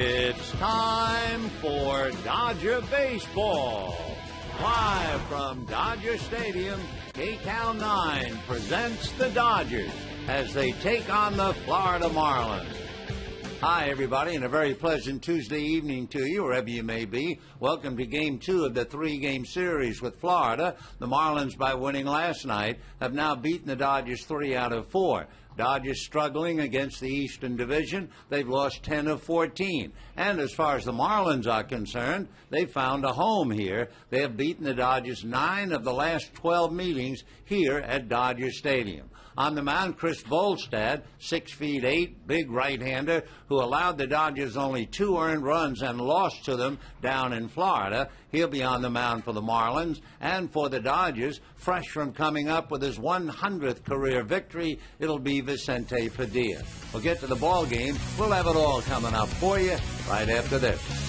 It's time for Dodger Baseball. Live from Dodger Stadium, KCAL 9 presents the Dodgers as they take on the Florida Marlins. Hi, everybody, and a very pleasant Tuesday evening to you, wherever you may be. Welcome to Game 2 of the three-game series with Florida. The Marlins, by winning last night, have now beaten the Dodgers 3 out of 4. Dodgers struggling against the Eastern Division. They've lost 10 of 14. And as far as the Marlins are concerned, they've found a home here. They have beaten the Dodgers 9 of the last 12 meetings here at Dodger Stadium. On the mound, Chris Volstad, 6'8", big right-hander, who allowed the Dodgers only 2 earned runs and lost to them down in Florida. He'll be on the mound for the Marlins. And for the Dodgers, fresh from coming up with his 100th career victory, it'll be Vicente Padilla. We'll get to the ball game. We'll have it all coming up for you right after this.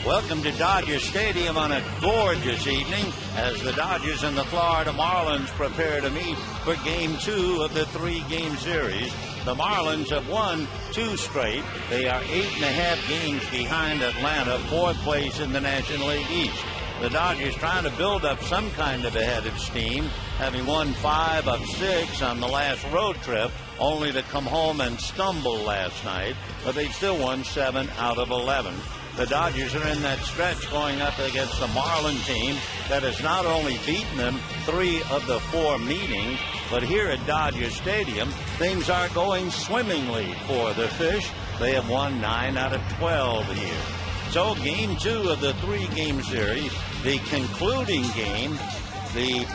Welcome to Dodger Stadium on a gorgeous evening as the Dodgers and the Florida Marlins prepare to meet for Game 2 of the 3-game series. The Marlins have won 2 straight. They are 8.5 games behind Atlanta, 4th place in the National League East. The Dodgers trying to build up some kind of a head of steam, having won 5 of 6 on the last road trip, only to come home and stumble last night, but they've still won 7 out of 11. The Dodgers are in that stretch going up against the Marlin team that has not only beaten them 3 of the 4 meetings, but here at Dodger Stadium, things are going swimmingly for the Fish. They have won 9 out of 12 here. So Game 2 of the 3-game series, the concluding game, the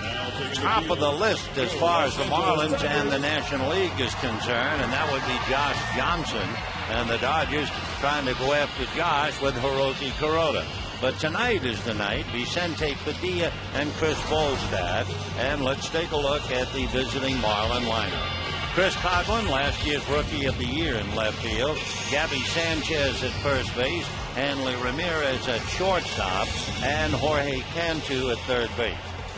top of the list as far as the Marlins and the National League is concerned, and that would be Josh Johnson. And the Dodgers trying to go after Josh with Hiroki Kuroda. But tonight is the night, Vicente Padilla and Chris Volstad. And let's take a look at the visiting Marlin lineup. Chris Coghlan, last year's Rookie of the Year in left field. Gabby Sanchez at first base. Hanley Ramirez at shortstop. And Jorge Cantu at third base.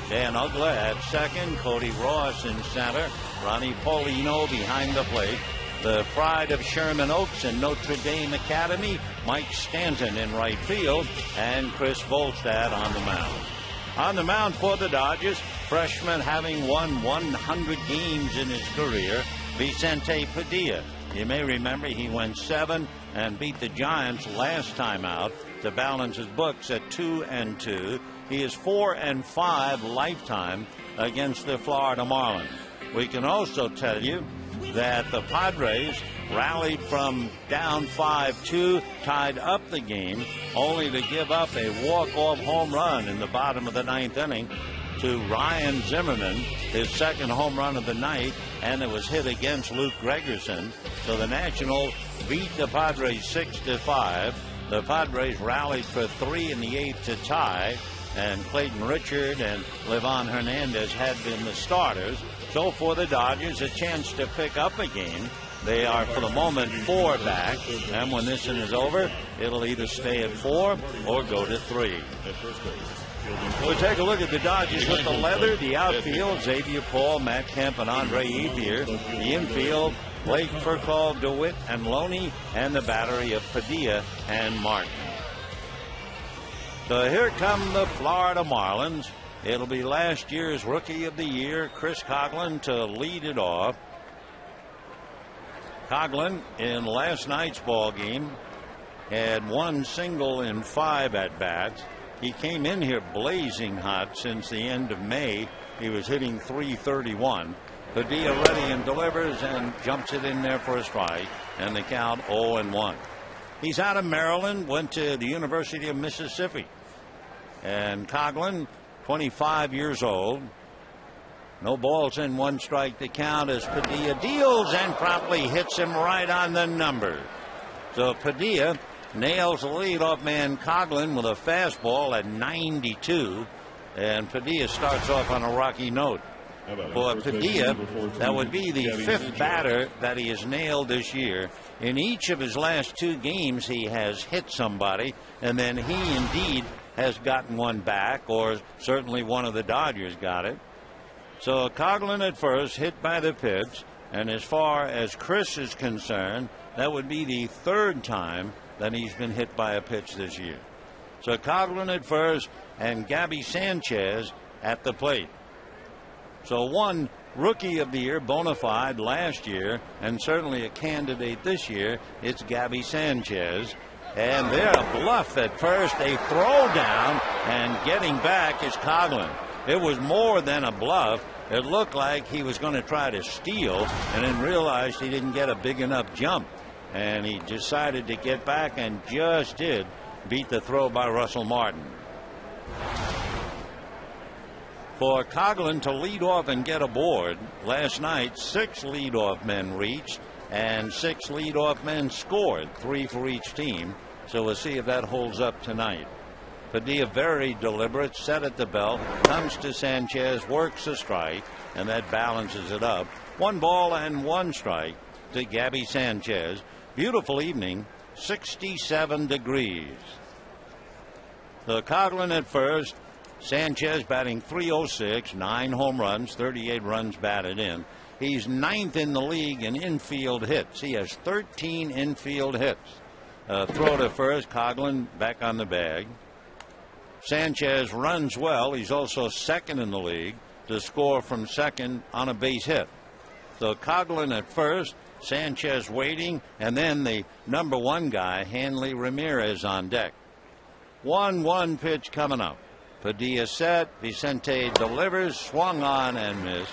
Dan Ugla at second. Cody Ross in center. Ronnie Paulino behind the plate. The pride of Sherman Oaks and Notre Dame Academy, Mike Stanton in right field. And Chris Volstad on the mound. On the mound for the Dodgers, freshman having won 100 games in his career, Vicente Padilla. You may remember he went 7 and beat the Giants last time out to balance his books at 2-2. He is 4-5 lifetime against the Florida Marlins. We can also tell you that the Padres rallied from down 5-2, tied up the game, only to give up a walk-off home run in the bottom of the 9th inning to Ryan Zimmerman, his second home run of the night, and it was hit against Luke Gregerson. So the Nationals beat the Padres 6-5. The Padres rallied for 3 in the 8th to tie, and Clayton Richard and Livan Hernandez had been the starters. So for the Dodgers, a chance to pick up a game. They are, for the moment, 4 back. And when this one is over, it'll either stay at 4 or go to 3. We'll take a look at the Dodgers with the leather. The outfield, Xavier Paul, Matt Kemp, and Andre Ethier. The infield, Blake Furcal, DeWitt, and Loney. And the battery of Padilla and Martin. So here come the Florida Marlins. It'll be last year's Rookie of the Year, Chris Coghlan, to lead it off. Coghlan, in last night's ball game, had 1 single in 5 at-bats. He came in here blazing hot since the end of May. He was hitting .331. Padilla ready and delivers and jumps it in there for a strike, and the count 0-1. He's out of Maryland, went to the University of Mississippi. And Coghlan, 25 years old. No balls in, 1 strike to count as Padilla deals and promptly hits him right on the number. So Padilla nails the leadoff man Coghlan with a fastball at 92. And Padilla starts off on a rocky note. For Padilla, that would be the 5th batter that he has nailed this year. In each of his last 2 games, he has hit somebody, and then he indeed has gotten one back, or certainly one of the Dodgers got it. So Coghlan at first, hit by the pitch, and as far as Chris is concerned, that would be the 3rd time that he's been hit by a pitch this year. So Coghlan at first, and Gabby Sanchez at the plate. So one Rookie of the Year, bona fide last year, and certainly a candidate this year, it's Gabby Sanchez. And they're a bluff at first, a throw down, and getting back is Coghlan. It was more than a bluff. It looked like he was going to try to steal, and then realized he didn't get a big enough jump. And he decided to get back and just did beat the throw by Russell Martin. For Coghlan to lead off and get aboard, last night 6 leadoff men reached and 6 leadoff men scored, 3 for each team. So we'll see if that holds up tonight. Padilla very deliberate, set at the belt, comes to Sanchez, works a strike, and that balances it up. 1 ball and 1 strike to Gabby Sanchez. Beautiful evening, 67 degrees. The Coghlan at first. Sanchez batting .306, 9 home runs, 38 runs batted in. He's 9th in the league in infield hits. He has 13 infield hits. Throw to first. Coghlan back on the bag. Sanchez runs well. He's also 2nd in the league to score from second on a base hit. So Coghlan at first, Sanchez waiting, and then the number 1 guy, Hanley Ramirez, on deck. 1-1 pitch coming up. Padilla set. Vicente delivers, swung on and missed.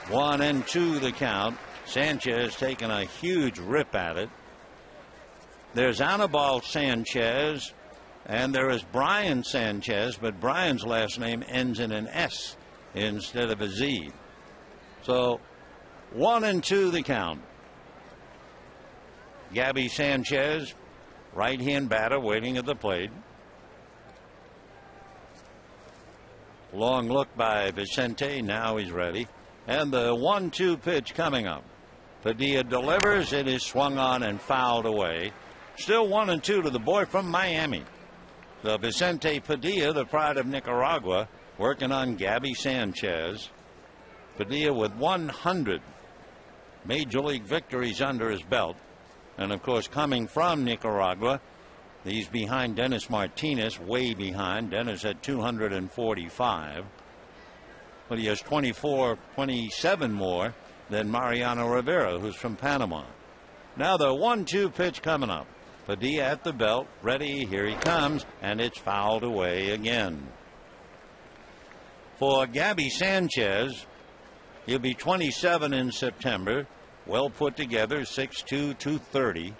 1-2 the count. Sanchez taking a huge rip at it. There's Anibal Sanchez, and there is Brian Sanchez, but Brian's last name ends in an S instead of a Z. So 1-2 the count. Gabby Sanchez, right-hand batter, waiting at the plate. Long look by Vicente. Now he's ready. And the 1-2 pitch coming up. Padilla delivers. It is swung on and fouled away. Still 1-2 to the boy from Miami. The Vicente Padilla, the pride of Nicaragua, working on Gabby Sanchez. Padilla with 100 major league victories under his belt. And of course, coming from Nicaragua, he's behind Dennis Martinez, way behind. Dennis had 245. But he has 27 more than Mariano Rivera, who's from Panama. Now the 1-2 pitch coming up. Padilla at the belt, ready, here he comes, and it's fouled away again. For Gabby Sanchez, he'll be 27 in September. Well put together, 6'2", 230.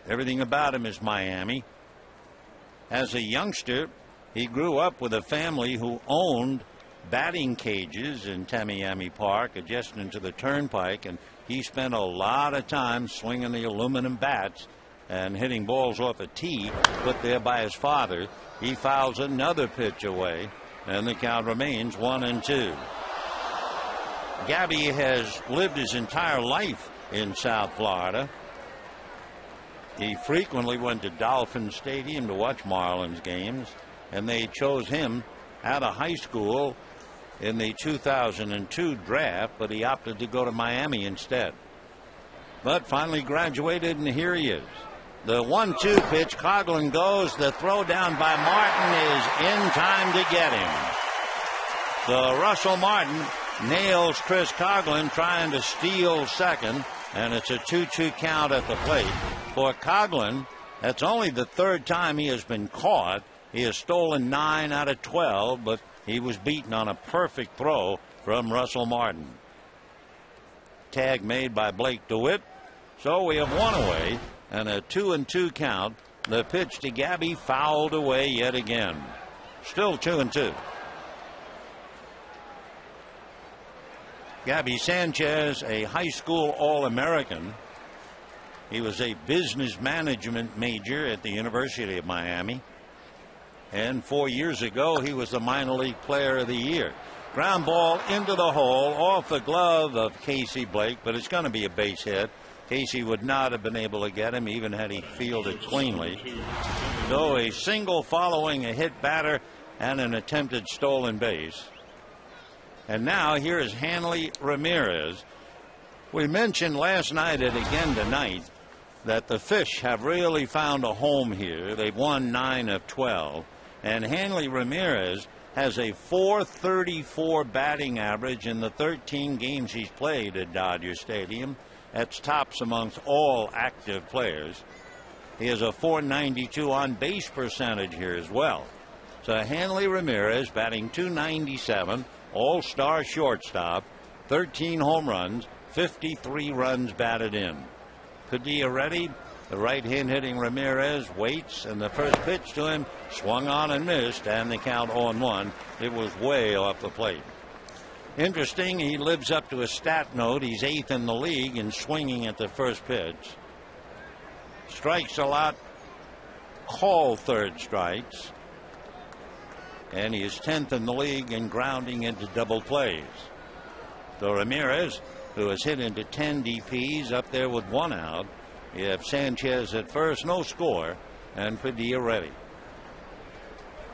Everything about him is Miami. As a youngster, he grew up with a family who owned batting cages in Tamiami Park, adjacent to the turnpike, and he spent a lot of time swinging the aluminum bats and hitting balls off a tee put there by his father. He fouls another pitch away, and the count remains 1-2. Gabby has lived his entire life in South Florida. He frequently went to Dolphin Stadium to watch Marlins games, and they chose him out of high school in the 2002 draft, but he opted to go to Miami instead. But finally graduated, and here he is. The 1-2 pitch. Coghlan goes. The throw down by Martin is in time to get him. So Russell Martin nails Chris Coghlan trying to steal second, and it's a 2-2 count at the plate. For Coghlan, that's only the 3rd time he has been caught. He has stolen 9 out of 12, but he was beaten on a perfect throw from Russell Martin. Tag made by Blake DeWitt. So we have 1 away and a 2-2 count. The pitch to Gabby fouled away yet again. Still 2-2. Gabby Sanchez, a high school All-American. He was a business management major at the University of Miami. And 4 years ago, he was the minor league player of the year. Ground ball into the hole, off the glove of Casey Blake, but it's going to be a base hit. Casey would not have been able to get him, even had he fielded cleanly. So a single following a hit batter and an attempted stolen base. And now here is Hanley Ramirez. We mentioned last night and again tonight that the Fish have really found a home here. They've won 9 of 12. And Hanley Ramirez has a .434 batting average in the 13 games he's played at Dodger Stadium. That's tops amongst all active players. He has a .492 on base percentage here as well. So Hanley Ramirez batting .297, all-star shortstop, 13 home runs, 53 runs batted in. Padilla ready. The right hand hitting Ramirez waits, and the first pitch to him swung on and missed, and the count 0-1. It was way off the plate. Interesting, he lives up to his stat note. He's 8th in the league in swinging at the first pitch. Strikes a lot, call third strikes. And he is 10th in the league in grounding into double plays. So Ramirez, who has hit into 10 DPs, up there with 1 out. You have Sanchez at first, no score, and Padilla ready.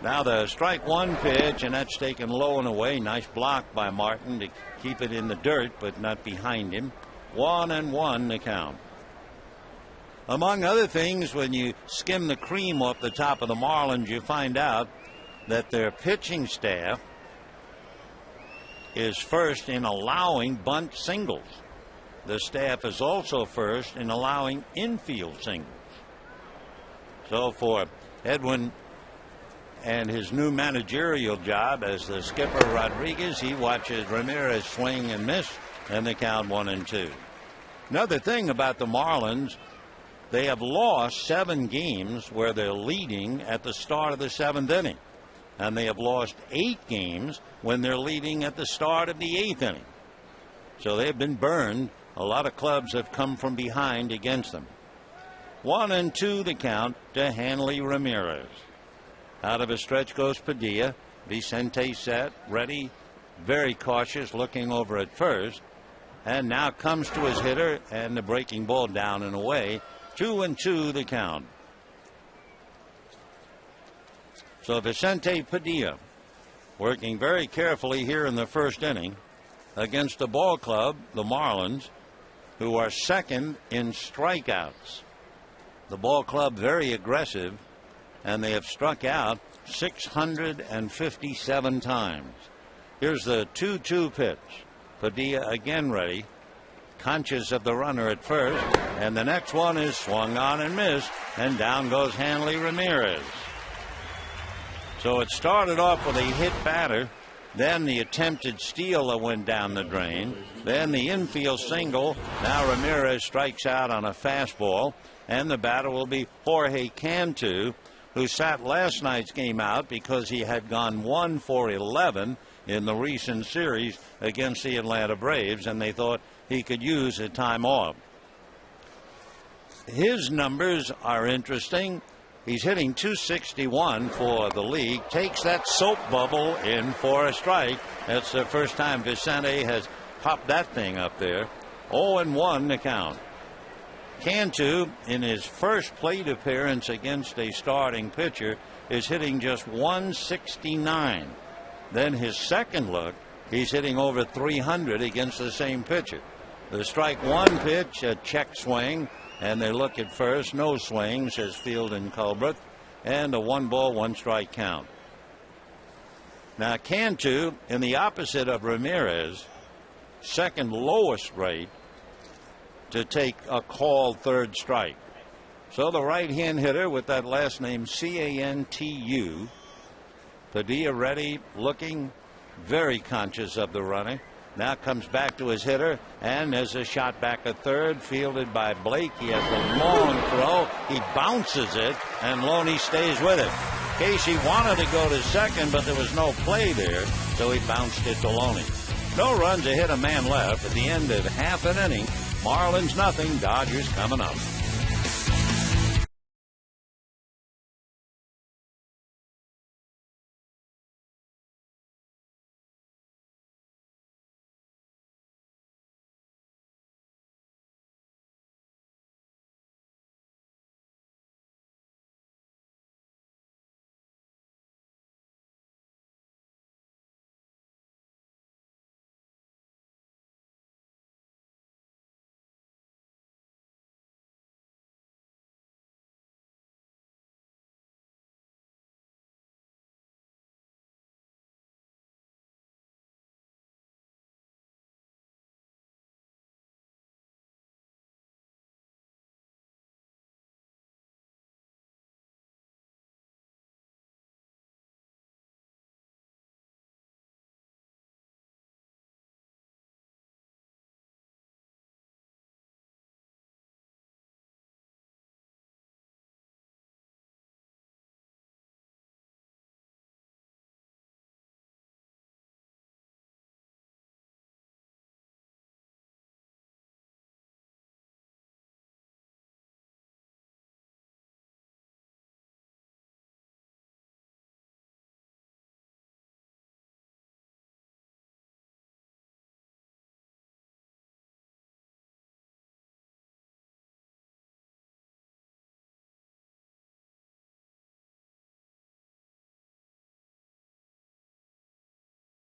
Now the strike one pitch, and that's taken low and away. Nice block by Martin to keep it in the dirt, but not behind him. 1-1 the count. Among other things, when you skim the cream off the top of the Marlins, you find out that their pitching staff is first in allowing bunt singles. The staff is also first in allowing infield singles. So for Edwin and his new managerial job as the skipper, Rodriguez, he watches Ramirez swing and miss, and the count 1-2. Another thing about the Marlins, they have lost 7 games where they're leading at the start of the 7th inning, and they have lost 8 games when they're leading at the start of the 8th inning. So they've been burned. A lot of clubs have come from behind against them. 1-2 the count to Hanley Ramirez. Out of a stretch goes Padilla. Vicente set, ready, very cautious, looking over at first, and now comes to his hitter, and the breaking ball down and away. 2-2 the count. So Vicente Padilla working very carefully here in the first inning against the ball club, the Marlins, who are second in strikeouts. The ball club very aggressive, and they have struck out 657 times. Here's the 2-2 pitch. Padilla again ready, conscious of the runner at first, and the next one is swung on and missed, and down goes Hanley Ramirez. So it started off with a hit batter, then the attempted steal that went down the drain, then the infield single. Now Ramirez strikes out on a fastball, and the batter will be Jorge Cantu, who sat last night's game out because he had gone 1 for 11 in the recent series against the Atlanta Braves, and they thought he could use a time off. His numbers are interesting. He's hitting .261 for the league. Takes that soap bubble in for a strike. That's the first time Vicente has popped that thing up there. 0-1 the count. Cantu, in his first plate appearance against a starting pitcher, is hitting just .169. Then his second look, he's hitting over .300 against the same pitcher. The strike one pitch, a check swing, and they look at first. No swing, says Field and Culbreth, and a 1-ball, 1-strike count. Now Cantu, in the opposite of Ramirez, second lowest rate to take a called third strike. So the right-hand hitter with that last name Cantu, Padilla ready, looking, very conscious of the runner. Now comes back to his hitter, and there's a shot back at third, fielded by Blake. He has the long throw. He bounces it, and Loney stays with it. Casey wanted to go to second, but there was no play there, so he bounced it to Loney. No runs, a hit, a man left at the end of half an inning. Marlins nothing, Dodgers coming up.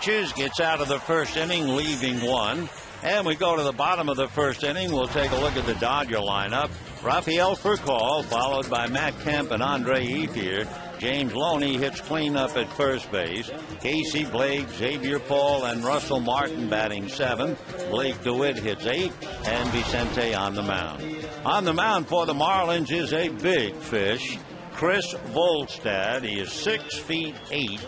pitches, gets out of the first inning, leaving one. And we go to the bottom of the first inning. We'll take a look at the Dodger lineup. Rafael for call, followed by Matt Kemp and Andre Ethier. James Loney hits cleanup at first base. Casey Blake, Xavier Paul, and Russell Martin batting seventh. Blake DeWitt hits eighth, and Vicente on the mound. On the mound for the Marlins is a big fish, Chris Volstad. He is 6'8",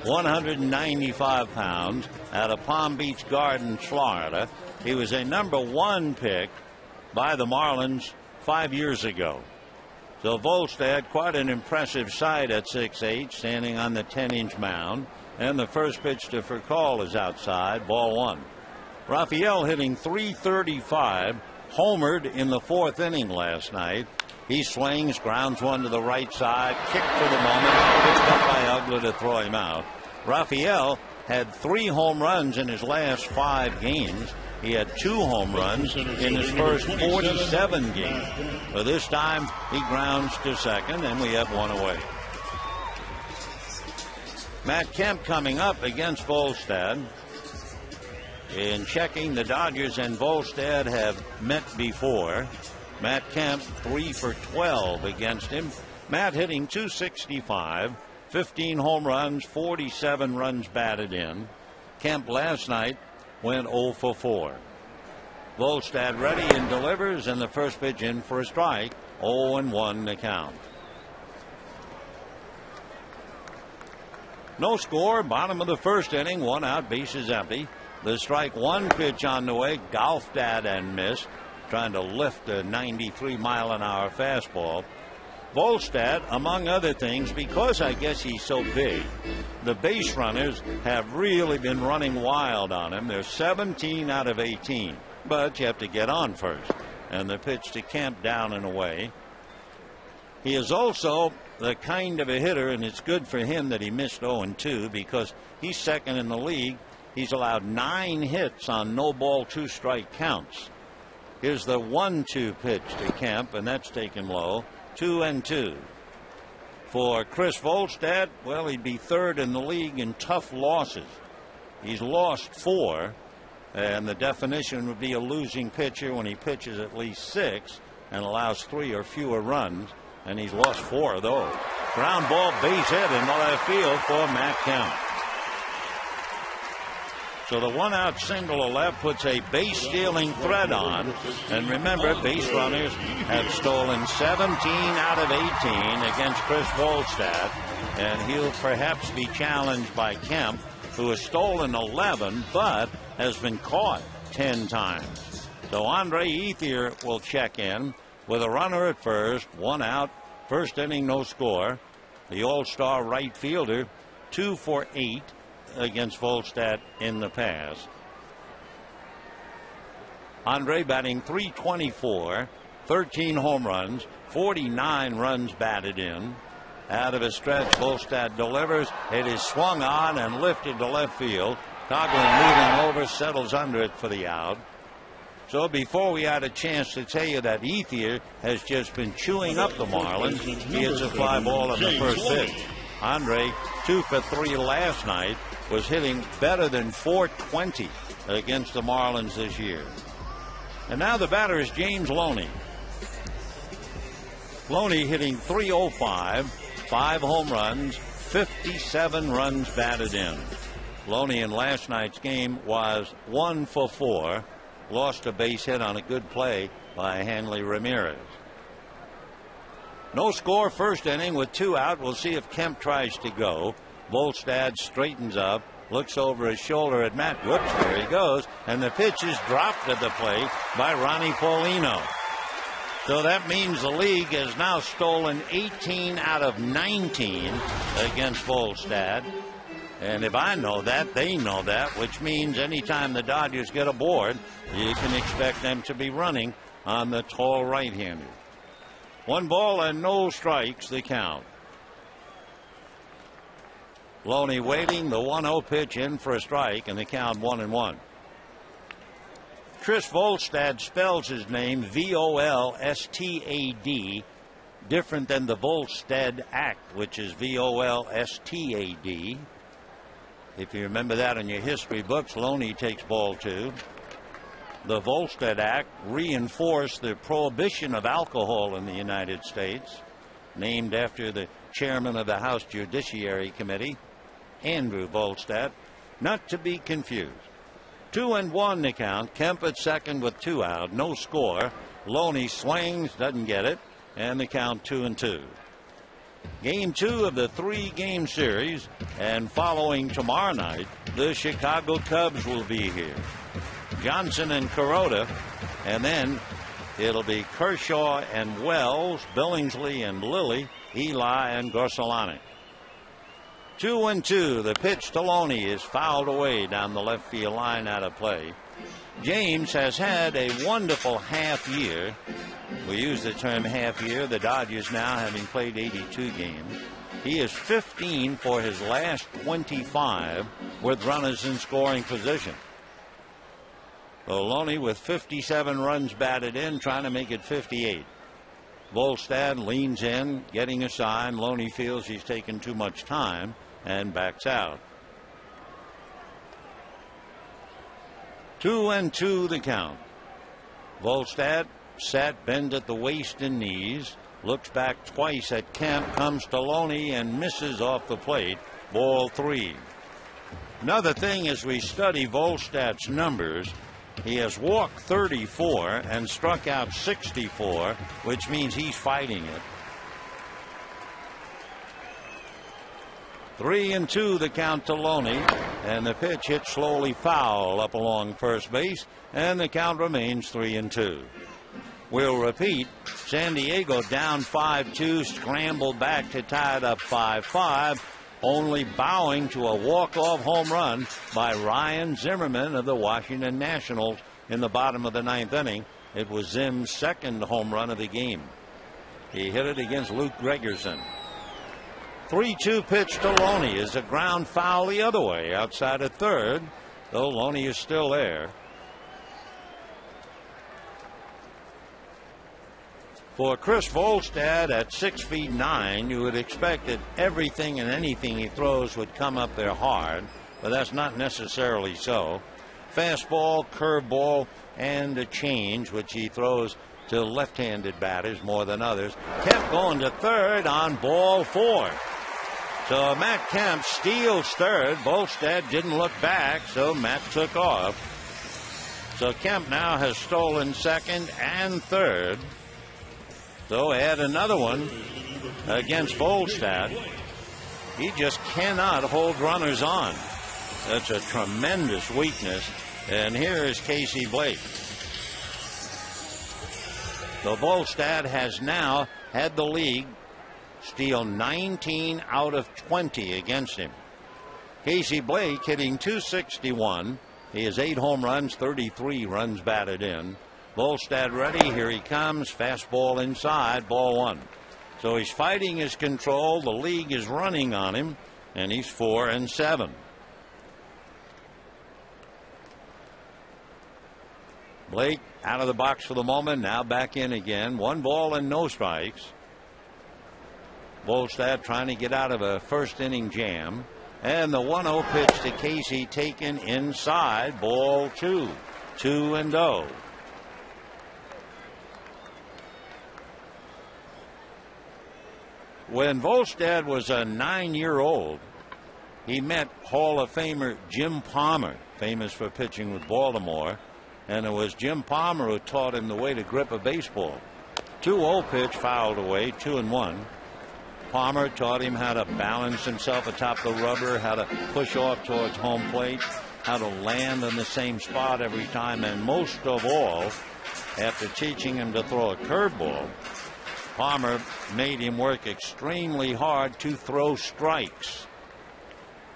195 pounds, out of Palm Beach Gardens, Florida. He was a #1 pick by the Marlins 5 years ago. So Volstad, quite an impressive sight at 6'8", standing on the 10-inch mound. And the first pitch to Furcal is outside, ball one. Rafael hitting .335, homered in the fourth inning last night. He swings, grounds one to the right side, kicked for the moment, picked up by Ugler to throw him out. Rafael had 3 home runs in his last 5 games. He had 2 home runs in his first 47 games. So this time he grounds to second, and we have one away. Matt Kemp coming up against Volstad. In checking, the Dodgers and Volstad have met before. Matt Kemp 3 for 12 against him. Matt hitting .265, 15 home runs, 47 runs batted in. Kemp last night went 0 for 4. Volstad ready and delivers, and the first pitch in for a strike. 0-1 to count. No score, bottom of the first inning, 1 out, bases empty. The strike one pitch on the way, golfed at and missed, trying to lift a 93-mile-an-hour fastball. Volstad, among other things, because I guess he's so big, the base runners have really been running wild on him. They're 17 out of 18, but you have to get on first. And the pitch to Kemp down and away. He is also the kind of a hitter, and it's good for him that he missed 0-2 because he's second in the league. He's allowed 9 hits on no ball, 2 strike counts. Here's the 1-2 pitch to Kemp, and that's taken low. 2-2. For Chris Volstad, well, he'd be third in the league in tough losses. He's lost 4, and the definition would be a losing pitcher when he pitches at least 6 and allows 3 or fewer runs, and he's lost 4 of those. Ground ball, base hit in the left field for Matt Kemp. So the 1-out single to left puts a base stealing threat on. And remember, base runners have stolen 17 out of 18 against Chris Volstad. And he'll perhaps be challenged by Kemp, who has stolen 11 but has been caught 10 times. So Andre Ethier will check in with a runner at first, 1 out, first inning, no score. The all-star right fielder, 2 for 8. Against Volstad in the past. Andre batting .324, 13 home runs, 49 runs batted in. Out of a stretch, Volstad delivers. It is swung on and lifted to left field. Coughlin moving over, settles under it for the out. So before we had a chance to tell you that Ethier has just been chewing up the Marlins, he hits a fly ball in the first pitch. Andre, 2 for 3 last night, was hitting better than .420 against the Marlins this year. And now the batter is James Loney. Loney hitting .305, 5 home runs, 57 runs batted in. Loney in last night's game was 1 for 4, lost a base hit on a good play by Hanley Ramirez. No score first inning with 2 out. We'll see if Kemp tries to go. Volstad straightens up, looks over his shoulder at Matt. Whoops, there he goes. And the pitch is dropped at the plate by Ronnie Paulino. So that means the league has now stolen 18 out of 19 against Volstad. And if I know that, they know that, which means anytime the Dodgers get aboard, you can expect them to be running on the tall right-hander. 1 ball and no strikes, the count. Loney waiting, the 1-0 pitch in for a strike, and the count 1-1. Chris Volstad spells his name Volstad, different than the Volstead Act, which is Volstad. If you remember that in your history books, Loney takes ball 2. The Volstead Act reinforced the prohibition of alcohol in the United States, named after the chairman of the House Judiciary Committee, Andrew Volstead, not to be confused. 2-1 the count. Kemp at second with 2 out, no score. Loney swings, doesn't get it, and the count 2-2. Game 2 of the 3-game series, and following tomorrow night, the Chicago Cubs will be here. Johnson and Kuroda, and then it'll be Kershaw and Wells, Billingsley and Lilly, Eli and Gorsolani. 2-2. The pitch to Loney is fouled away down the left field line, out of play. James has had a wonderful half year. We use the term half year. The Dodgers now having played 82 games. He is 15 for his last 25 with runners in scoring position. Loney with 57 runs batted in, trying to make it 58. Volstead leans in, getting a sign. Loney feels he's taken too much time and backs out. 2-2 the count. Volstead set, bend at the waist and knees, looks back twice at Kemp, comes to Loney and misses off the plate. Ball 3. Another thing, as we study Volstad's numbers, he has walked 34 and struck out 64, which means he's fighting it. 3-2 the count to Loney, and the pitch hits slowly foul up along first base, and the count remains 3-2. We'll repeat. San Diego down 5-2, scrambled back to tie it up 5-5, only bowing to a walk-off home run by Ryan Zimmerman of the Washington Nationals in the bottom of the 9th inning. It was Zim's second home run of the game. He hit it against Luke Gregerson. 3-2 pitch to Loney is a ground foul the other way outside of third, though Loney is still there. For Chris Volstad at 6'9", you would expect that everything and anything he throws would come up there hard, but that's not necessarily so. Fastball, curveball, and a change, which he throws to left-handed batters more than others. Kept going to third on ball 4. So Matt Kemp steals third. Volstad didn't look back, so Matt took off. So Kemp now has stolen second and third. So add another one against Volstad. He just cannot hold runners on. That's a tremendous weakness. And here is Casey Blake. So Volstad has now had the league steal 19 out of 20 against him. Casey Blake hitting .261. He has 8 home runs, 33 runs batted in. Volstad ready. Here he comes. Fastball inside. Ball 1. So he's fighting his control. The league is running on him, and he's 4-7. Blake out of the box for the moment. Now back in again. 1 ball and no strikes. Volstad trying to get out of a first inning jam. And the 1-0 pitch to Casey taken inside. Ball 2. 2-0. When Volstad was a 9-year-old, he met Hall of Famer Jim Palmer, famous for pitching with Baltimore. And it was Jim Palmer who taught him the way to grip a baseball. 2-0 pitch fouled away, 2-1. Palmer taught him how to balance himself atop the rubber, how to push off towards home plate, how to land in the same spot every time, and most of all, after teaching him to throw a curveball, Palmer made him work extremely hard to throw strikes.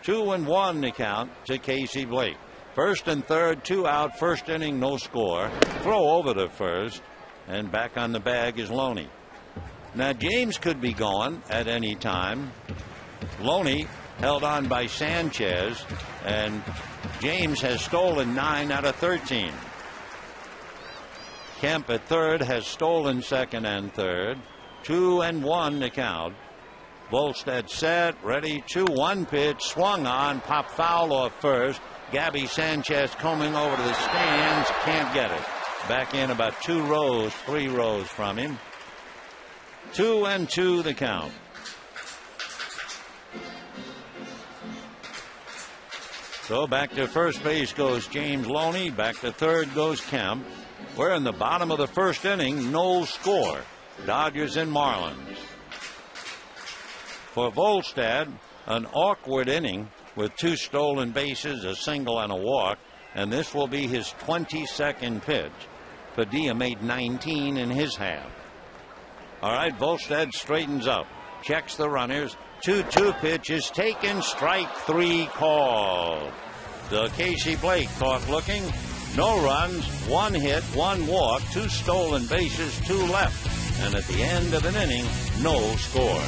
2-1 the count to Casey Blake. First and third, 2 out, first inning, no score. Throw over to first, and back on the bag is Loney. Now James could be gone at any time. Loney held on by Sanchez, and James has stolen 9 out of 13. Kemp at third has stolen second and third. 2-1 the count. Volstead set, ready, 2-1 pitch, swung on, pop foul off first. Gabby Sanchez combing over to the stands, can't get it. Back in about 3 rows from him. 2-2 the count. So back to first base goes James Loney. Back to third goes Kemp. We're in the bottom of the first inning. No score. Dodgers and Marlins. For Volstead, an awkward inning with 2 stolen bases, a single and a walk, and this will be his 22nd pitch. Padilla made 19 in his half. All right, Volstead straightens up, checks the runners. 2-2 pitch is taken, strike 3 called. The Casey Blake caught looking. No runs, 1 hit, 1 walk, 2 stolen bases, 2 left. And at the end of an inning, no score.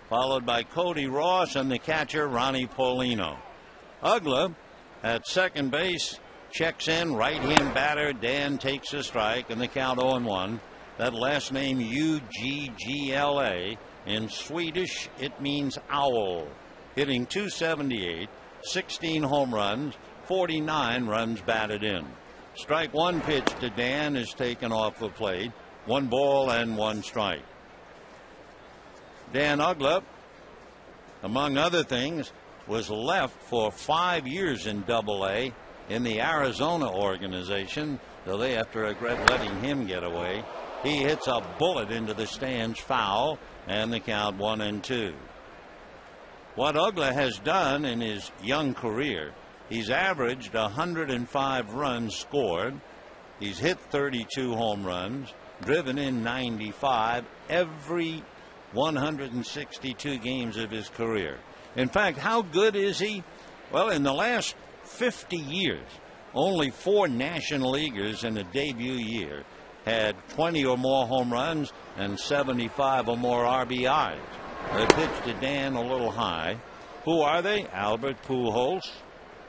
Followed by Cody Ross and the catcher Ronnie Paulino. Ugla at second base checks in, right-hand batter. Dan takes a strike and the count 0-1. That last name Uggla. In Swedish it means owl. Hitting .278, 16 home runs, 49 runs batted in. Strike 1 pitch to Dan is taken off the plate. 1 ball and 1 strike. Dan Ugla, among other things, was left for 5 years in Double-A in the Arizona organization, though they have to regret letting him get away. He hits a bullet into the stands, foul, and the count 1-2. What Ugla has done in his young career, he's averaged 105 runs scored. He's hit 32 home runs, driven in 95 every 162 games of his career. In fact, how good is he? Well, in the last 50 years, only 4 National Leaguers in a debut year had 20 or more home runs and 75 or more RBIs. The pitch to Dan a little high. Who are they? Albert Pujols,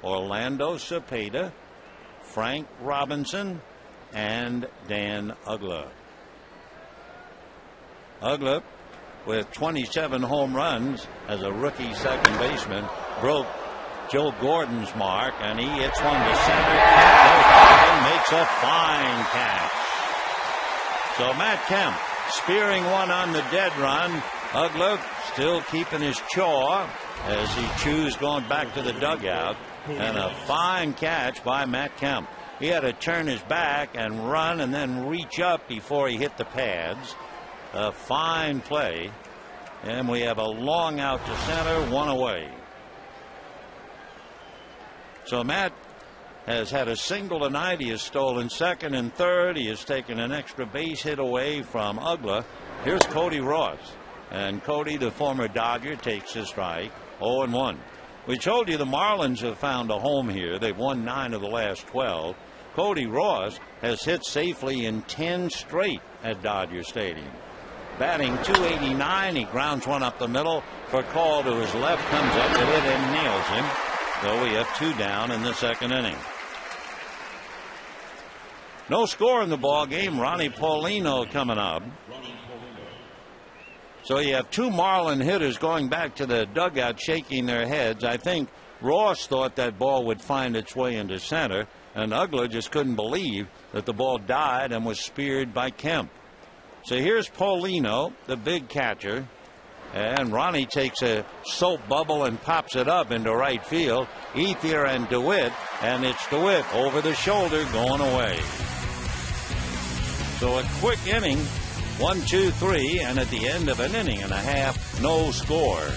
Orlando Cepeda, Frank Robinson, and Dan Ugla. Ugla, with 27 home runs as a rookie second baseman, broke Joe Gordon's mark, and he hits one to center. And makes a fine catch. So Matt Kemp spearing one on the dead run. Ugla still keeping his chaw as he chews going back to the dugout. And a fine catch by Matt Kemp. He had to turn his back and run and then reach up before he hit the pads. A fine play. And we have a long out to center, 1 away. So Matt has had a single tonight. He has stolen second and third. He has taken an extra base hit away from Ugla. Here's Cody Ross. And Cody, the former Dodger, takes his strike. 0-1. We told you the Marlins have found a home here. They've won 9 of the last 12. Cody Ross has hit safely in 10 straight at Dodger Stadium. Batting .289. He grounds one up the middle for a call to his left. Comes up with it and nails him. So we have 2 down in the second inning. No score in the ball game. Ronnie Paulino coming up. So you have 2 Marlin hitters going back to the dugout shaking their heads. I think Ross thought that ball would find its way into center, and Ugla just couldn't believe that the ball died and was speared by Kemp. So here's Paulino, the big catcher, and Ronnie takes a soap bubble and pops it up into right field. Ethier and DeWitt, and it's DeWitt over the shoulder going away. So a quick inning, 1, 2, 3, and at the end of an inning and a half, no score.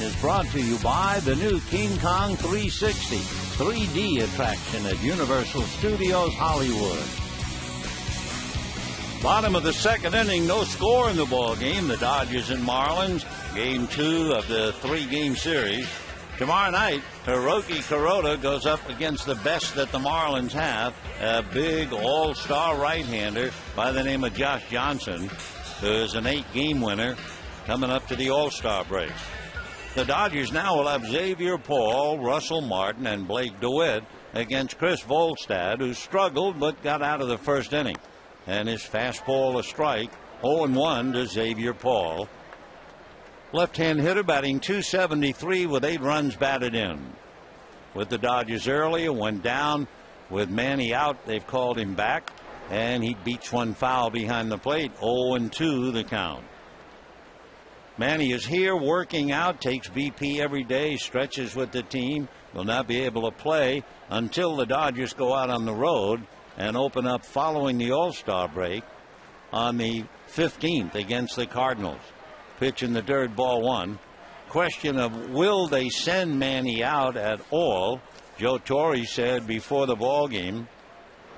Is brought to you by the new King Kong 360 3D attraction at Universal Studios Hollywood. Bottom of the second inning, no score in the ball game. The Dodgers and Marlins, game 2 of the 3-game series. Tomorrow night, Hiroki Kuroda goes up against the best that the Marlins have, a big all-star right-hander by the name of Josh Johnson, who's an 8-game winner coming up to the all-star break. The Dodgers now will have Xavier Paul, Russell Martin, and Blake DeWitt against Chris Volstad, who struggled but got out of the first inning. And his fastball a strike, 0-1 to Xavier Paul. Left-hand hitter batting .273 with 8 runs batted in. With the Dodgers earlier, went down with Manny out. They've called him back, and he beats one foul behind the plate. 0-2 the count. Manny is here working out, takes BP every day, stretches with the team. Will not be able to play until the Dodgers go out on the road and open up following the All-Star break on the 15th against the Cardinals. Pitch in the dirt, ball 1. Question of will they send Manny out at all? Joe Torre said before the ball game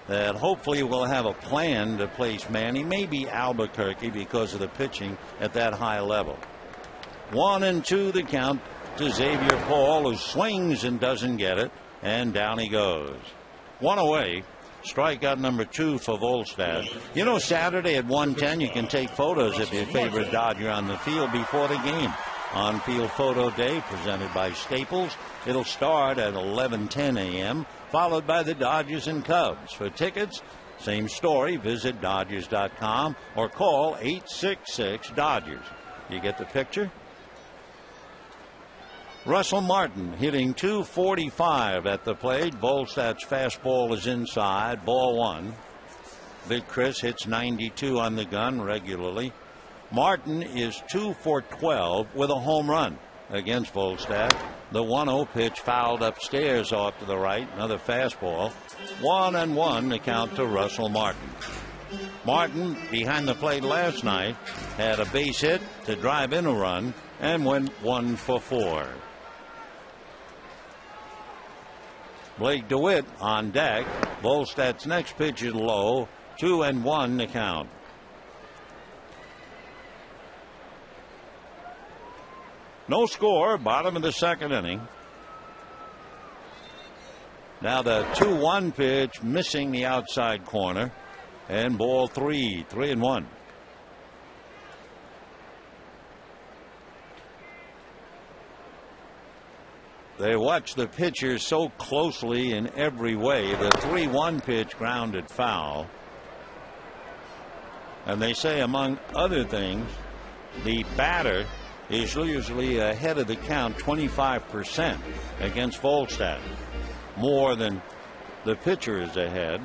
that hopefully we'll have a plan to place Manny, maybe Albuquerque, because of the pitching at that high level. 1-2 the count to Xavier Paul, who swings and doesn't get it, and down he goes. One away. Strikeout number 2 for Volstad. You know, Saturday at 1:10 you can take photos of your favorite Dodger on the field before the game. On-field photo day presented by Staples. It'll start at 11:10 a.m. followed by the Dodgers and Cubs. For tickets, Same story. Visit Dodgers.com or call 866-DODGERS. You get the picture? Russell Martin hitting .245 at the plate. Volstad's fastball is inside. Ball one. Big Chris hits 92 on the gun regularly. Martin is 2 for 12 with a home run against Volstad. The 1-0 pitch fouled upstairs off to the right. Another fastball. 1-1 to count to Russell Martin. Martin, behind the plate last night, had a base hit to drive in a run and went 1 for 4. Blake DeWitt on deck. Volstad's next pitch is low. 2-1 to count. No score, bottom of the second inning. Now the 2-1 pitch missing the outside corner, and ball 3-1. They watch the pitcher so closely in every way. The 3-1 pitch grounded foul. And they say, among other things, the batter is usually ahead of the count 25% against Volstad. More than the pitcher is ahead,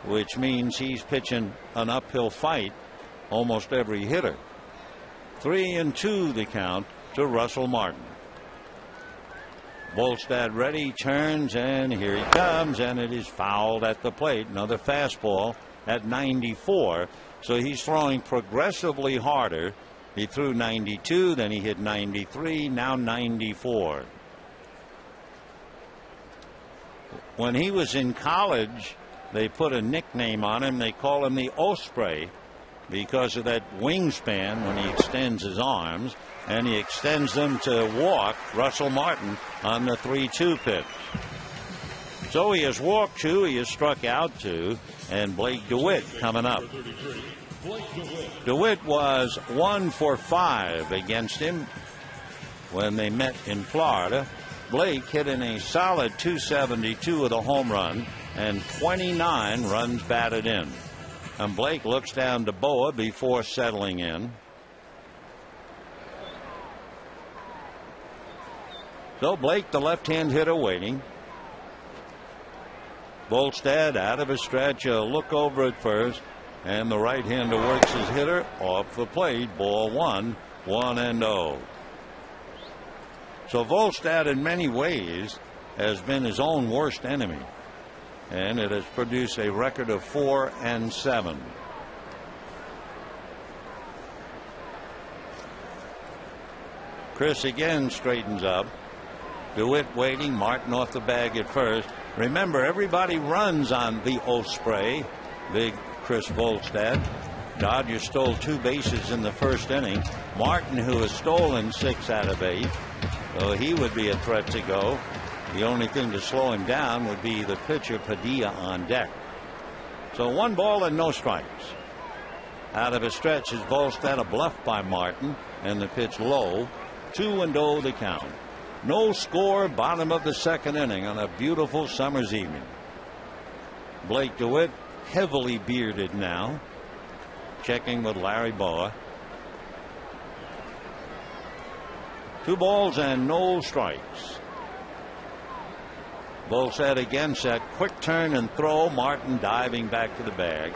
which means he's pitching an uphill fight almost every hitter. 3-2 the count to Russell Martin. Volstad ready, turns, and here he comes, and it is fouled at the plate. Another fastball at 94. So he's throwing progressively harder. He threw 92, then he hit 93, now 94. When he was in college, they put a nickname on him. They call him the Osprey because of that wingspan when he extends his arms, and he extends them to walk Russell Martin on the 3-2 pitch. So he has walked 2, he has struck out 2, and Blake DeWitt coming up. DeWitt was 1 for 5 against him when they met in Florida. Blake hitting a solid .272 with a home run and 29 runs batted in. And Blake looks down to Boa before settling in. So Blake, the left-hand hitter, waiting. Volstad out of a stretch, a look over at first, and the right-hander works his hitter off the plate. Ball 1, 1-0. So Volstad, in many ways, has been his own worst enemy, and it has produced a record of 4-7. Chris again straightens up. DeWitt waiting. Martin off the bag at first. Remember, everybody runs on the Osprey. Big Chris Volstad. Dodgers stole 2 bases in the first inning. Martin, who has stolen 6 out of 8, so he would be a threat to go. The only thing to slow him down would be the pitcher Padilla on deck. So 1 ball and no strikes. Out of a stretch is Volstad, a bluff by Martin, and the pitch low. 2-0 the count. No score, bottom of the second inning on a beautiful summer's evening. Blake DeWitt, heavily bearded now, checking with Larry Boa. 2 balls and no strikes. Volstad again set. Quick turn and throw. Martin diving back to the bag.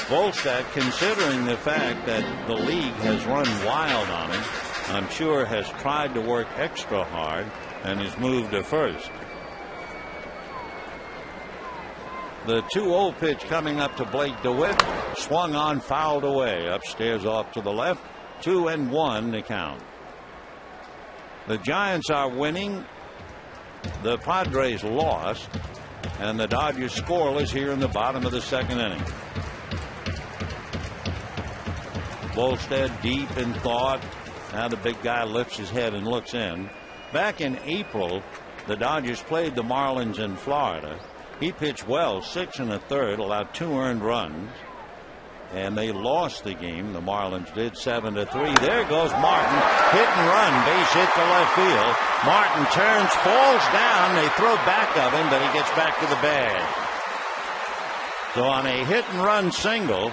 Volstad, considering the fact that the league has run wild on him, I'm sure has tried to work extra hard and has moved to first. The 2-0 pitch coming up to Blake DeWitt, swung on, fouled away, upstairs off to the left. 2-1 to count. The Giants are winning. The Padres lost, and the Dodgers scoreless here in the bottom of the second inning. Volstad deep in thought. Now the big guy lifts his head and looks in. Back in April, the Dodgers played the Marlins in Florida. He pitched well, 6 1/3, allowed 2 earned runs, and they lost the game. The Marlins did 7-3. There goes Martin, hit and run, base hit to left field. Martin turns, falls down. They throw back of him, but he gets back to the bag. So on a hit-and-run single,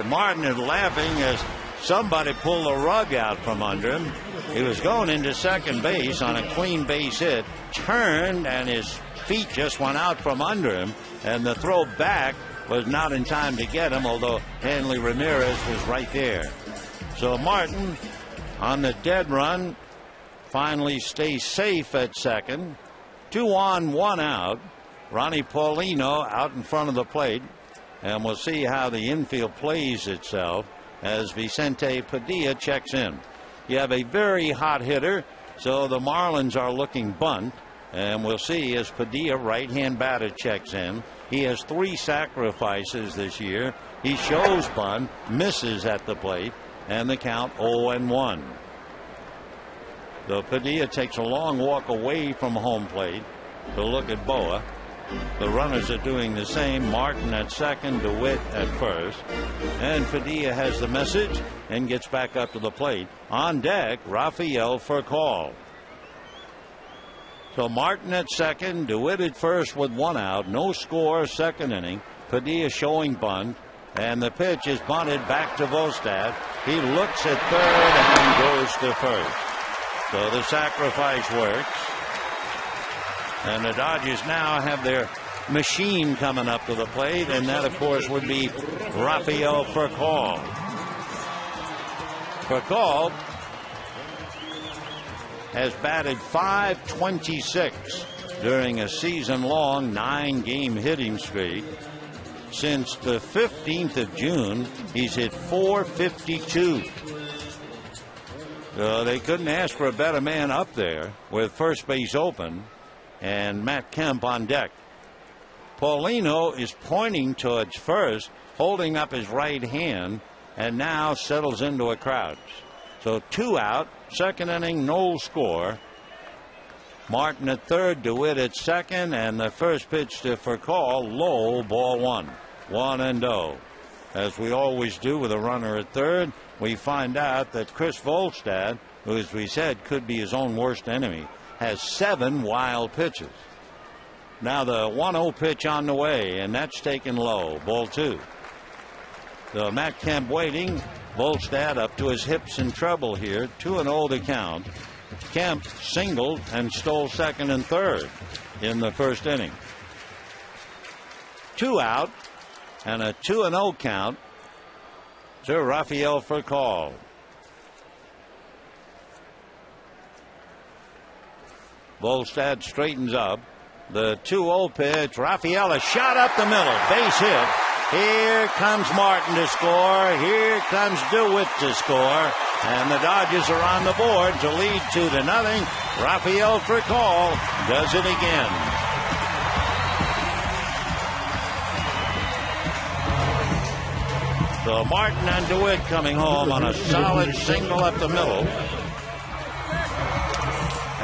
Martin is laughing as somebody pulled the rug out from under him. He was going into second base on a clean base hit, turned, and his feet just went out from under him, and the throw back was not in time to get him, although Hanley Ramirez was right there. So Martin, on the dead run, finally stays safe at second. 2 on, 1 out. Ronnie Paulino out in front of the plate, and we'll see how the infield plays itself as Vicente Padilla checks in. You have a very hot hitter, so the Marlins are looking bunt, and we'll see as Padilla, right-hand batter, checks in. He has 3 sacrifices this year. He shows bunt, misses at the plate, and the count 0-1. So Padilla takes a long walk away from home plate to look at Boa. The runners are doing the same. Martin at second, DeWitt at first. And Padilla has the message and gets back up to the plate. On deck, Rafael Furcal. So Martin at second, DeWitt at first with 1 out. No score, second inning. Padilla showing bunt. And the pitch is bunted back to Volstad. He looks at third and goes to first. So the sacrifice works. And the Dodgers now have their machine coming up to the plate, and that, of course, would be Rafael Furcal. Furcal has batted .526 during a season-long 9-game hitting streak. Since the 15th of June, he's hit .452. They couldn't ask for a better man up there with first base open and Matt Kemp on deck. Paulino is pointing towards first, holding up his right hand, and now settles into a crouch. So 2 out, second inning, no score. Martin at third, DeWitt at second, and the first pitch to Furcal, low, ball 1. 1-0. As we always do with a runner at third, we find out that Chris Volstad, who, as we said, could be his own worst enemy, has 7 wild pitches. Now the 1-0 pitch on the way, and that's taken low, ball 2. So Matt Kemp waiting. Volstad up to his hips in trouble here. 2-0 to count. Kemp singled and stole second and third in the first inning. 2 out and a 2-0 count to Rafael Furcal. Volstad straightens up. The 2-0 pitch. Rafael, a shot up the middle. Base hit. Here comes Martin to score. Here comes DeWitt to score. And the Dodgers are on the board to lead 2-0. Rafael Furcal does it again. So Martin and DeWitt coming home on a solid single up the middle.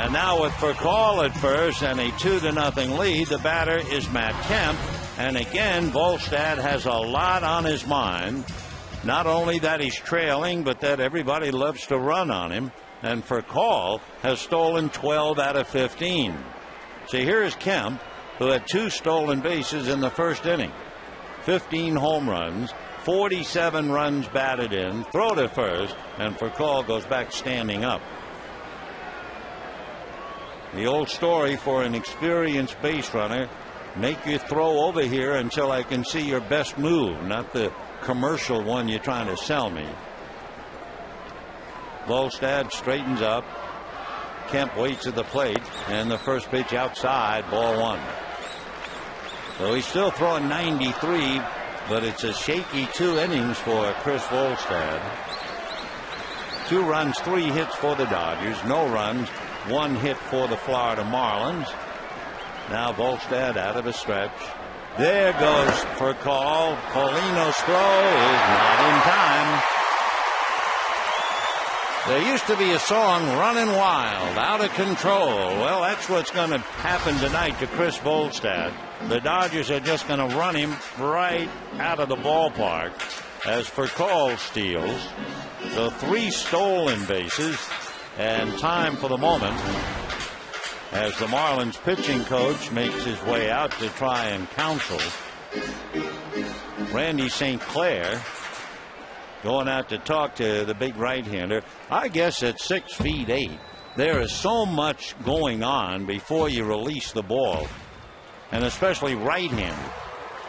And now with Furcal at first and a 2-0 lead, the batter is Matt Kemp. And again, Volstad has a lot on his mind. Not only that he's trailing, but that everybody loves to run on him. And Furcal has stolen 12 out of 15. See, here's Kemp, who had 2 stolen bases in the first inning. 15 home runs, 47 runs batted in, throw to first, and Furcal goes back standing up. The old story for an experienced base runner: make your throw over here until I can see your best move, not the commercial one you're trying to sell me. Volstad straightens up. Kemp waits at the plate, and the first pitch outside, ball 1. So he's still throwing 93, but it's a shaky 2 innings for Chris Volstad. 2 runs, 3 hits for the Dodgers, no runs, 1 hit for the Florida Marlins. Now Volstad out of a stretch. There goes Furcal. Paulino's throw is not in time. There used to be a song, Running Wild, Out of Control. Well, that's what's going to happen tonight to Chris Volstad. The Dodgers are just going to run him right out of the ballpark as Furcal steals. So 3 stolen bases, and time for the moment as the Marlins pitching coach makes his way out to try and counsel. Randy St. Clair going out to talk to the big right-hander. I guess at 6'8", there is so much going on before you release the ball, and especially right-handed.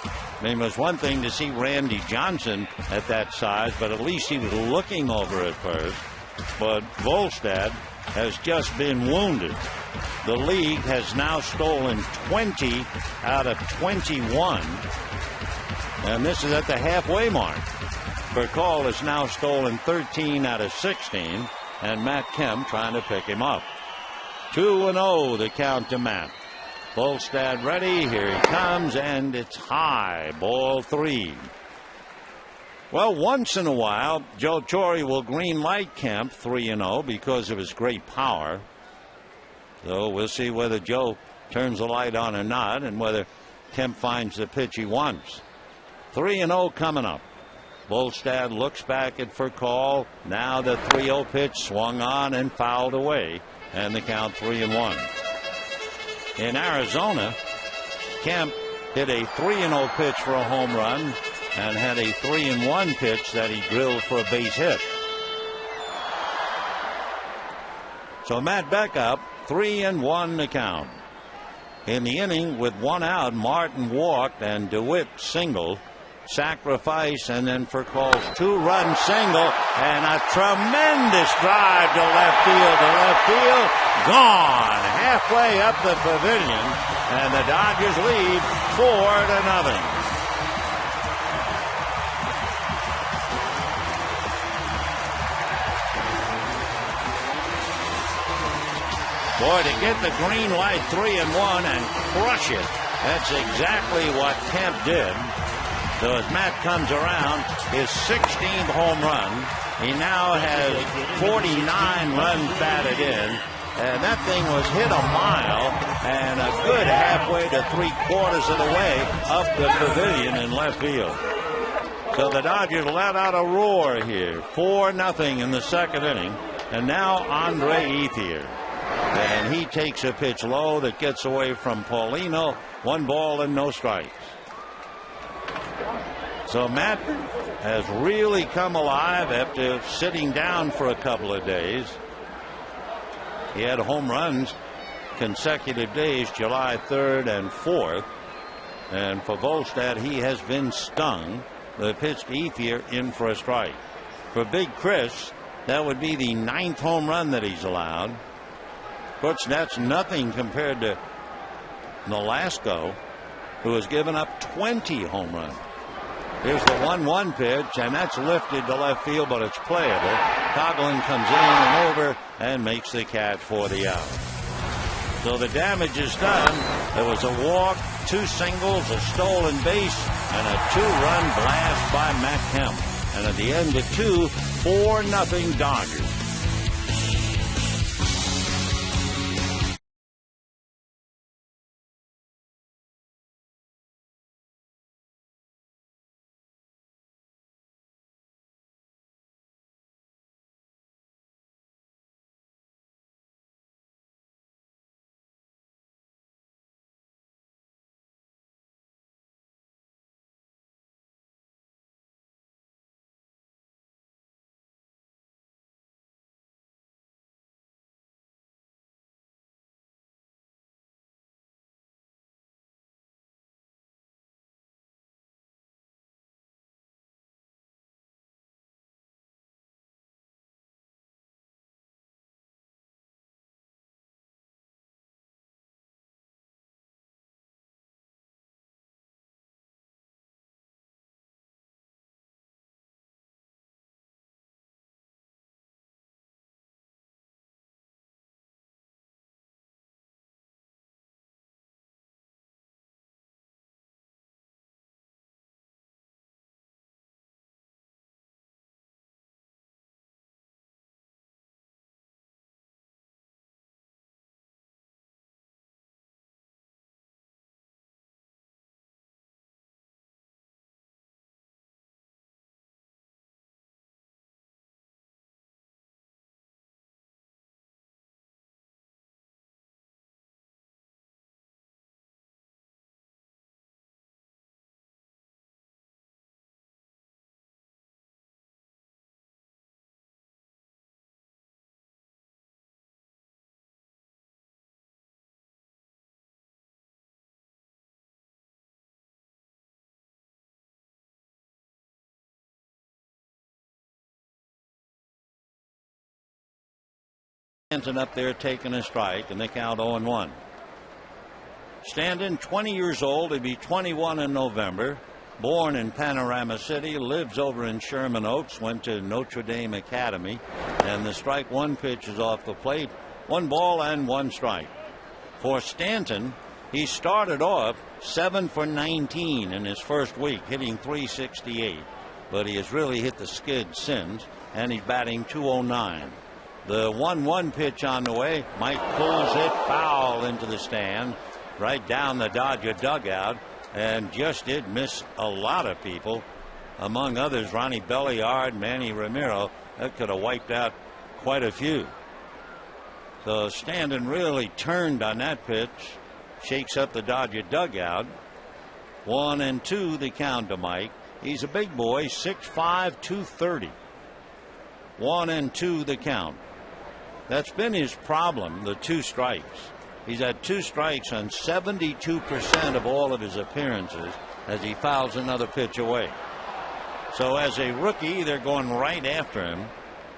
I mean, it was one thing to see Randy Johnson at that size, but at least he was looking over at first. But Volstad has just been wounded. The league has now stolen 20 out of 21, and this is at the halfway mark. Burkall has now stolen 13 out of 16, and Matt Kemp trying to pick him up. 2-0 the count to Matt. Volstad ready. Here he comes, and it's high. Ball 3. Well, once in a while, Joe Torre will green light Kemp 3-0 because of his great power. So we'll see whether Joe turns the light on or not, and whether Kemp finds the pitch he wants. 3-0 coming up. Volstad looks back at Furcall. Now the 3-0 pitch swung on and fouled away, and the count 3-1. In Arizona, Kemp hit a 3-0 pitch for a home run and had a 3-1 pitch that he drilled for a base hit. So Matt Beck up, 3-1 the count. In the inning with 1 out, Martin walked and DeWitt singled. Sacrifice, and then Furcall's 2-run single, and a tremendous drive to left field, gone halfway up the pavilion, and the Dodgers lead 4-0. Boy, to get the green light 3-1 and crush it, that's exactly what Kemp did. So as Matt comes around, his 16th home run, he now has 49 runs batted in, and that thing was hit a mile and a good halfway to 3/4 of the way up the pavilion in left field. So the Dodgers let out a roar here, 4-0 in the second inning, and now Andre Ethier. And he takes a pitch low that gets away from Paulino. 1 ball and no strikes. So Matt has really come alive after sitting down for a couple of days. He had home runs consecutive days, July 3rd and 4th. And for Volstad, he has been stung. The pitch to Ethier in for a strike. For Big Chris, that would be the 9th home run that he's allowed. Of course, that's nothing compared to Nolasco, who has given up 20 home runs. Here's the 1-1 pitch, and that's lifted to left field, but it's playable. Coughlin comes in and over and makes the catch for the out. So the damage is done. There was a walk, 2 singles, a stolen base, and a 2-run blast by Matt Kemp. And at the end of 2, 4-0 Dodgers. Stanton up there taking a strike, and they count 0-1. Stanton, 20 years old. He'll be 21 in November. Born in Panorama City, lives over in Sherman Oaks, went to Notre Dame Academy, and the strike one pitch is off the plate. 1 ball and 1 strike. For Stanton, he started off 7 for 19 in his first week, hitting .368, but he has really hit the skid since, and he's batting .209. The 1-1 pitch on the way. Mike pulls it foul into the stand, right down the Dodger dugout, and just did miss a lot of people, among others Ronnie Belliard, Manny Ramiro. That could have wiped out quite a few. So Stanton really turned on that pitch, shakes up the Dodger dugout. 1-2 the count to Mike. He's a big boy, 6'5", 230. 1-2 the count. That's been his problem, the 2 strikes. He's had 2 strikes on 72% of all of his appearances as he fouls another pitch away. So as a rookie, they're going right after him.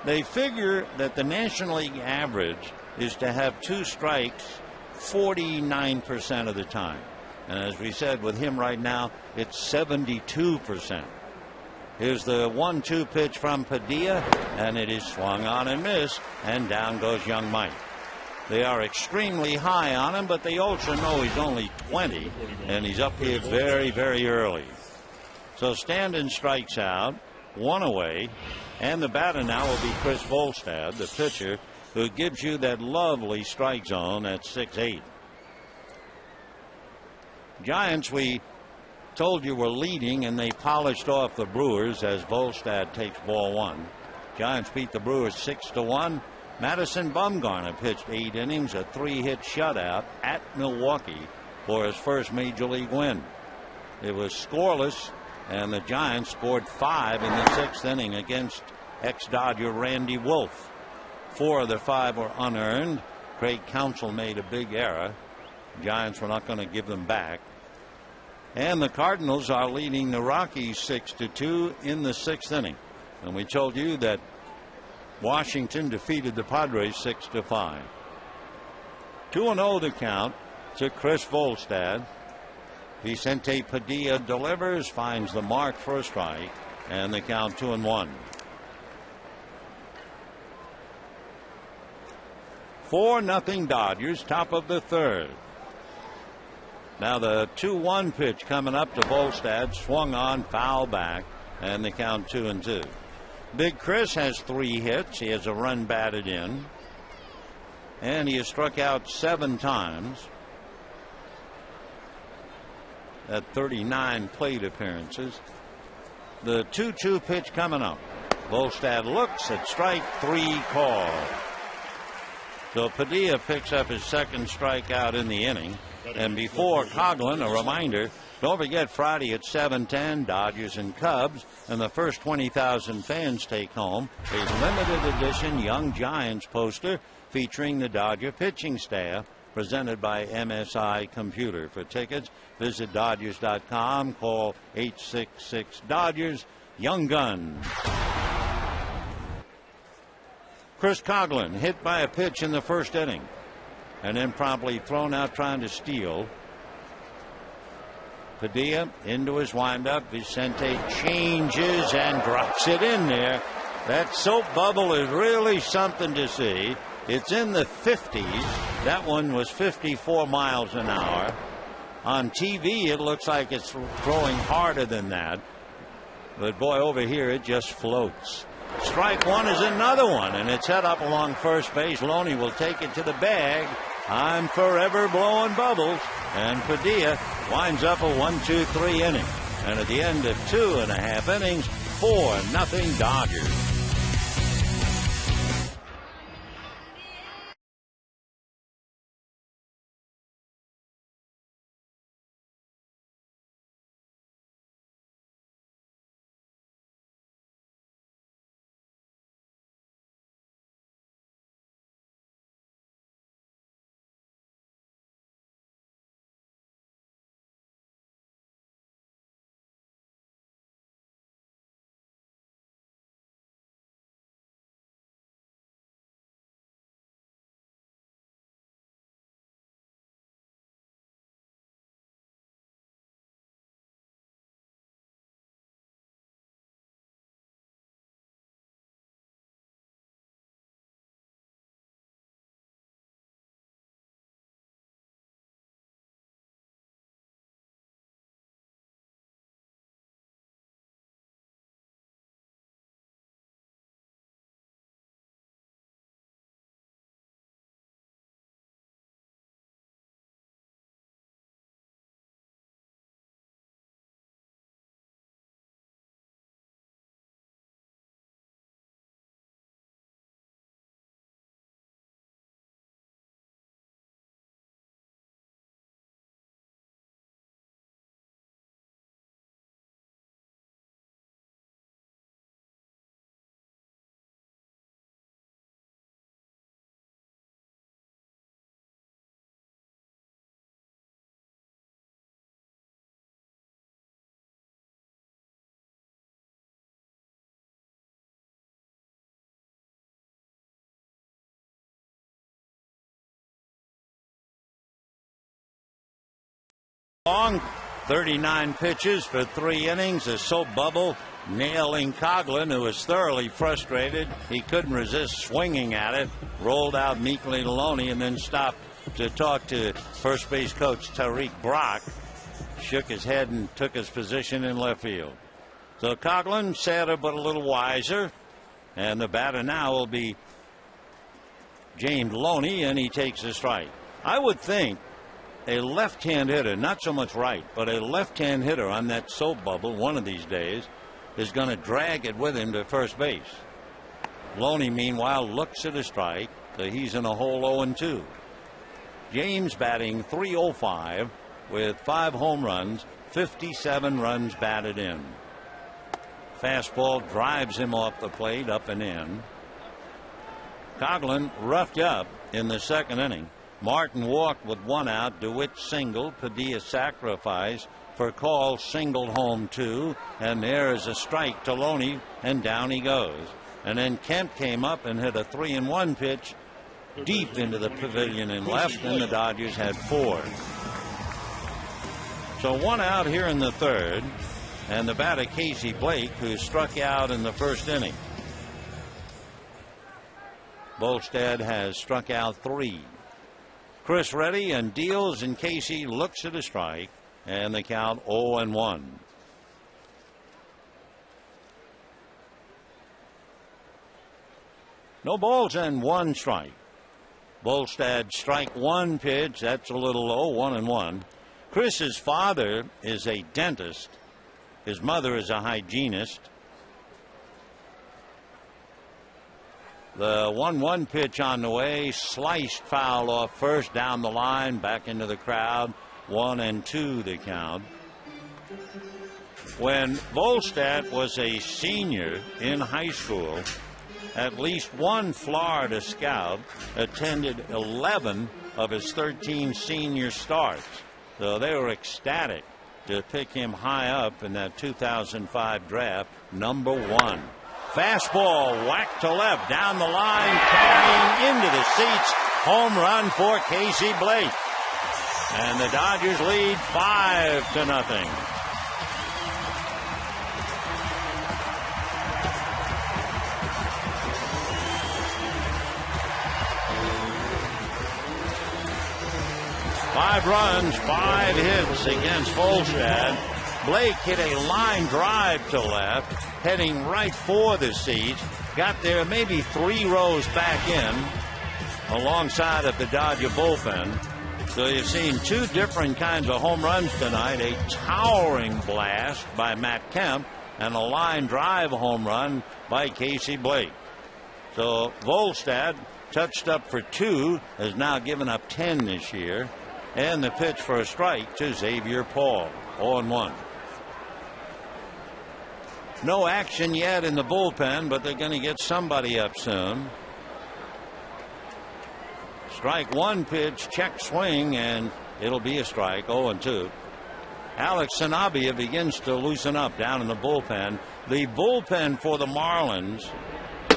They figure that the National League average is to have 2 strikes 49% of the time. And as we said, with him right now, it's 72%. Here's the 1-2 pitch from Padilla, and it is swung on and missed, and down goes young Mike. They are extremely high on him, but they also know he's only 20, and he's up here very, very early. So Stanton strikes out, 1 away, and the batter now will be Chris Volstad, the pitcher, who gives you that lovely strike zone at 6'8". Giants, we told you were leading, and they polished off the Brewers as Volstad takes ball 1. Giants beat the Brewers 6-1. Madison Bumgarner pitched 8 innings, a 3-hit shutout at Milwaukee for his first major league win. It was scoreless, and the Giants scored 5 in the 6th inning against ex-Dodger Randy Wolf. 4 of the 5 were unearned. Craig Counsell made a big error. Giants were not going to give them back. And the Cardinals are leading the Rockies 6-2 in the 6th inning. And we told you that Washington defeated the Padres 6-5. 2-0 the count to Chris Volstad. Vicente Padilla delivers, finds the mark for a strike, and the count 2-1. 4-0 Dodgers, top of the 3rd. Now the 2-1 pitch coming up to Volstad, swung on, foul back, and the count 2-2. Big Chris has 3 hits. He has a run batted in, and he has struck out 7 times at 39 plate appearances. The 2-2 pitch coming up. Volstad looks at strike 3 call. So Padilla picks up his 2nd strikeout in the inning. And before Coughlin, a reminder, don't forget Friday at 7:10, Dodgers and Cubs, and the first 20,000 fans take home a limited edition Young Giants poster featuring the Dodger pitching staff, presented by MSI Computer. For tickets, visit Dodgers.com, call 866-DODGERS. Young Guns. Chris Coughlin hit by a pitch in the 1st inning, and then promptly thrown out trying to steal. Padilla into his windup. Vicente changes and drops it in there. That soap bubble is really something to see. It's in the 50s. That one was 54 miles an hour. On TV, it looks like it's throwing harder than that. But boy, over here, it just floats. Strike 1 is another one, and it's head up along first base. Loney will take it to the bag. I'm forever blowing bubbles. And Padilla winds up a 1-2-3 inning. And at the end of 2.5 innings, 4-0 Dodgers. Long, 39 pitches for 3 innings. A soap bubble nailing Coghlan, who was thoroughly frustrated. He couldn't resist swinging at it. Rolled out meekly to Loney and then stopped to talk to first base coach Tariq Brock. Shook his head and took his position in left field. So Coghlan, sadder but a little wiser. And the batter now will be James Loney, and he takes a strike. I would think a left-hand hitter, not so much right, but a left-hand hitter on that soap bubble one of these days is going to drag it with him to first base. Loney, meanwhile, looks at a strike, so he's in a hole 0-2. James batting .305 with 5 home runs, 57 runs batted in. Fastball drives him off the plate, up and in. Coghlan roughed up in the second inning. Martin walked with 1 out. DeWitt singled. Padilla sacrificed. Furcal singled home 2. And there is a strike to Loney, and down he goes. And then Kemp came up and hit a 3-1 pitch deep into the pavilion in left, and the Dodgers had 4. So 1 out here in the third, and the batter Casey Blake, who struck out in the first inning. Bolstad has struck out 3. Chris ready and deals, and Casey looks at a strike, and the count 0-1. No balls and 1 strike. Bolstad strike 1 pitch. That's a little low. 1-1. Chris's father is a dentist. His mother is a hygienist. The 1-1 pitch on the way, sliced foul off first, down the line, back into the crowd. 1-2 the count. When Volstad was a senior in high school, at least one Florida scout attended 11 of his 13 senior starts. So they were ecstatic to pick him high up in that 2005 draft, number 1. Fastball whacked to left, down the line, carrying into the seats. Home run for Casey Blake. And the Dodgers lead 5-0. Five runs, 5 hits against Volstad. Blake hit a line drive to left, heading right for the seats. Got there maybe 3 rows back in, alongside of the Dodger bullpen. So you've seen 2 different kinds of home runs tonight. A towering blast by Matt Kemp and a line drive home run by Casey Blake. So Volstad, touched up for 2, has now given up 10 this year. And the pitch for a strike to Xavier Paul. 0-1. No action yet in the bullpen, but they're going to get somebody up soon. Strike 1 pitch, check swing, and it'll be a strike. 0-2. Alex Sanabia begins to loosen up down in the bullpen. The bullpen for the Marlins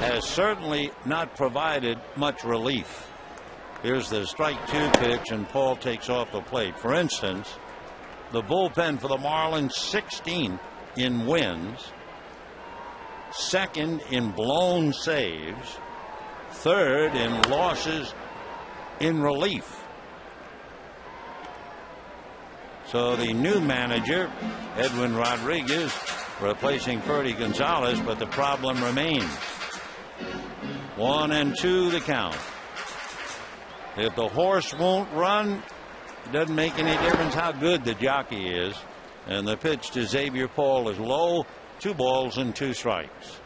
has certainly not provided much relief. Here's the strike 2 pitch, and Paul takes off the plate. For instance, the bullpen for the Marlins 16th in wins, 2nd in blown saves, 3rd in losses in relief. So the new manager, Edwin Rodriguez, replacing Ferdy Gonzalez, but the problem remains. 1-2 the count. If the horse won't run, it doesn't make any difference how good the jockey is. And the pitch to Xavier Paul is low. 2 balls and 2 strikes.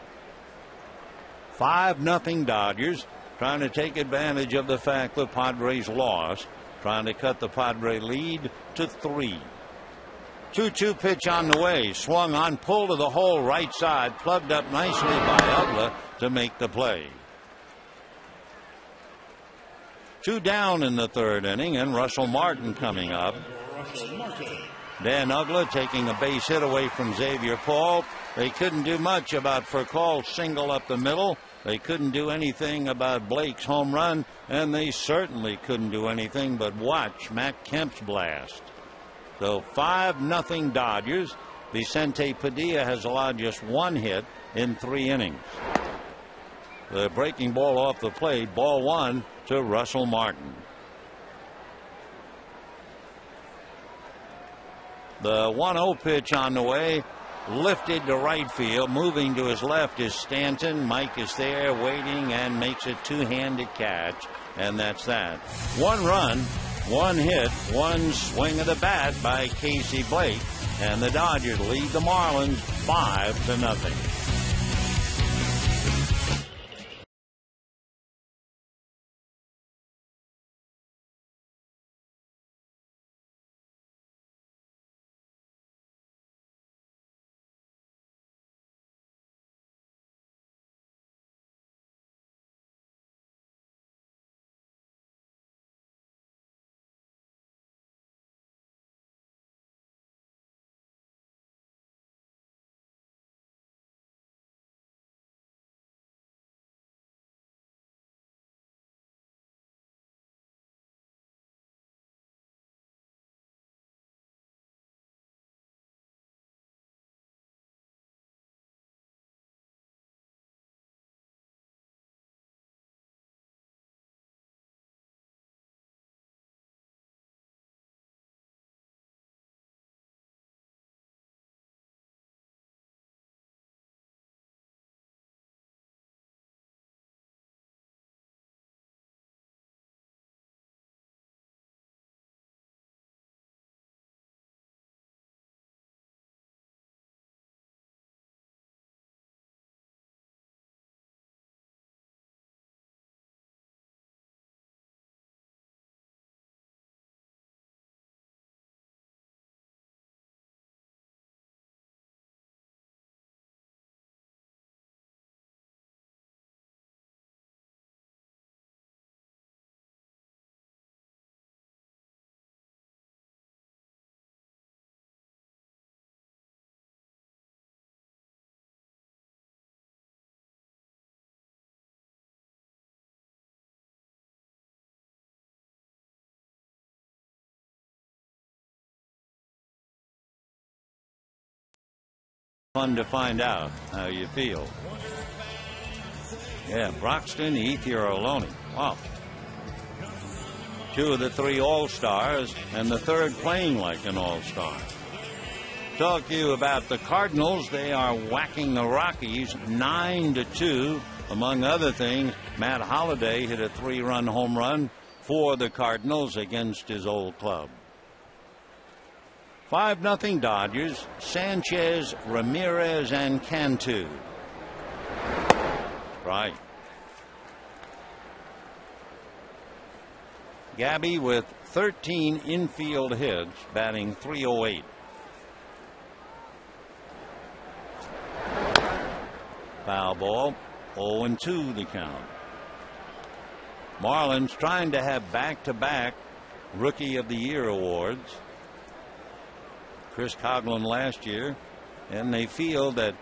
5-0 Dodgers, trying to take advantage of the fact the Padres lost, trying to cut the Padre lead to 3. 2-2 pitch on the way, swung on, pulled to the hole right side, plugged up nicely by Ugla to make the play. 2 down in the 3rd inning, and Russell Martin coming up. Dan Ugla taking a base hit away from Xavier Paul. They couldn't do much about Furcall's single up the middle. They couldn't do anything about Blake's home run, and they certainly couldn't do anything but watch Matt Kemp's blast. So 5-0 Dodgers. Vicente Padilla has allowed just 1 hit in 3 innings. The breaking ball off the plate, ball 1 to Russell Martin. The 1-0 pitch on the way, lifted to right field. Moving to his left is Stanton. Mike is there waiting and makes a 2-handed catch, and that's that. 1 run, 1 hit, 1 swing of the bat by Casey Blake, and the Dodgers lead the Marlins 5-0. Fun to find out how you feel. Yeah, Broxton, Ethier, Oloney. Wow. 2 of the 3 All-Stars, and the 3rd playing like an All-Star. Talk to you about the Cardinals. They are whacking the Rockies 9-2. Among other things, Matt Holliday hit a 3-run home run for the Cardinals against his old club. 5-0 Dodgers. Sanchez, Ramirez, and Cantu. Right. Gabby with 13 infield hits, batting .308. Foul ball. 0-2 the count. Marlins trying to have back-to-back Rookie of the Year awards. Chris Coughlin last year, and they feel that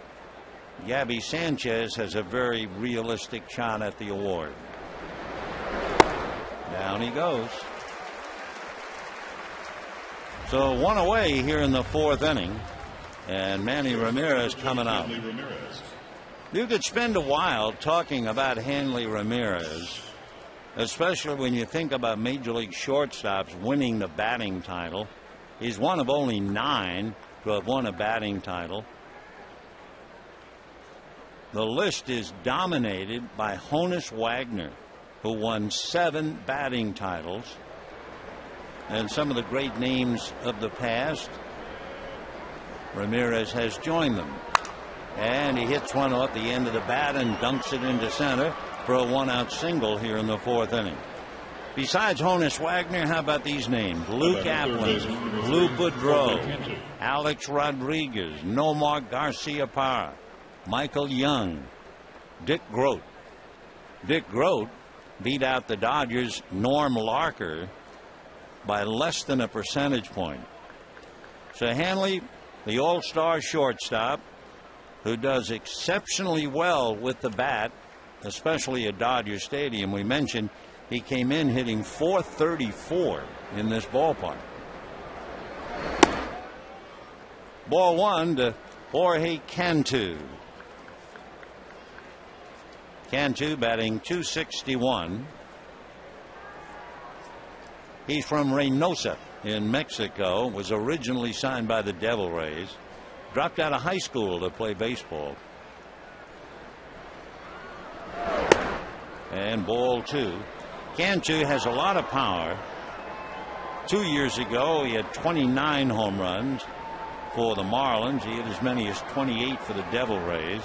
Gabby Sanchez has a very realistic shot at the award. Down he goes. So 1 away here in the 4th inning, and Manny Ramirez coming up. You could spend a while talking about Hanley Ramirez, especially when you think about Major League shortstops winning the batting title. He's one of only 9 to have won a batting title. The list is dominated by Honus Wagner, who won 7 batting titles. And some of the great names of the past, Ramirez has joined them. And he hits one off the end of the bat and dunks it into center for a 1-out single here in the 4th inning. Besides Honus Wagner, how about these names? Luke Appling, Lou Boudreau, Alex Rodriguez, Nomar Garcia-Parra, Michael Young, Dick Groat. Dick Groat beat out the Dodgers' Norm Larker by less than a percentage point. So Hanley, the all-star shortstop, who does exceptionally well with the bat, especially at Dodger Stadium. We mentioned he came in hitting .434 in this ballpark. Ball one to Jorge Cantu. Cantu batting .261. He's from Reynosa in Mexico. Was originally signed by the Devil Rays. Dropped out of high school to play baseball. And ball two. Cantu has a lot of power. 2 years ago, he had 29 home runs for the Marlins. He had as many as 28 for the Devil Rays.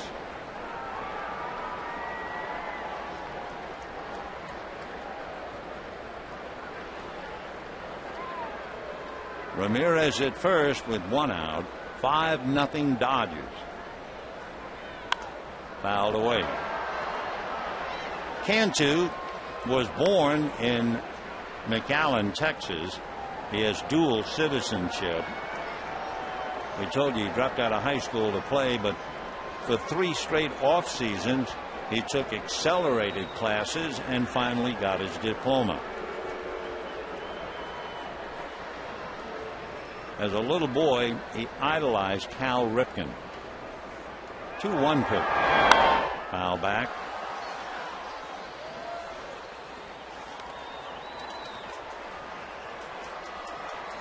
Ramirez at first with 1 out. 5-0 Dodgers. Fouled away. Cantu was born in McAllen, Texas. He has dual citizenship. We told you he dropped out of high school to play, but for 3 straight off seasons, he took accelerated classes and finally got his diploma. As a little boy, he idolized Cal Ripken. 2-1 pitch. Foul back.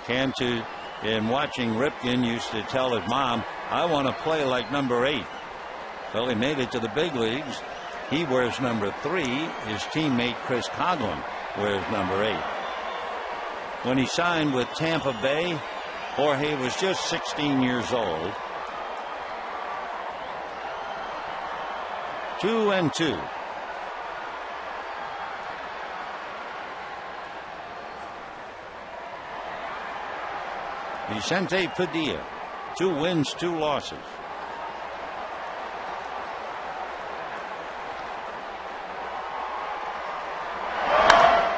Cantu, in watching Ripken, used to tell his mom, "I want to play like number 8." Well, he made it to the big leagues. He wears number 3. His teammate Chris Coghlan wears number 8. When he signed with Tampa Bay, Jorge was just 16 years old. 2-2. Vicente Padilla, 2 wins, 2 losses.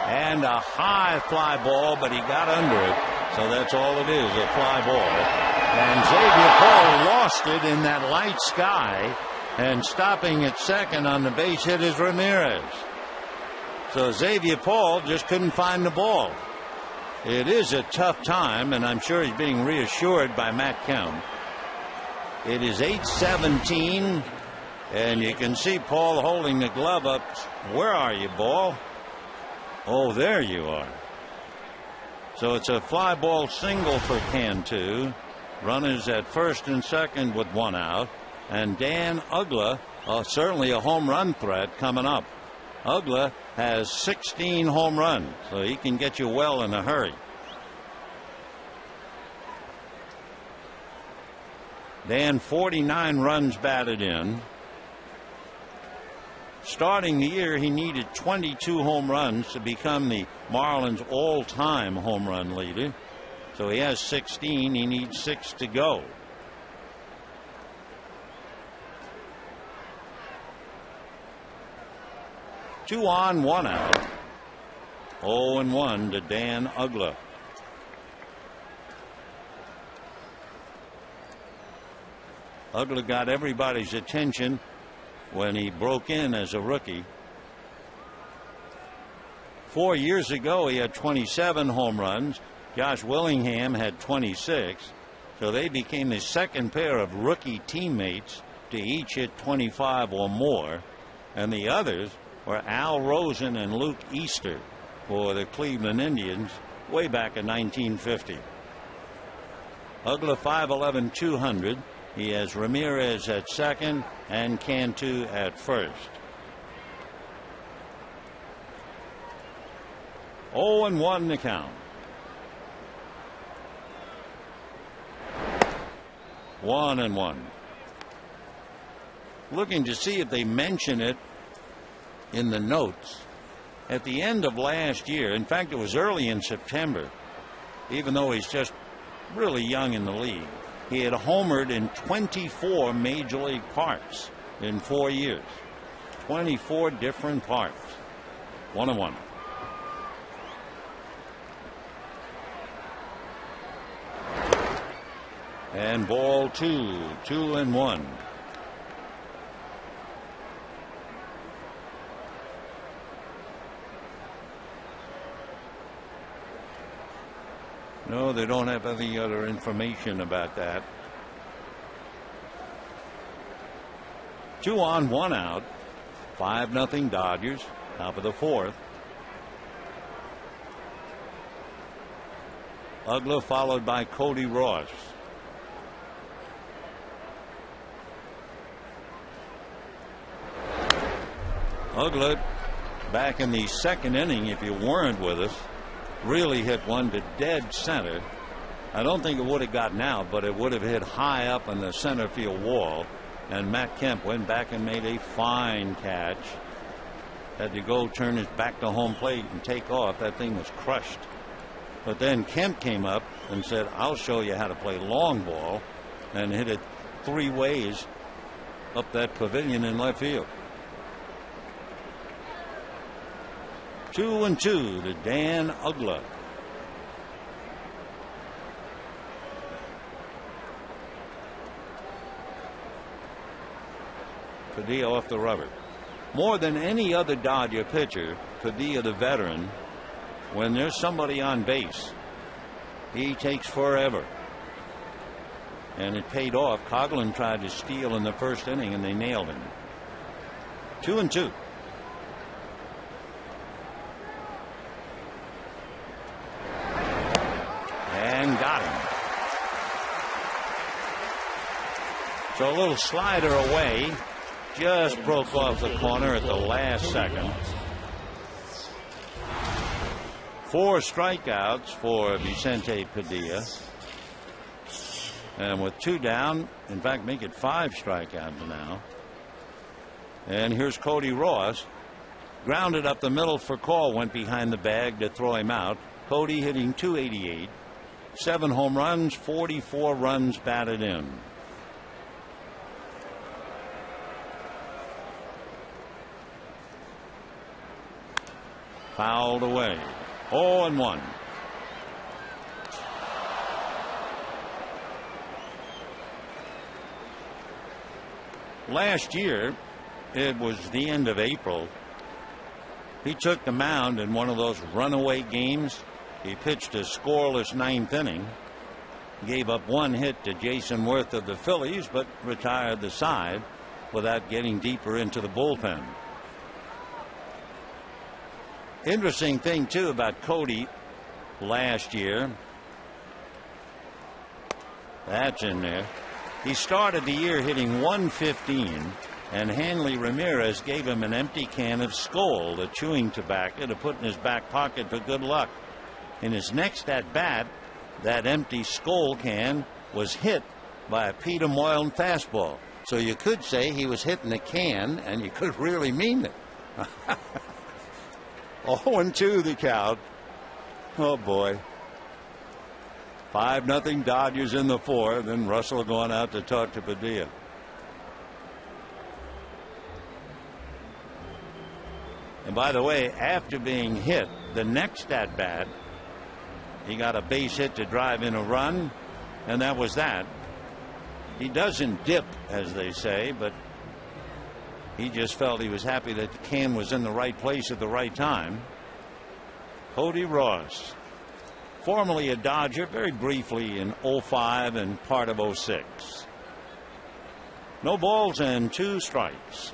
And a high fly ball, but he got under it. So that's all it is, a fly ball. And Xavier Paul lost it in that light sky. And stopping at second on the base hit is Ramirez. So Xavier Paul just couldn't find the ball. It is a tough time, and I'm sure he's being reassured by Matt Kemp. It is 8-17, and you can see Paul holding the glove up. Where are you, ball? Oh, there you are. So it's a fly ball single for Cantu. Runners at first and second with 1 out. And Dan Uggla, certainly a home run threat coming up. Uggla has 16 home runs, so he can get you well in a hurry. Dan, 49 runs batted in. Starting the year, he needed 22 home runs to become the Marlins all-time home run leader. So he has 16. He needs 6 to go. Two on, 1 out. 0-1 to Dan Uggla. Uggla got everybody's attention when he broke in as a rookie. 4 years ago, he had 27 home runs. Josh Willingham had 26. So they became the second pair of rookie teammates to each hit 25 or more. And the others were Al Rosen and Luke Easter for the Cleveland Indians way back in 1950. Uggla 5'11", 200. He has Ramirez at second and Cantu at first. 0-1 the count. 1-1. Looking to see if they mention it in the notes. At the end of last year, in fact, it was early in September, even though he's just really young in the league, he had homered in 24 major league parks in 4 years. 24 different parks. 1-1. And ball 2, 2-1. No, they don't have any other information about that. 2 on, 1 out. 5-0 Dodgers. Top of the 4th. Uggla followed by Cody Ross. Uggla, back in the 2nd inning, if you weren't with us, really hit one to dead center. I don't think it would have gotten out, but it would have hit high up on the center field wall. And Matt Kemp went back and made a fine catch. Had to go turn his back to home plate and take off. That thing was crushed. But then Kemp came up and said, I'll show you how to play long ball, and hit it 3 ways up that pavilion in left field. 2-2 to Dan Uggla. Padilla off the rubber. More than any other Dodger pitcher, Padilla, the veteran, when there's somebody on base, he takes forever. And it paid off. Coghlan tried to steal in the 1st inning, and they nailed him. 2-2. And got him. So a little slider away. Just broke off the corner at the last second. 4 strikeouts for Vicente Padilla. And with 2 down, in fact, make it 5 strikeouts now. And here's Cody Ross. Grounded up the middle for call, went behind the bag to throw him out. Cody hitting .288. 7 home runs, 44 runs batted in. Fouled away. 0-1. Last year, it was the end of April. He took the mound in one of those runaway games. He pitched a scoreless 9th inning. Gave up 1 hit to Jason Worth of the Phillies, but retired the side without getting deeper into the bullpen. Interesting thing, too, about Cody last year. That's in there. He started the year hitting .115, and Hanley Ramirez gave him an empty can of Skoal, the chewing tobacco, to put in his back pocket for good luck. In his next at-bat, that empty Skoal can was hit by a Peter Moylan fastball. So you could say he was hitting a can, and you could really mean it. 0-2 the count. Oh boy. 5-0 Dodgers in the 4th. Then Russell going out to talk to Padilla. And by the way, after being hit, the next at bat, he got a base hit to drive in a run, and that was that. He doesn't dip, as they say, but he just felt he was happy that the can was in the right place at the right time. Cody Ross, formerly a Dodger, very briefly in 05 and part of 06. No balls and 2 strikes.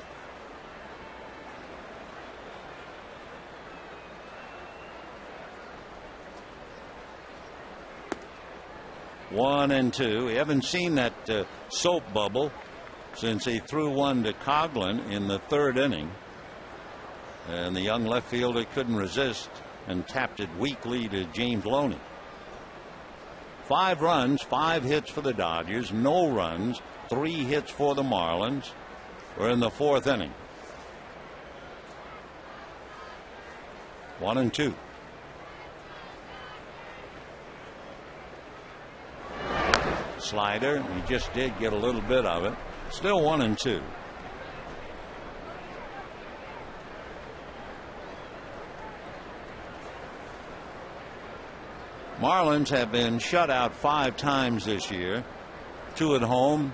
One and 2. We haven't seen that soap bubble since he threw one to Coghlan in the 3rd inning. And the young left fielder couldn't resist and tapped it weakly to James Loney. 5 runs, 5 hits for the Dodgers, no runs, 3 hits for the Marlins. We're in the 4th inning. 1-2. Slider, he just did get a little bit of it. Still 1-2. Marlins have been shut out 5 times this year. 2 at home.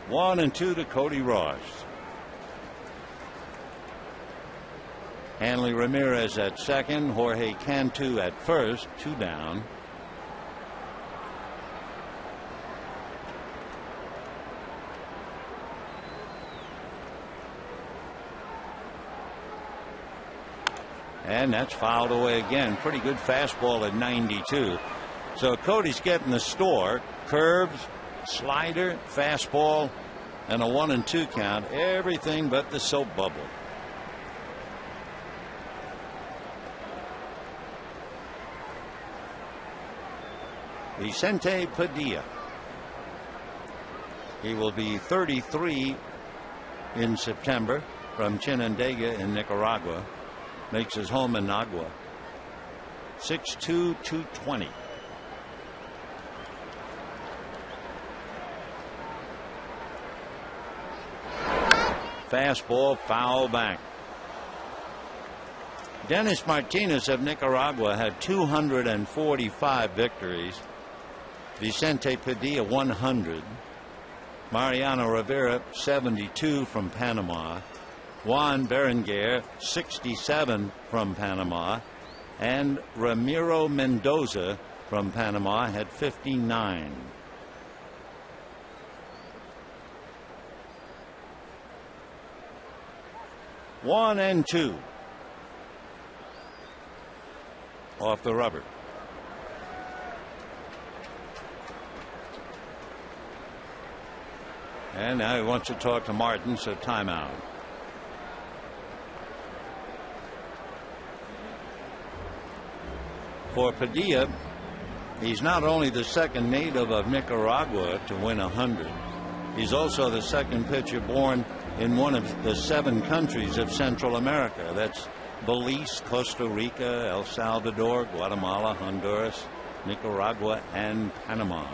One and 2 to Cody Ross. Hanley Ramirez at second, Jorge Cantu at first, 2 down. And that's fouled away again. Pretty good fastball at 92. So Cody's getting the store. Curves, slider, fastball, and a 1-2 count. Everything but the soap bubble. Vicente Padilla. He will be 33 in September from Chinandega in Nicaragua. Makes his home in Nagua. 6'2", 220. Fastball foul back. Dennis Martinez of Nicaragua had 245 victories. Vicente Padilla 100. Mariano Rivera 72 from Panama. Juan Berenguer 67 from Panama, and Ramiro Mendoza from Panama had 59. One and two off the rubber. And now he wants to talk to Martin, so timeout. For Padilla, he's not only the second native of Nicaragua to win 100, he's also the second pitcher born in one of the 7 countries of Central America. That's Belize, Costa Rica, El Salvador, Guatemala, Honduras, Nicaragua, and Panama.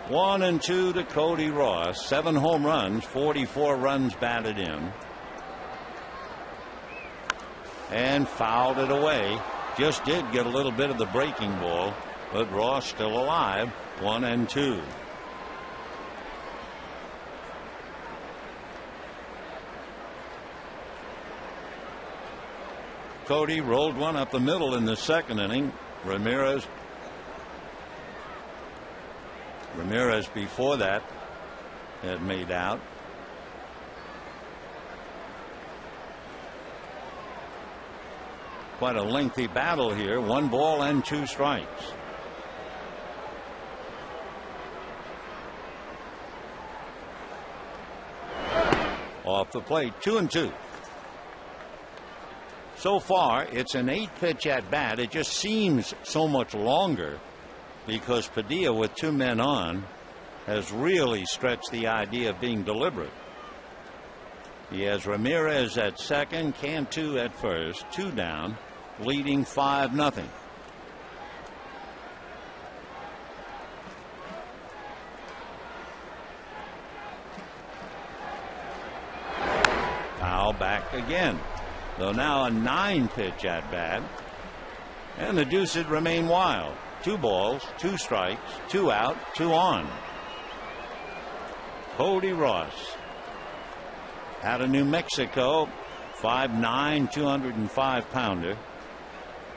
One and two to Cody Ross. 7 home runs, 44 runs batted in. And fouled it away. Just did get a little bit of the breaking ball, but Ross still alive. 1 and 2. Cody rolled one up the middle in the second inning. Ramirez before that had made out. Quite a lengthy battle here. 1 ball and 2 strikes. Off the plate, 2 and 2. So far, it's an 8-pitch at bat. It just seems so much longer because Padilla, with 2 men on, has really stretched the idea of being deliberate. He has Ramirez at second, Cantu at first, 2 down, leading 5-0. Foul back again. Though now a 9-pitch at bat. And the deuces remain wild. 2 balls, 2 strikes, 2 out, 2 on. Cody Ross out of New Mexico, 5'9", 205-pounder.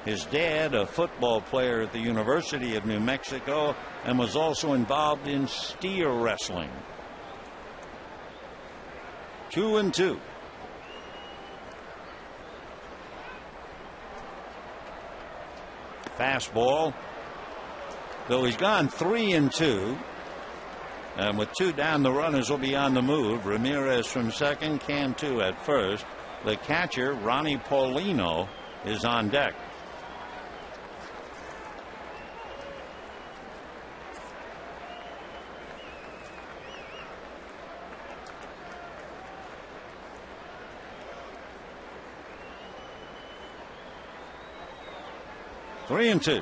His dad, a football player at the University of New Mexico, and was also involved in steer wrestling. 2 and 2. Fastball. Though he's gone 3 and 2. And with 2 down, the runners will be on the move. Ramirez from second, Cantu at first. The catcher, Ronnie Paulino, is on deck. Three and 2.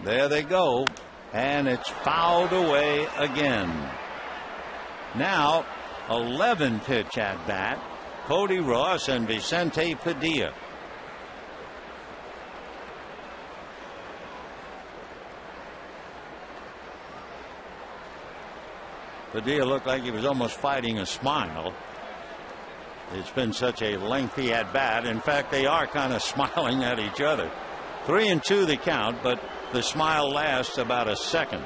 There they go, and it's fouled away again. Now 11-pitch at bat. Cody Ross and Vicente Padilla. Padilla looked like he was almost fighting a smile. It's been such a lengthy at bat. In fact, they are kind of smiling at each other. 3-2 the count, but the smile lasts about a second.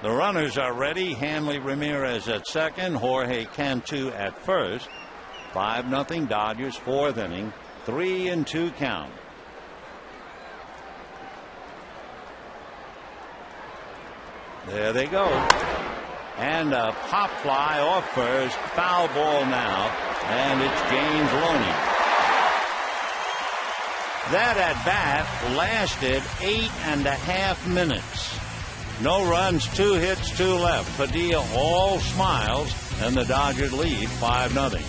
The runners are ready. Hanley Ramirez at second, Jorge Cantu at first. 5-0 Dodgers, fourth inning, 3-2 count. There they go. And a pop fly off first, foul ball now, and it's James Loney. That at bat lasted 8.5 minutes. No runs, 2 hits, 2 left. Padilla all smiles, and the Dodgers lead 5-0.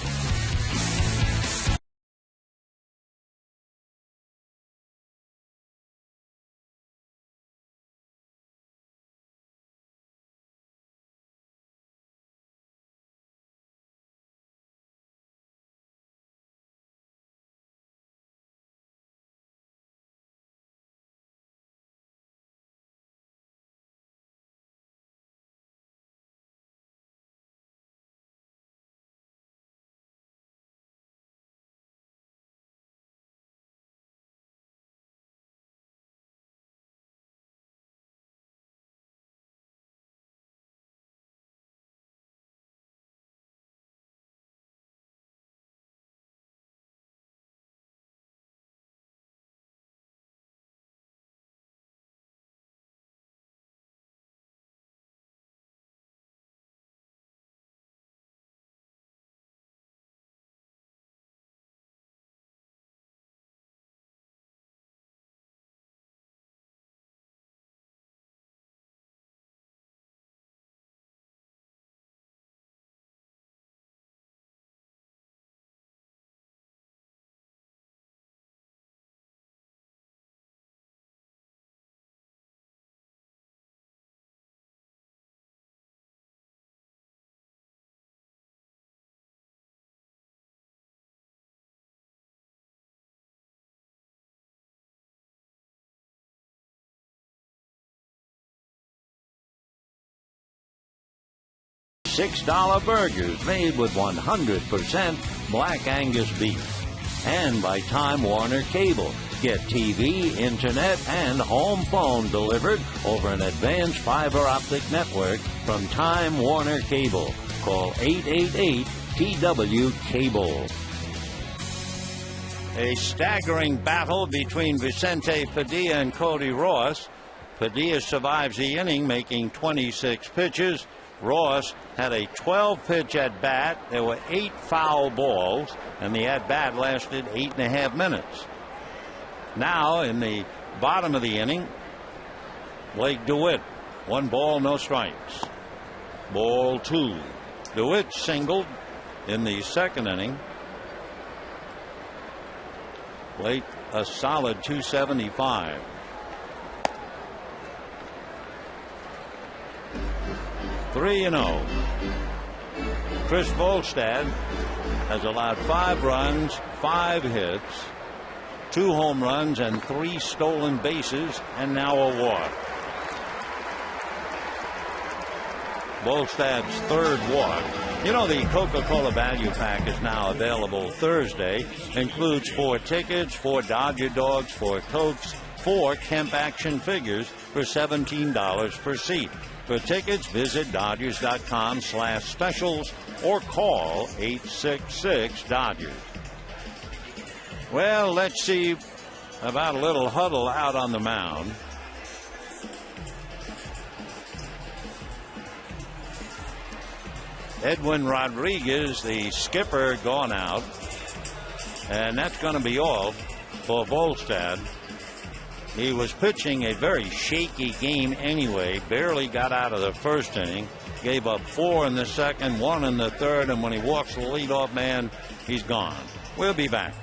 $6 burgers made with 100% Black Angus beef. And by Time Warner Cable. Get TV, internet, and home phone delivered over an advanced fiber optic network from Time Warner Cable. Call 888-TW-CABLE. A staggering battle between Vicente Padilla and Cody Ross. Padilla survives the inning, making 26 pitches. Ross had a 12-pitch at-bat. There were 8 foul balls, and the at-bat lasted 8.5 minutes. Now, in the bottom of the inning, Blake DeWitt, 1 ball, no strikes. Ball 2. DeWitt singled in the second inning. Blake a solid 275. Three and 0. Chris Volstad has allowed 5 runs, 5 hits, 2 home runs, and 3 stolen bases, and now a walk. Volstad's 3rd walk. You know, the Coca-Cola Value Pack is now available Thursday. Includes 4 tickets, 4 Dodger dogs, 4 Cokes, 4 Kemp action figures for $17 per seat. For tickets, visit Dodgers.com/specials or call 866-DODGERS. Well, let's see about a little huddle out on the mound. Edwin Rodriguez, the skipper, gone out. And that's going to be all for Volstad. He was pitching a very shaky game anyway. Barely got out of the first inning. Gave up 4 in the second, 1 in the third, and when he walks the leadoff man, he's gone. We'll be back.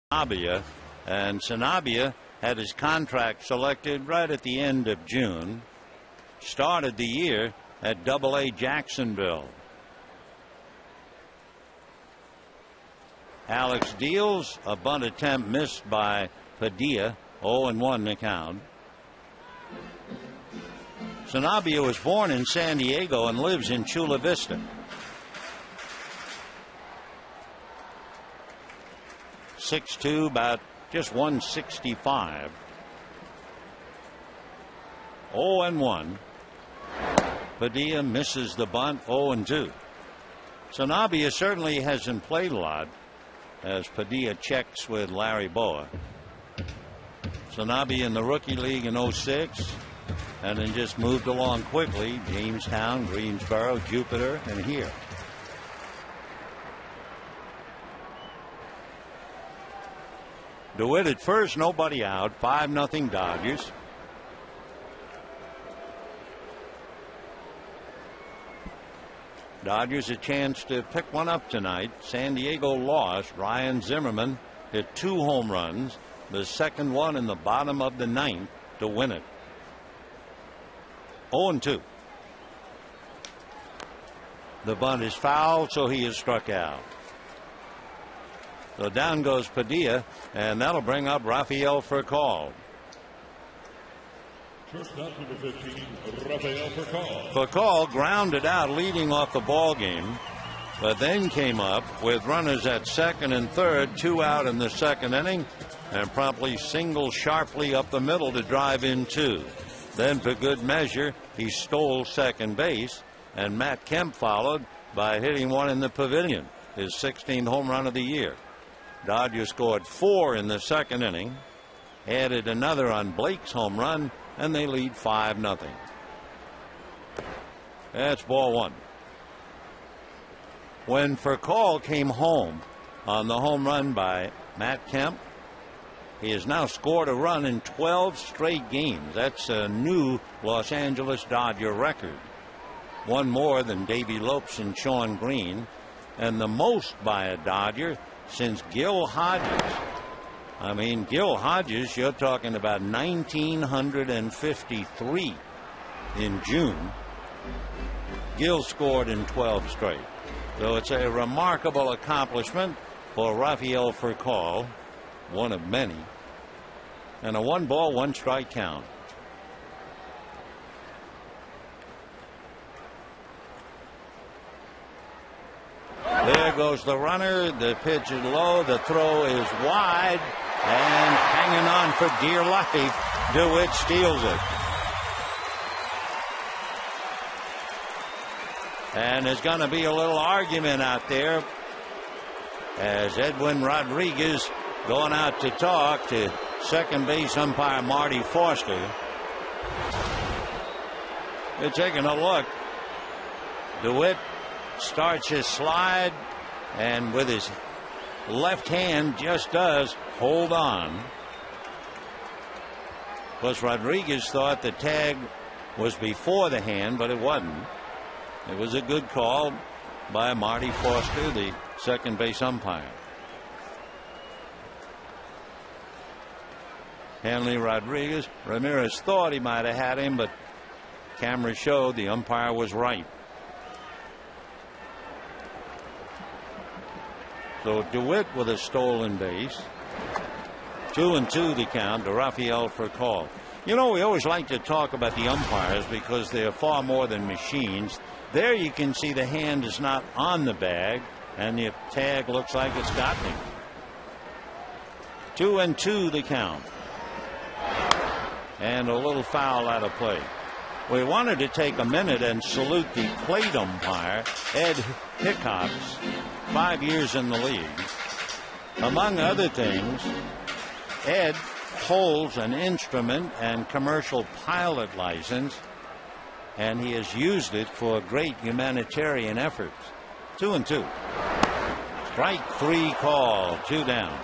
Sanabria, and Sanabria had his contract selected right at the end of June. Started the year at Double-A Jacksonville. Alex deals a bunt attempt missed by Padilla. 0-1 the count. Sanabria was born in San Diego and lives in Chula Vista. 6'2", about just 165. 0-1. Padilla misses the bunt. 0-2. Sanabria certainly hasn't played a lot as Padilla checks with Larry Boa. Sanabria in the rookie league in 06 and then just moved along quickly. Jamestown, Greensboro, Jupiter, and here. DeWitt at first, nobody out. 5-0 Dodgers. Dodgers a chance to pick one up tonight. San Diego lost. Ryan Zimmerman hit 2 home runs, the second one in the bottom of the 9th to win it. 0-2. The bunt is foul, so he is struck out. So down goes Padilla, and that'll bring up Rafael Furcal. Shortstop number 15, Rafael Furcal. Furcal grounded out leading off the ball game, but then came up with runners at second and third, 2 out in the second inning, and promptly singled sharply up the middle to drive in 2. Then, for good measure, he stole second base, and Matt Kemp followed by hitting one in the pavilion, his 16th home run of the year. Dodgers scored 4 in the second inning, added another on Blake's home run, and they lead 5-0. That's ball 1. When Furcal came home on the home run by Matt Kemp, he has now scored a run in 12 straight games. That's a new Los Angeles Dodger record. One more than Davey Lopes and Sean Green, and the most by a Dodger since Gil Hodges. I mean, Gil Hodges, you're talking about 1953 in June. Gil scored in 12 straight. So it's a remarkable accomplishment for Rafael Furcal, one of many. And a 1-ball, 1-strike count. There goes the runner. The pitch is low. The throw is wide. And hanging on for dear life, DeWitt steals it. And there's going to be a little argument out there as Edwin Rodriguez going out to talk to second base umpire Marty Foster. They're taking a look. DeWitt starts his slide and with his left hand just does hold on. Plus Rodriguez thought the tag was before the hand, but it wasn't. It was a good call by Marty Foster, the second base umpire. Hanley Ramirez thought he might have had him, but camera showed the umpire was right. So DeWitt with a stolen base. 2-2 the count to Rafael Furcal. You know, we always like to talk about the umpires because they're far more than machines. There you can see the hand is not on the bag and the tag looks like it's got him. 2-2 the count. And a little foul out of play. We wanted to take a minute and salute the plate umpire, Ed Hickox, 5 years in the league. Among other things, Ed holds an instrument and commercial pilot license, and he has used it for great humanitarian efforts. 2-2. Strike 3 call, 2 down.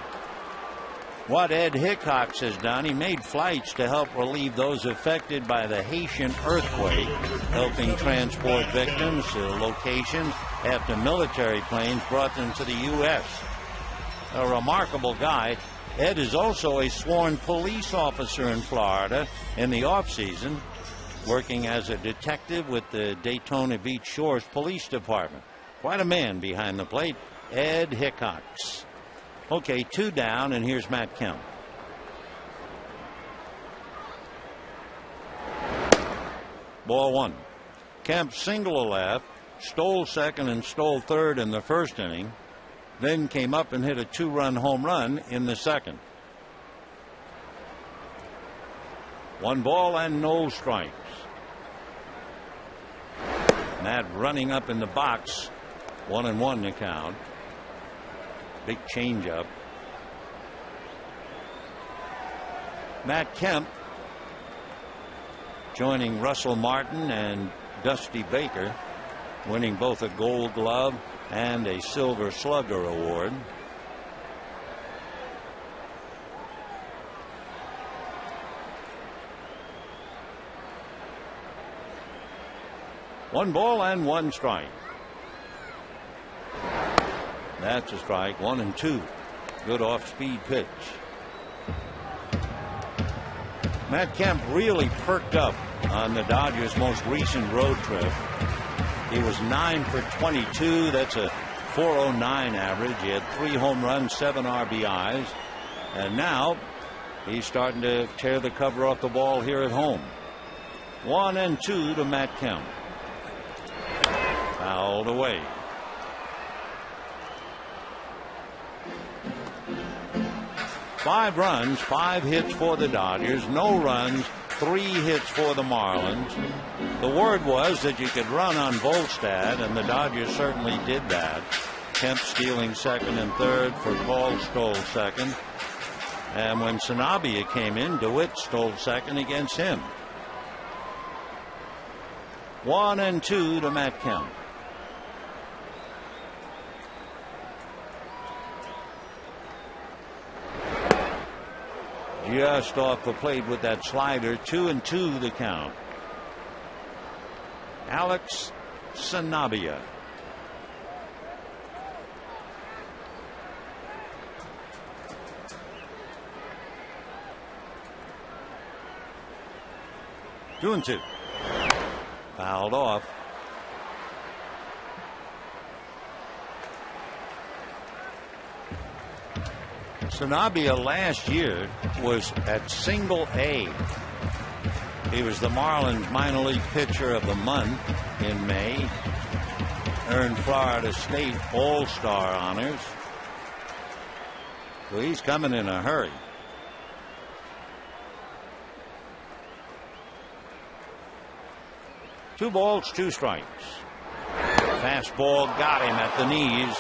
What Ed Hickox has done, he made flights to help relieve those affected by the Haitian earthquake, helping transport victims to locations after military planes brought them to the U.S. A remarkable guy. Ed is also a sworn police officer in Florida in the off-season, working as a detective with the Daytona Beach Shores Police Department. Quite a man behind the plate, Ed Hickox. Okay, 2 down, and here's Matt Kemp. Ball 1. Kemp single left, stole second and stole third in the first inning, then came up and hit a 2-run home run in the second. 1 ball and no strikes. Matt running up in the box, 1-1 to count. Big changeup. Matt Kemp joining Russell Martin and Dusty Baker, winning both a Gold Glove and a Silver Slugger award. One ball and 1 strike. That's a strike. 1-2. Good off-speed pitch. Matt Kemp really perked up on the Dodgers' most recent road trip. He was 9 for 22. That's a .409 average. He had 3 home runs, 7 RBIs. And now he's starting to tear the cover off the ball here at home. 1-2 to Matt Kemp. Fouled away. Five runs, 5 hits for the Dodgers, no runs, 3 hits for the Marlins. The word was that you could run on Volstad, and the Dodgers certainly did that. Kemp stealing second and third. Furcal stole second. And when Sanabia came in, DeWitt stole second against him. 1-2 to Matt Kemp. Just off the plate with that slider. 2-2 the count. Alex Sanabia. Two and two. Fouled off. Sanabia last year was at single A. He was the Marlins minor league pitcher of the month in May. Earned Florida State All-Star honors. So he's coming in a hurry. Two balls, 2 strikes. Fastball got him at the knees.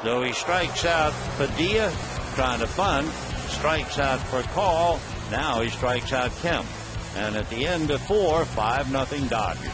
Though he strikes out Padilla trying to bunt, strikes out Furcal. Now he strikes out Kemp. And at the end of 4, 5-0 Dodgers.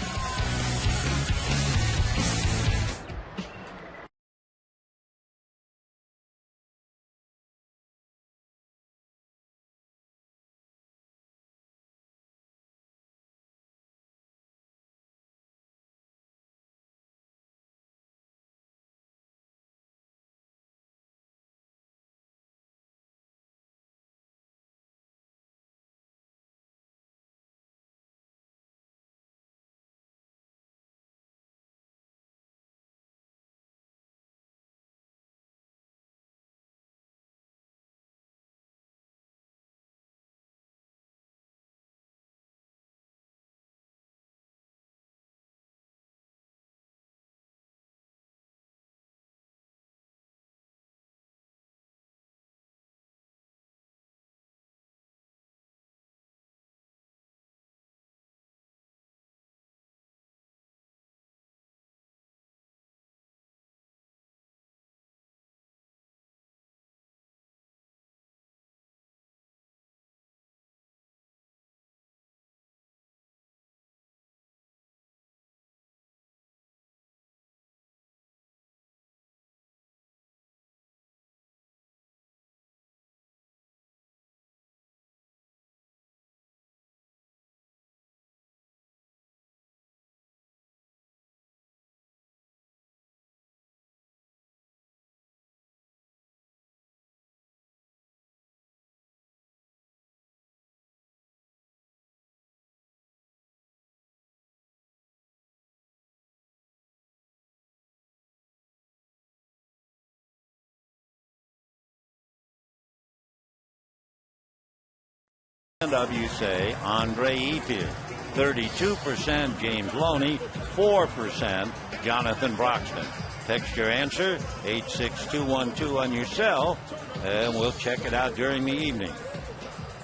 of, you say, Andre Ethier. 32% James Loney. 4% Jonathan Broxton. Text your answer 86212 on your cell, and we'll check it out during the evening.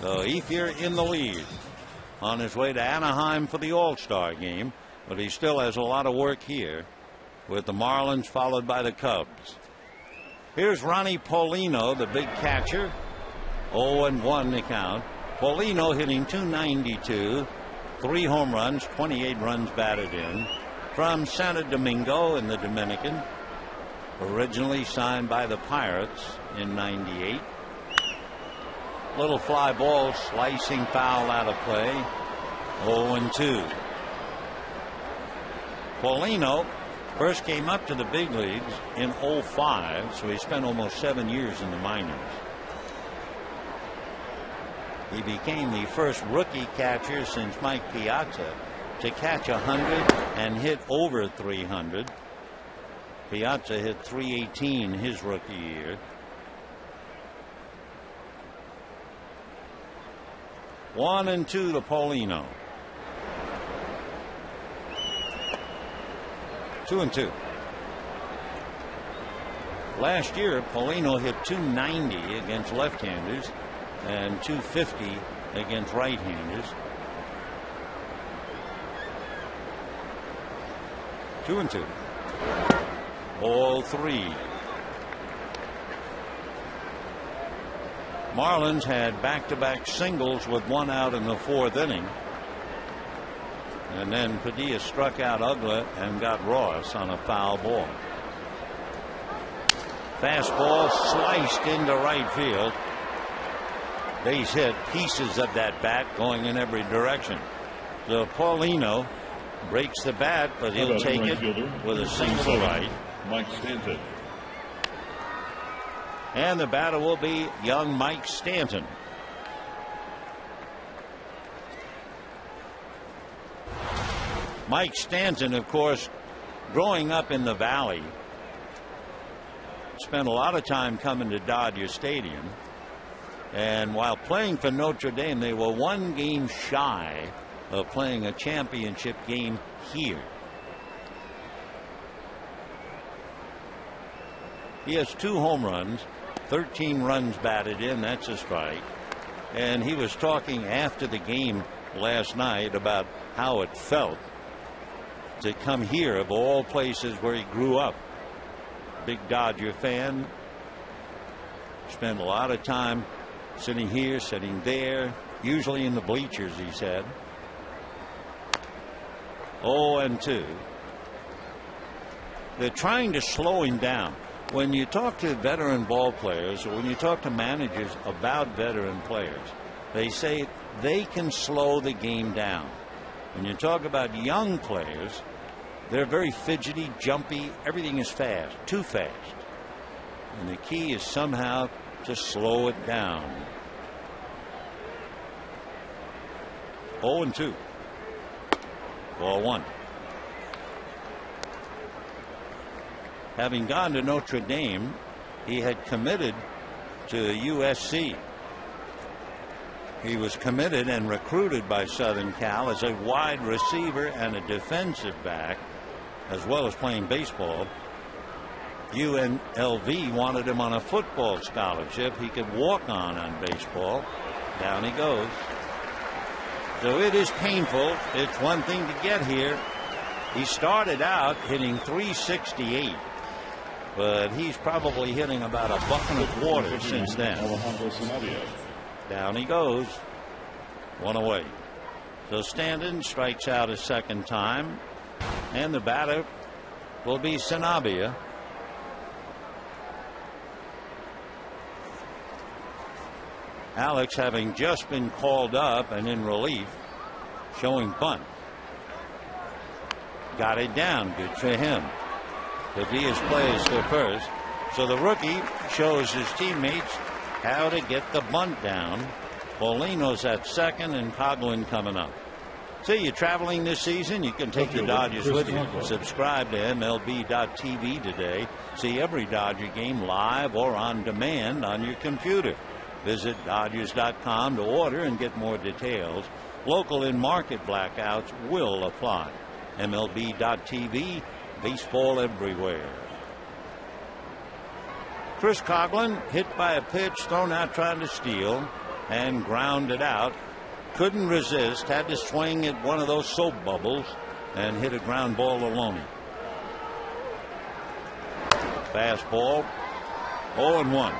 So Ethier in the lead, on his way to Anaheim for the All-Star game, but he still has a lot of work here with the Marlins, followed by the Cubs. Here's Ronnie Paulino, the big catcher. 0-1 the count. Paulino hitting .292, 3 home runs, 28 runs batted in, from Santo Domingo in the Dominican. Originally signed by the Pirates in '98. Little fly ball, slicing foul out of play. 0-2. Paulino first came up to the big leagues in '05, so he spent almost 7 years in the minors. He became the first rookie catcher since Mike Piazza to catch 100 and hit over 300. Piazza hit .318 his rookie year. 1-2 to Paulino. 2-2. Last year, Paulino hit .290 against left-handers and .250 against right-handers. 2-2. Ball 3. Marlins had back-to-back singles with 1 out in the 4th inning. And then Padilla struck out Ugla and got Ross on a foul ball. Fastball sliced into right field. Base hit, pieces of that bat going in every direction. So Paulino breaks the bat, but he'll take it with a single to right. Mike Stanton. And the batter will be young Mike Stanton. Mike Stanton, of course, growing up in the Valley, spent a lot of time coming to Dodger Stadium. And while playing for Notre Dame, they were 1 game shy of playing a championship game here. He has 2 home runs, 13 runs batted in. That's a strike. And he was talking after the game last night about how it felt to come here, of all places where he grew up. Big Dodger fan. Spent a lot of time sitting here, sitting there, usually in the bleachers, he said. 0-2. They're trying to slow him down. When you talk to veteran ball players, or when you talk to managers about veteran players, they say they can slow the game down. When you talk about young players, they're very fidgety, jumpy, everything is fast, too fast. And the key is somehow to slow it down. 0-2. Ball 1. Having gone to Notre Dame, he had committed to USC. He was committed and recruited by Southern Cal as a wide receiver and a defensive back, as well as playing baseball. UNLV wanted him on a football scholarship he could walk on baseball. Down he goes. So it is painful. It's one thing to get here. He started out hitting .368. But he's probably hitting about a bucket of water since then. Down he goes. 1 away. So Stanton strikes out a second time. And the batter will be Sanabria. Alex, having just been called up and in relief, showing bunt. Got it down. Good for him. Diaz plays to first. So the rookie shows his teammates how to get the bunt down. Paulino's at second and Coughlin coming up. See, you're traveling this season, you can take the Dodgers with you. Subscribe to MLB.TV today. See every Dodger game live or on demand on your computer. Visit Dodgers.com to order and get more details. Local and market blackouts will apply. MLB.tv, baseball everywhere. Chris Coghlan hit by a pitch thrown out trying to steal and grounded out. Couldn't resist, had to swing at one of those soap bubbles and hit a ground ball alone. Fastball, 0-1.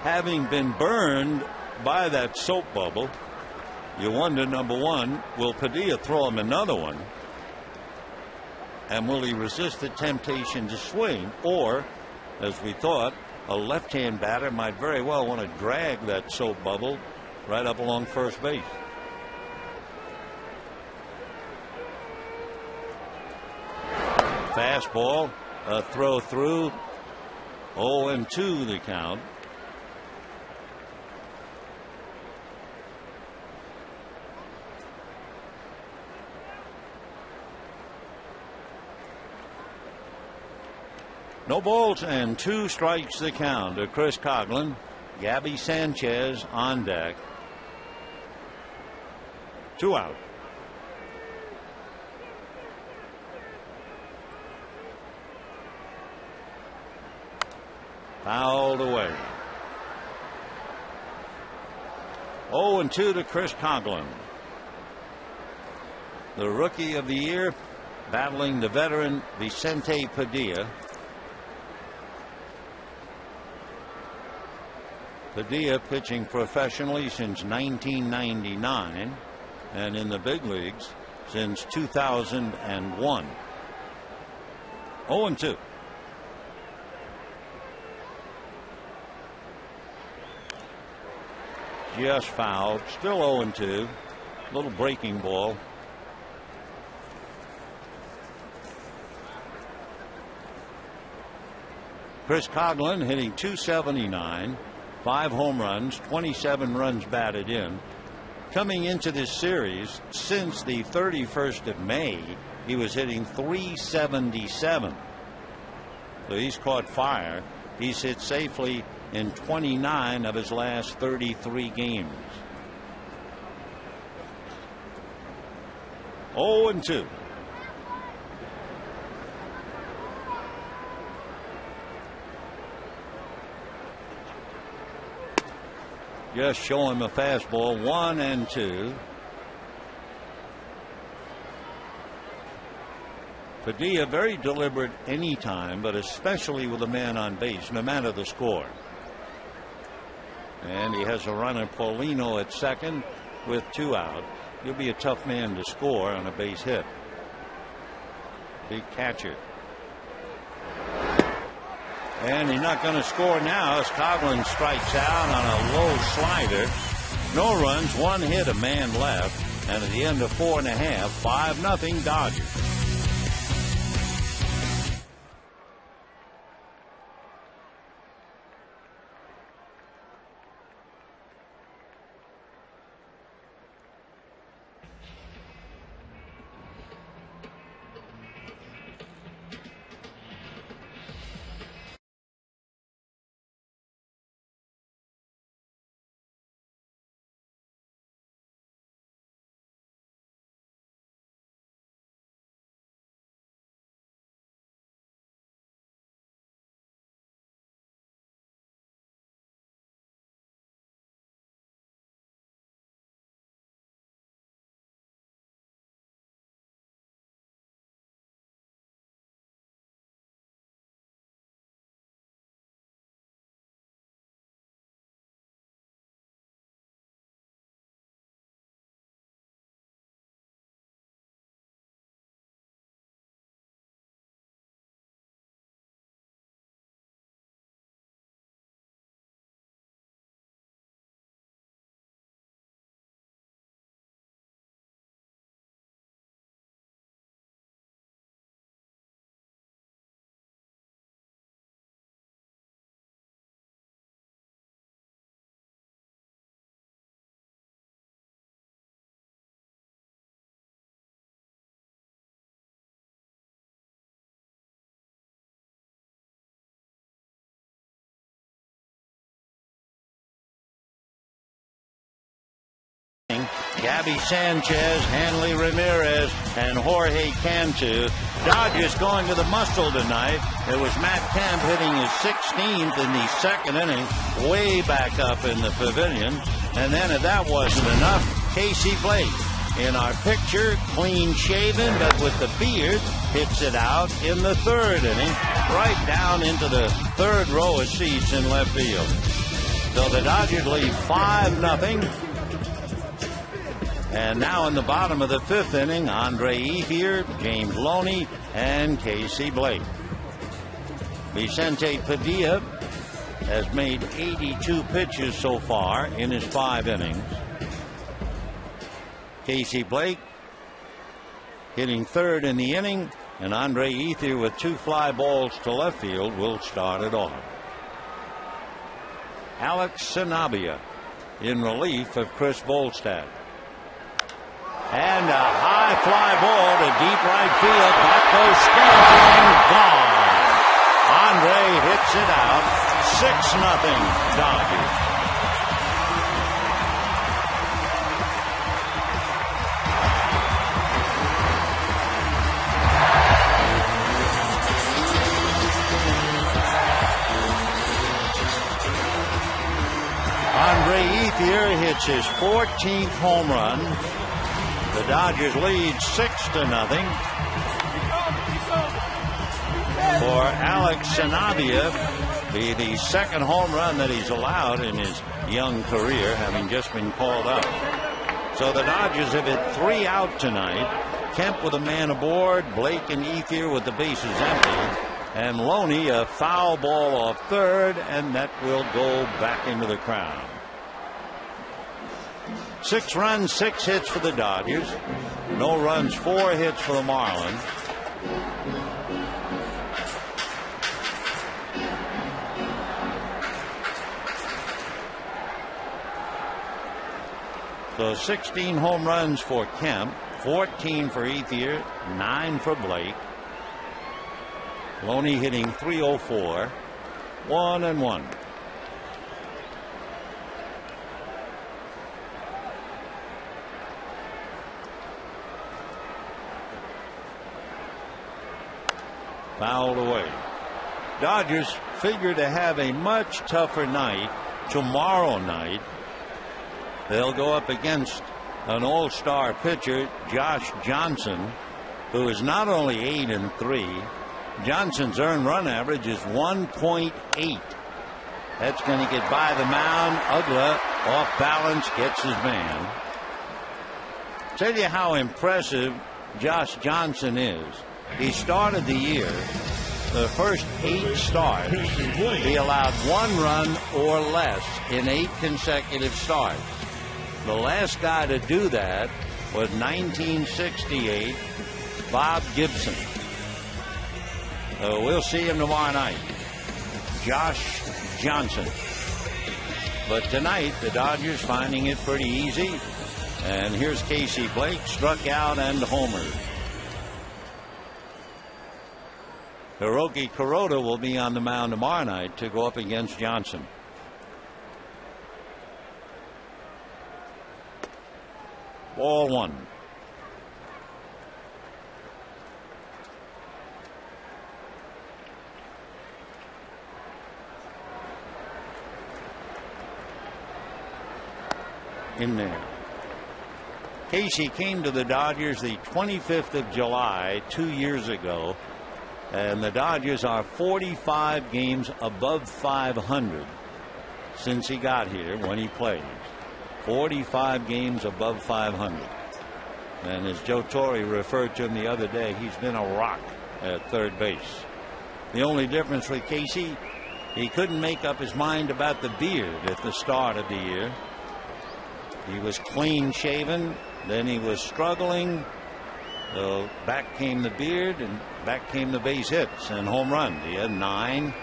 Having been burned by that soap bubble, you wonder, number one, will Padilla throw him another one? And will he resist the temptation to swing? Or, as we thought, a left-hand batter might very well want to drag that soap bubble right up along first base. Fastball, a throw through, 0-2 the count. No balls and 2 strikes the count to Chris Coghlan. Gabby Sanchez on deck. 2 out. Fouled away. 0-2 to Chris Coghlan. The rookie of the year battling the veteran Vicente Padilla. Padilla pitching professionally since 1999 and in the big leagues since 2001. 0-2. Just fouled. Still 0-2. Little breaking ball. Chris Coghlan hitting .279. 5 home runs, 27 runs batted in. Coming into this series, since the 31st of May, he was hitting .377. So he's caught fire. He's hit safely in 29 of his last 33 games. 0-2. Just show him a fastball. 1-2. Padilla very deliberate anytime, but especially with a man on base, no matter the score. And he has a runner, Paulino, at second with 2 out. He'll be a tough man to score on a base hit. Big catcher. And he's not going to score now as Coghlan strikes out on a low slider. No runs, 1 hit, a man left. And at the end of 4 1/2, 5-0 Dodgers. Gabby Sanchez, Hanley Ramirez, and Jorge Cantu. Dodgers going to the muscle tonight. It was Matt Kemp hitting his 16th in the second inning, way back up in the pavilion. And then if that wasn't enough, Casey Blake in our picture, clean shaven, but with the beard, hits it out in the third inning, right down into the third row of seats in left field. So the Dodgers lead 5-0. And now in the bottom of the fifth inning, Andre Ethier, James Loney, and Casey Blake. Vicente Padilla has made 82 pitches so far in his 5 innings. Casey Blake hitting third in the inning, and Andre Ethier with 2 fly balls to left field will start it off. Alex Sanabia in relief of Chris Volstad. And a high fly ball to deep right field. Back goes Stanton. Gone. Andre hits it out. 6-0 Dodgers. Andre Ethier hits his 14th home run. The Dodgers lead 6-0. For Alex Sanabia, the second home run that he's allowed in his young career, having just been called up. So the Dodgers have hit 3 out tonight. Kemp with a man aboard, Blake and Ethier with the bases empty, and Loney a foul ball off third, and that will go back into the crowd. 6 runs, 6 hits for the Dodgers. No runs, 4 hits for the Marlins. So 16 home runs for Kemp, 14 for Ethier, 9 for Blake. Loney hitting .304, 1-1. Fouled away. Dodgers figure to have a much tougher night tomorrow night. They'll go up against an all-star pitcher, Josh Johnson, who is not only 8-3. Johnson's earned run average is 1.8. That's going to get by the mound. Ugla off balance, gets his man. Tell you how impressive Josh Johnson is. He started the year, the first 8 starts, he allowed 1 run or less in 8 consecutive starts. The last guy to do that was 1968 Bob Gibson. We'll see him tomorrow night. Josh Johnson. But tonight the Dodgers finding it pretty easy. And here's Casey Blake, struck out and homered. Hiroki Kuroda will be on the mound tomorrow night to go up against Johnson. Ball 1. In there. Casey came to the Dodgers the 25th of July 2 years ago. And the Dodgers are 45 games above 500 since he got here when he plays. 45 games above 500. And as Joe Torre referred to him the other day, he's been a rock at third base. The only difference with Casey, he couldn't make up his mind about the beard at the start of the year. He was clean shaven, then he was struggling. So back came the beard, and back came the base hits and home runs. He had 9,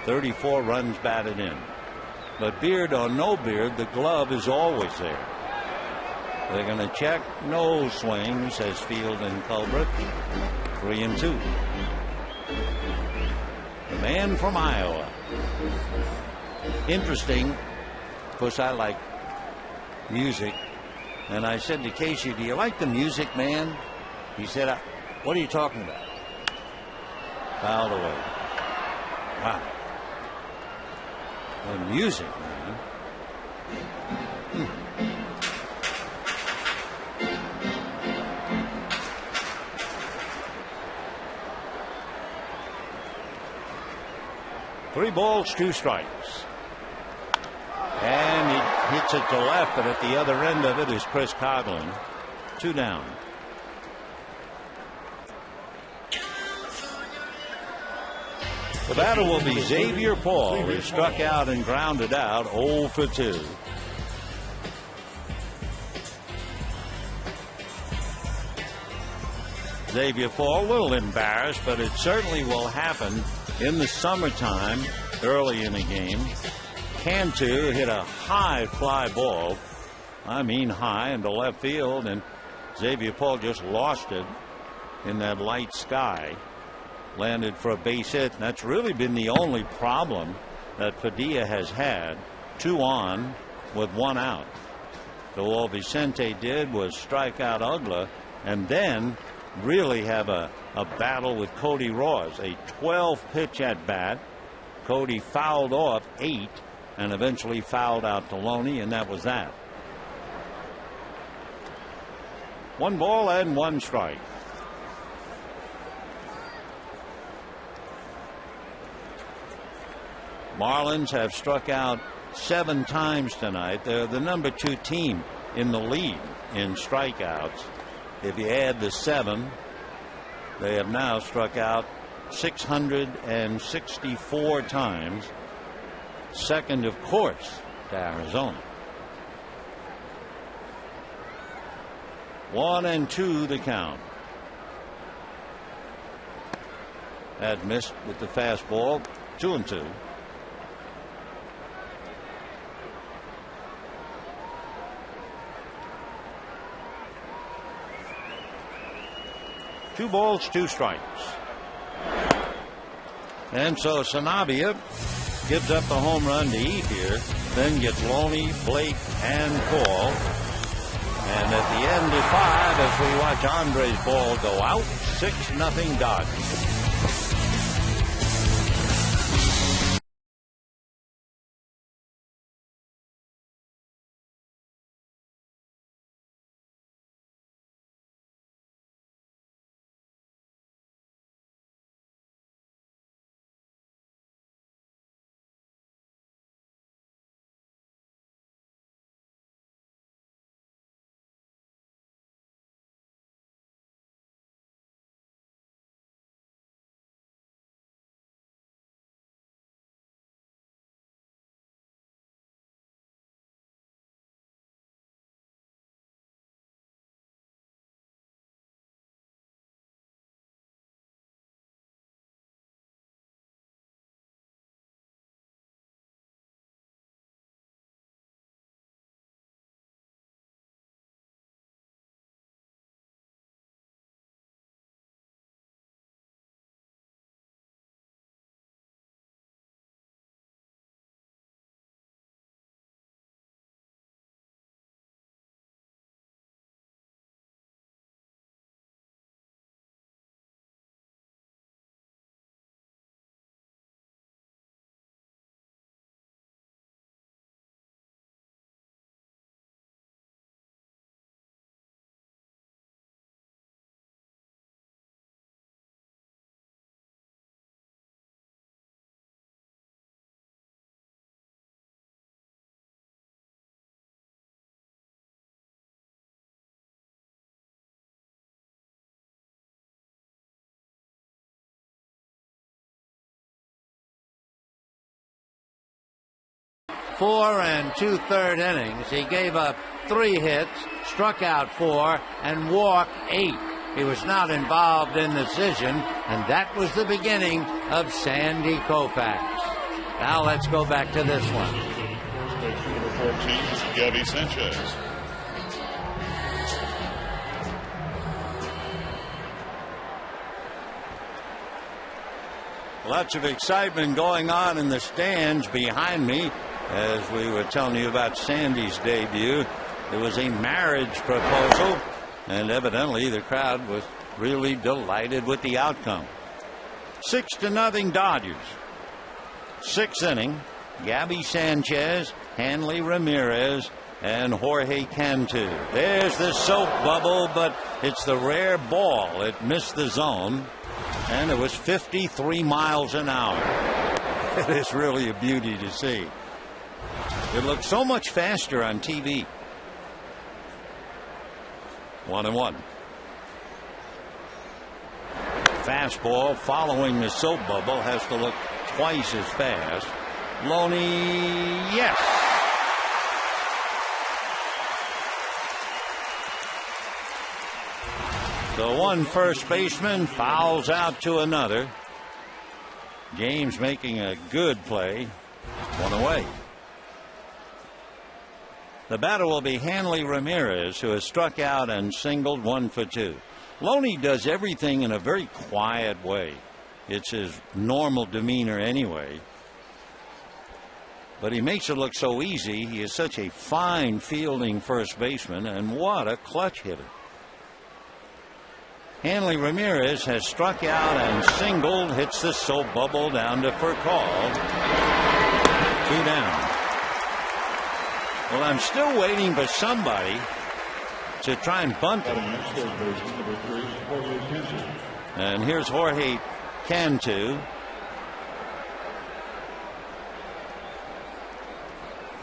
34 runs batted in. But beard or no beard, the glove is always there. They're going to check. No swing, says Field and Culbreth. 3-2. The man from Iowa. Interesting. Of course, I like music. And I said to Casey, do you like the music, man? He said, what are you talking about? Fouled away. Wow. The music, man. Three balls, two strikes. And he hits it to left, but at the other end of it is Chris Coghlan. 2 down. The batter will be Xavier Paul, who struck out and grounded out 0 for 2. Xavier Paul, a little embarrassed, but it certainly will happen in the summertime early in a game. Cantu hit a high fly ball, I mean high, into left field, and Xavier Paul just lost it in that light sky. Landed for a base hit, and that's really been the only problem that Padilla has had. 2 on with 1 out. So all Vicente did was strike out Ugla and then really have a battle with Cody Ross. A 12-pitch at bat. Cody fouled off 8 and eventually fouled out Deloney, and that was that. 1 ball and 1 strike. Marlins have struck out 7 times tonight. They're the number 2 team in the league in strikeouts. If you add the 7, they have now struck out 664 times. Second, of course, to Arizona. 1-2 the count. Had missed with the fastball. 2-2. Two balls, 2 strikes. And so Sanabia gives up the home run to Ethier, then gets Loney, Blake, and Paul. And at the end of 5, as we watch Andre's ball go out, 6-0 Dodgers. Four and 2/3 innings. He gave up 3 hits, struck out 4, and walked 8. He was not involved in the decision, and that was the beginning of Sandy Koufax. Now let's go back to this one. Number 14 is Gabby Sanchez. Lots of excitement going on in the stands behind me as we were telling you about Sandy's debut. It was a marriage proposal, and evidently the crowd was really delighted with the outcome. 6-0 Dodgers. Sixth inning, Gabby Sanchez, Hanley Ramirez, and Jorge Cantu. There's the soap bubble, but it's the rare ball. It missed the zone, and it was 53 miles an hour. It is really a beauty to see. It looks so much faster on TV. 1-1. Fastball following the soap bubble has to look twice as fast. Loney, yes. So one first baseman fouls out to another. James making a good play. One away. The batter will be Hanley Ramirez, who has struck out and singled 1 for 2. Loney does everything in a very quiet way. It's his normal demeanor anyway. But he makes it look so easy. He is such a fine fielding first baseman, and what a clutch hitter. Hanley Ramirez has struck out and singled, hits the soap bubble down to Furcal. 2 down. Well, I'm still waiting for somebody to try and bunt him. And here's Jorge Cantu.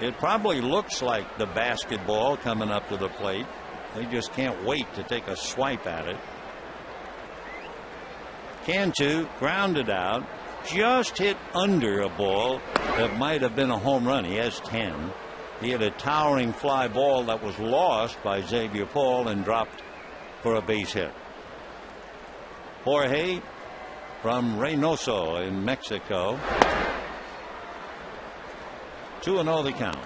It probably looks like the basketball coming up to the plate. They just can't wait to take a swipe at it. Cantu grounded out, just hit under a ball that might have been a home run. He has 10. He had a towering fly ball that was lost by Xavier Paul and dropped for a base hit. Jorge from Reynoso in Mexico. 2-0 the count.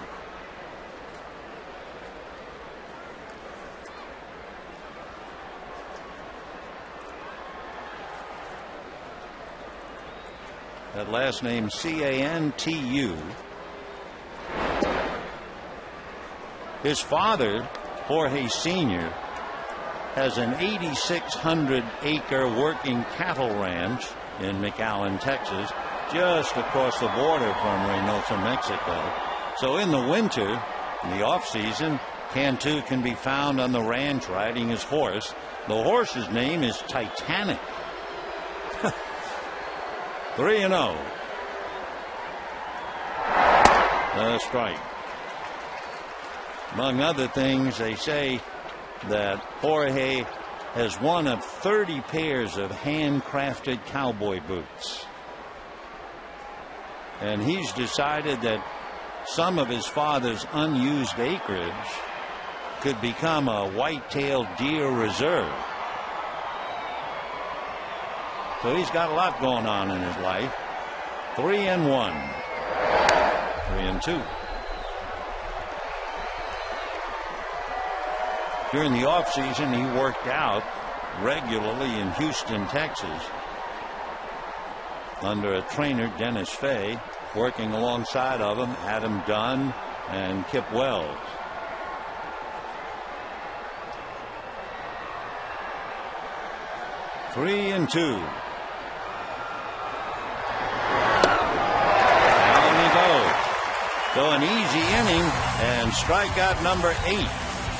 That last name Cantu. His father, Jorge Sr., has an 8,600-acre working cattle ranch in McAllen, Texas, just across the border from Reynosa, Mexico. So in the winter, in the off-season, Cantu can be found on the ranch riding his horse. The horse's name is Titanic. 3-0. A strike. Among other things, they say that Jorge has one of 30 pairs of handcrafted cowboy boots. And he's decided that some of his father's unused acreage could become a white-tailed deer reserve. So he's got a lot going on in his life. 3-1. 3-2. During the offseason, he worked out regularly in Houston, Texas, under a trainer, Dennis Fay. Working alongside of him, Adam Dunn and Kip Wells. Three and two. Down he goes. So an easy inning and strikeout number 8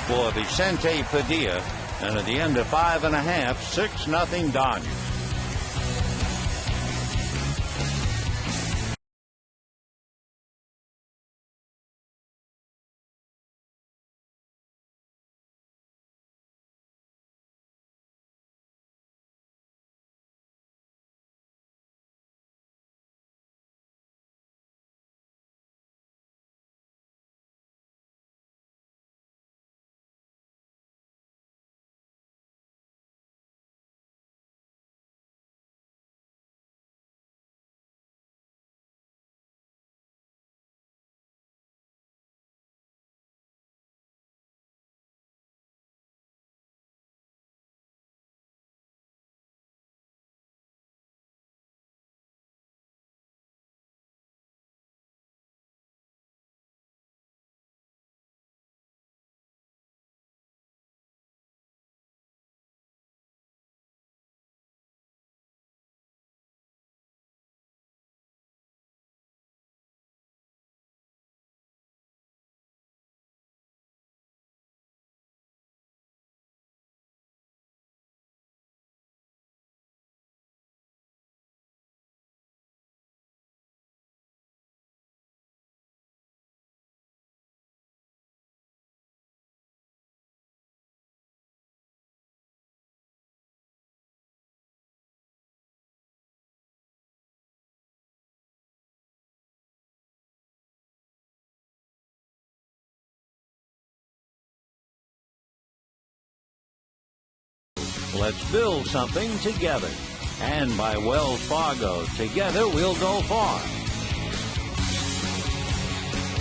for Vicente Padilla. And at the end of 5 1/2, 6-0 Dodgers. Let's build something together. And by Wells Fargo, together we'll go far.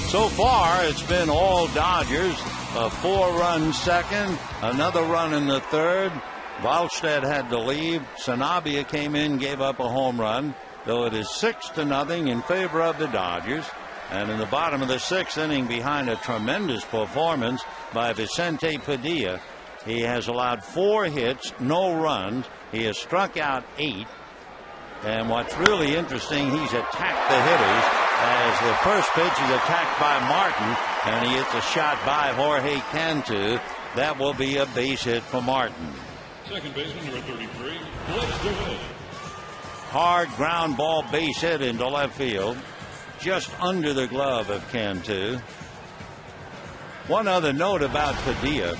So far, it's been all Dodgers. A 4-run second, another run in the third. Wallstedt had to leave. Sanabria came in, gave up a home run, though it is 6-0 in favor of the Dodgers. And in the bottom of the 6th inning, behind a tremendous performance by Vicente Padilla, he has allowed 4 hits, no runs. He has struck out 8. And what's really interesting, he's attacked the hitters, as the first pitch is attacked by Martin, and he hits a shot by Jorge Cantu. That will be a base hit for Martin. Second baseman, number 33, Blake DeWitt. Hard ground ball base hit into left field, just under the glove of Cantu. One other note about Padilla.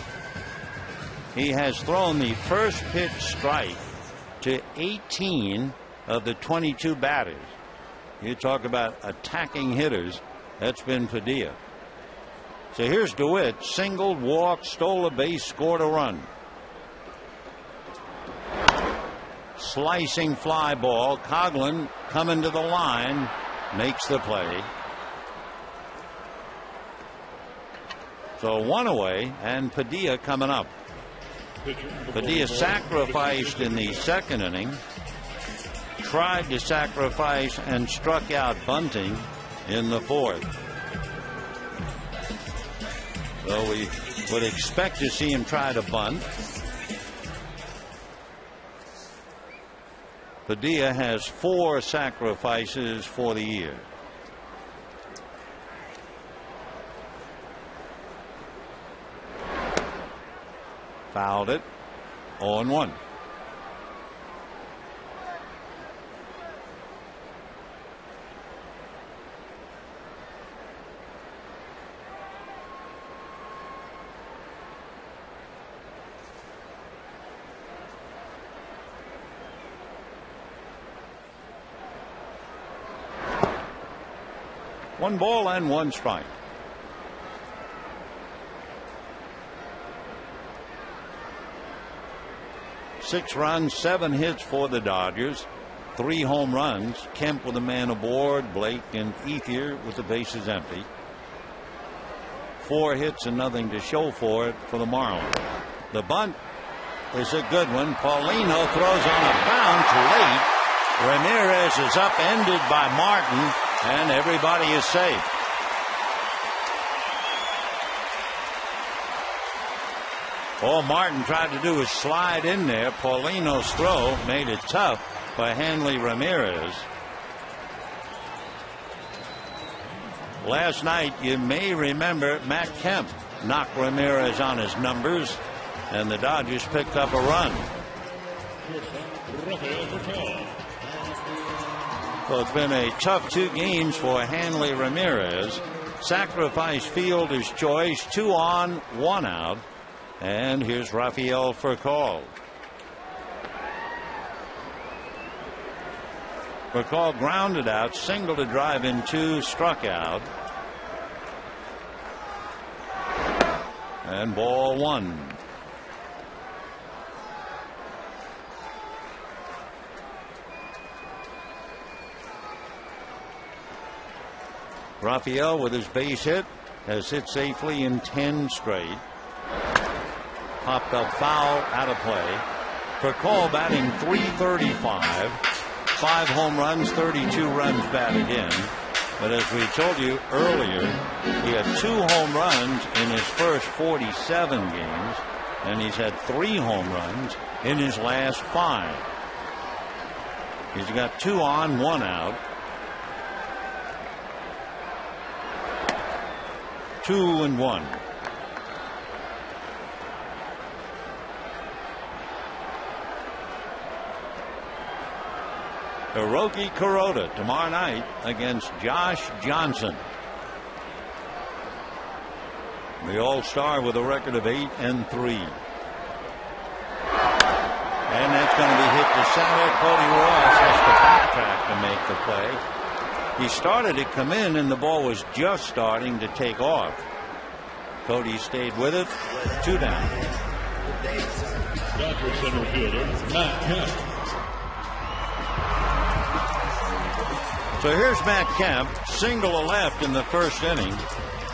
He has thrown the first pitch strike to 18 of the 22 batters. You talk about attacking hitters. That's been Padilla. So here's DeWitt. Singled, walked, stole a base, scored a run. Slicing fly ball. Coghlan coming to the line. Makes the play. So 1 away, and Padilla coming up. Padilla sacrificed in the 2nd inning. Tried to sacrifice and struck out Bunting in the 4th. So we would expect to see him try to bunt. Padilla has 4 sacrifices for the year. Fouled it. 0-1. One ball and 1 strike. Six runs, 7 hits for the Dodgers. 3 home runs. Kemp with a man aboard. Blake and Ethier with the bases empty. 4 hits and nothing to show for it for the Marlins. The bunt is a good one. Paulino throws on a bounce late. Ramirez is upended by Martin, and everybody is safe. All Martin tried to do was slide in there. Paulino's throw made it tough by Hanley Ramirez. Last night, you may remember, Matt Kemp knocked Ramirez on his numbers, and the Dodgers picked up a run. So it's been a tough 2 games for Hanley Ramirez. Sacrifice fielder's choice, 2 on, 1 out. And here's Rafael Furcal. Furcal grounded out, single to drive in 2, struck out. And ball 1. Rafael with his base hit has hit safely in 10 straight. Popped up foul, out of play. Furcal batting .335, 5 home runs, 32 runs batted in. But as we told you earlier, he had 2 home runs in his first 47 games, and he's had 3 home runs in his last 5. He's got 2 on, 1 out. 2-1. Hiroki Kuroda tomorrow night against Josh Johnson. The All-Star with a record of 8-3. And that's going to be hit to center. Cody Ross has to backtrack to make the play. He started to come in and the ball was just starting to take off. Cody stayed with it. 2 down. Dodger center fielder Matt Kemp. So here's Matt Kemp, single to left in the first inning.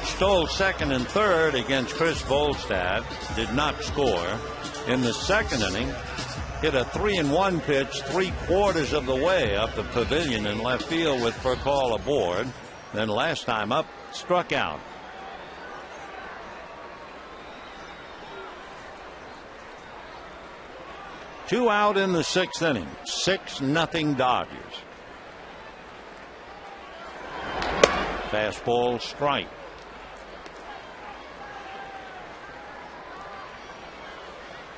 Stole second and third against Chris Volstad. Did not score. In the second inning, hit a 3-1 pitch 3/4 of the way up the pavilion in left field with Furcal aboard. Then last time up, struck out. Two out in the sixth inning. 6-0 Dodgers. Fastball strike.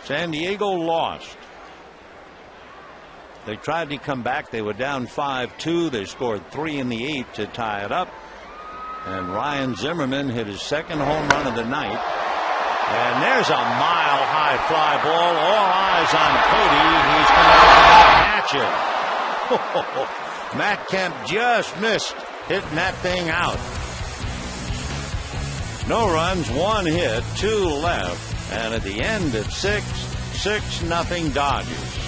San Diego lost. They tried to come back. They were down 5-2. They scored 3 in the 8th to tie it up. And Ryan Zimmerman hit his second home run of the night. And there's a mile-high fly ball. All eyes on Cody. He's going to catch it. Matt Kemp just missed hitting that thing out. No runs, 1 hit, 2 left. And at the end, it's 6-0 Dodgers.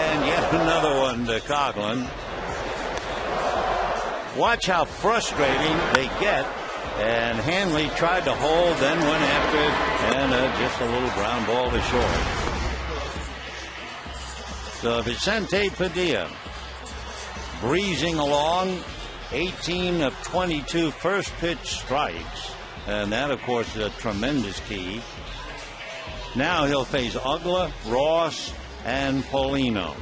And yet another one to Coughlin. Watch how frustrating they get. And Hanley tried to hold, then went after it, and just a little ground ball to short. So Vicente Padilla breezing along, 18 of 22 first pitch strikes. And that, of course, is a tremendous key. Now he'll face Ugla, Ross, and Paulino.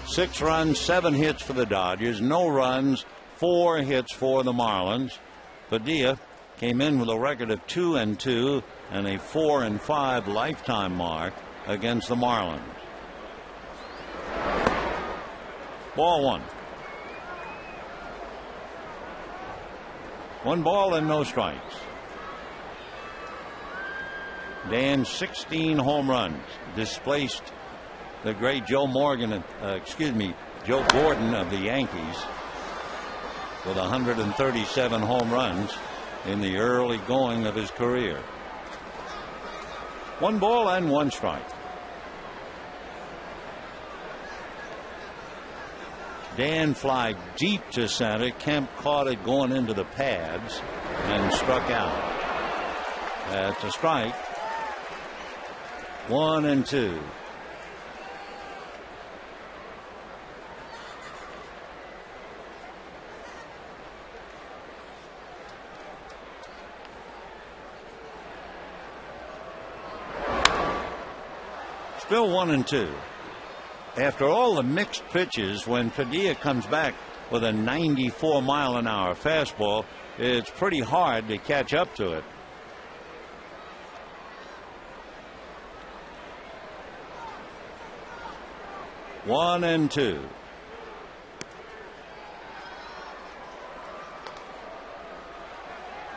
6 runs, 7 hits for the Dodgers. No runs, 4 hits for the Marlins. Padilla came in with a record of 2-2 and a 4-5 lifetime mark against the Marlins. Ball 1. 1 ball and no strikes. Dan, 16 home runs, displaced the great Joe Gordon of the Yankees with 137 home runs in the early going of his career. 1 ball and 1 strike. Dan fly deep to center. Kemp caught it going into the pads and struck out. That's a strike. 1-2. Still 1-2. After all the mixed pitches, when Padilla comes back with a 94-mile-an-hour fastball, it's pretty hard to catch up to it. One and two.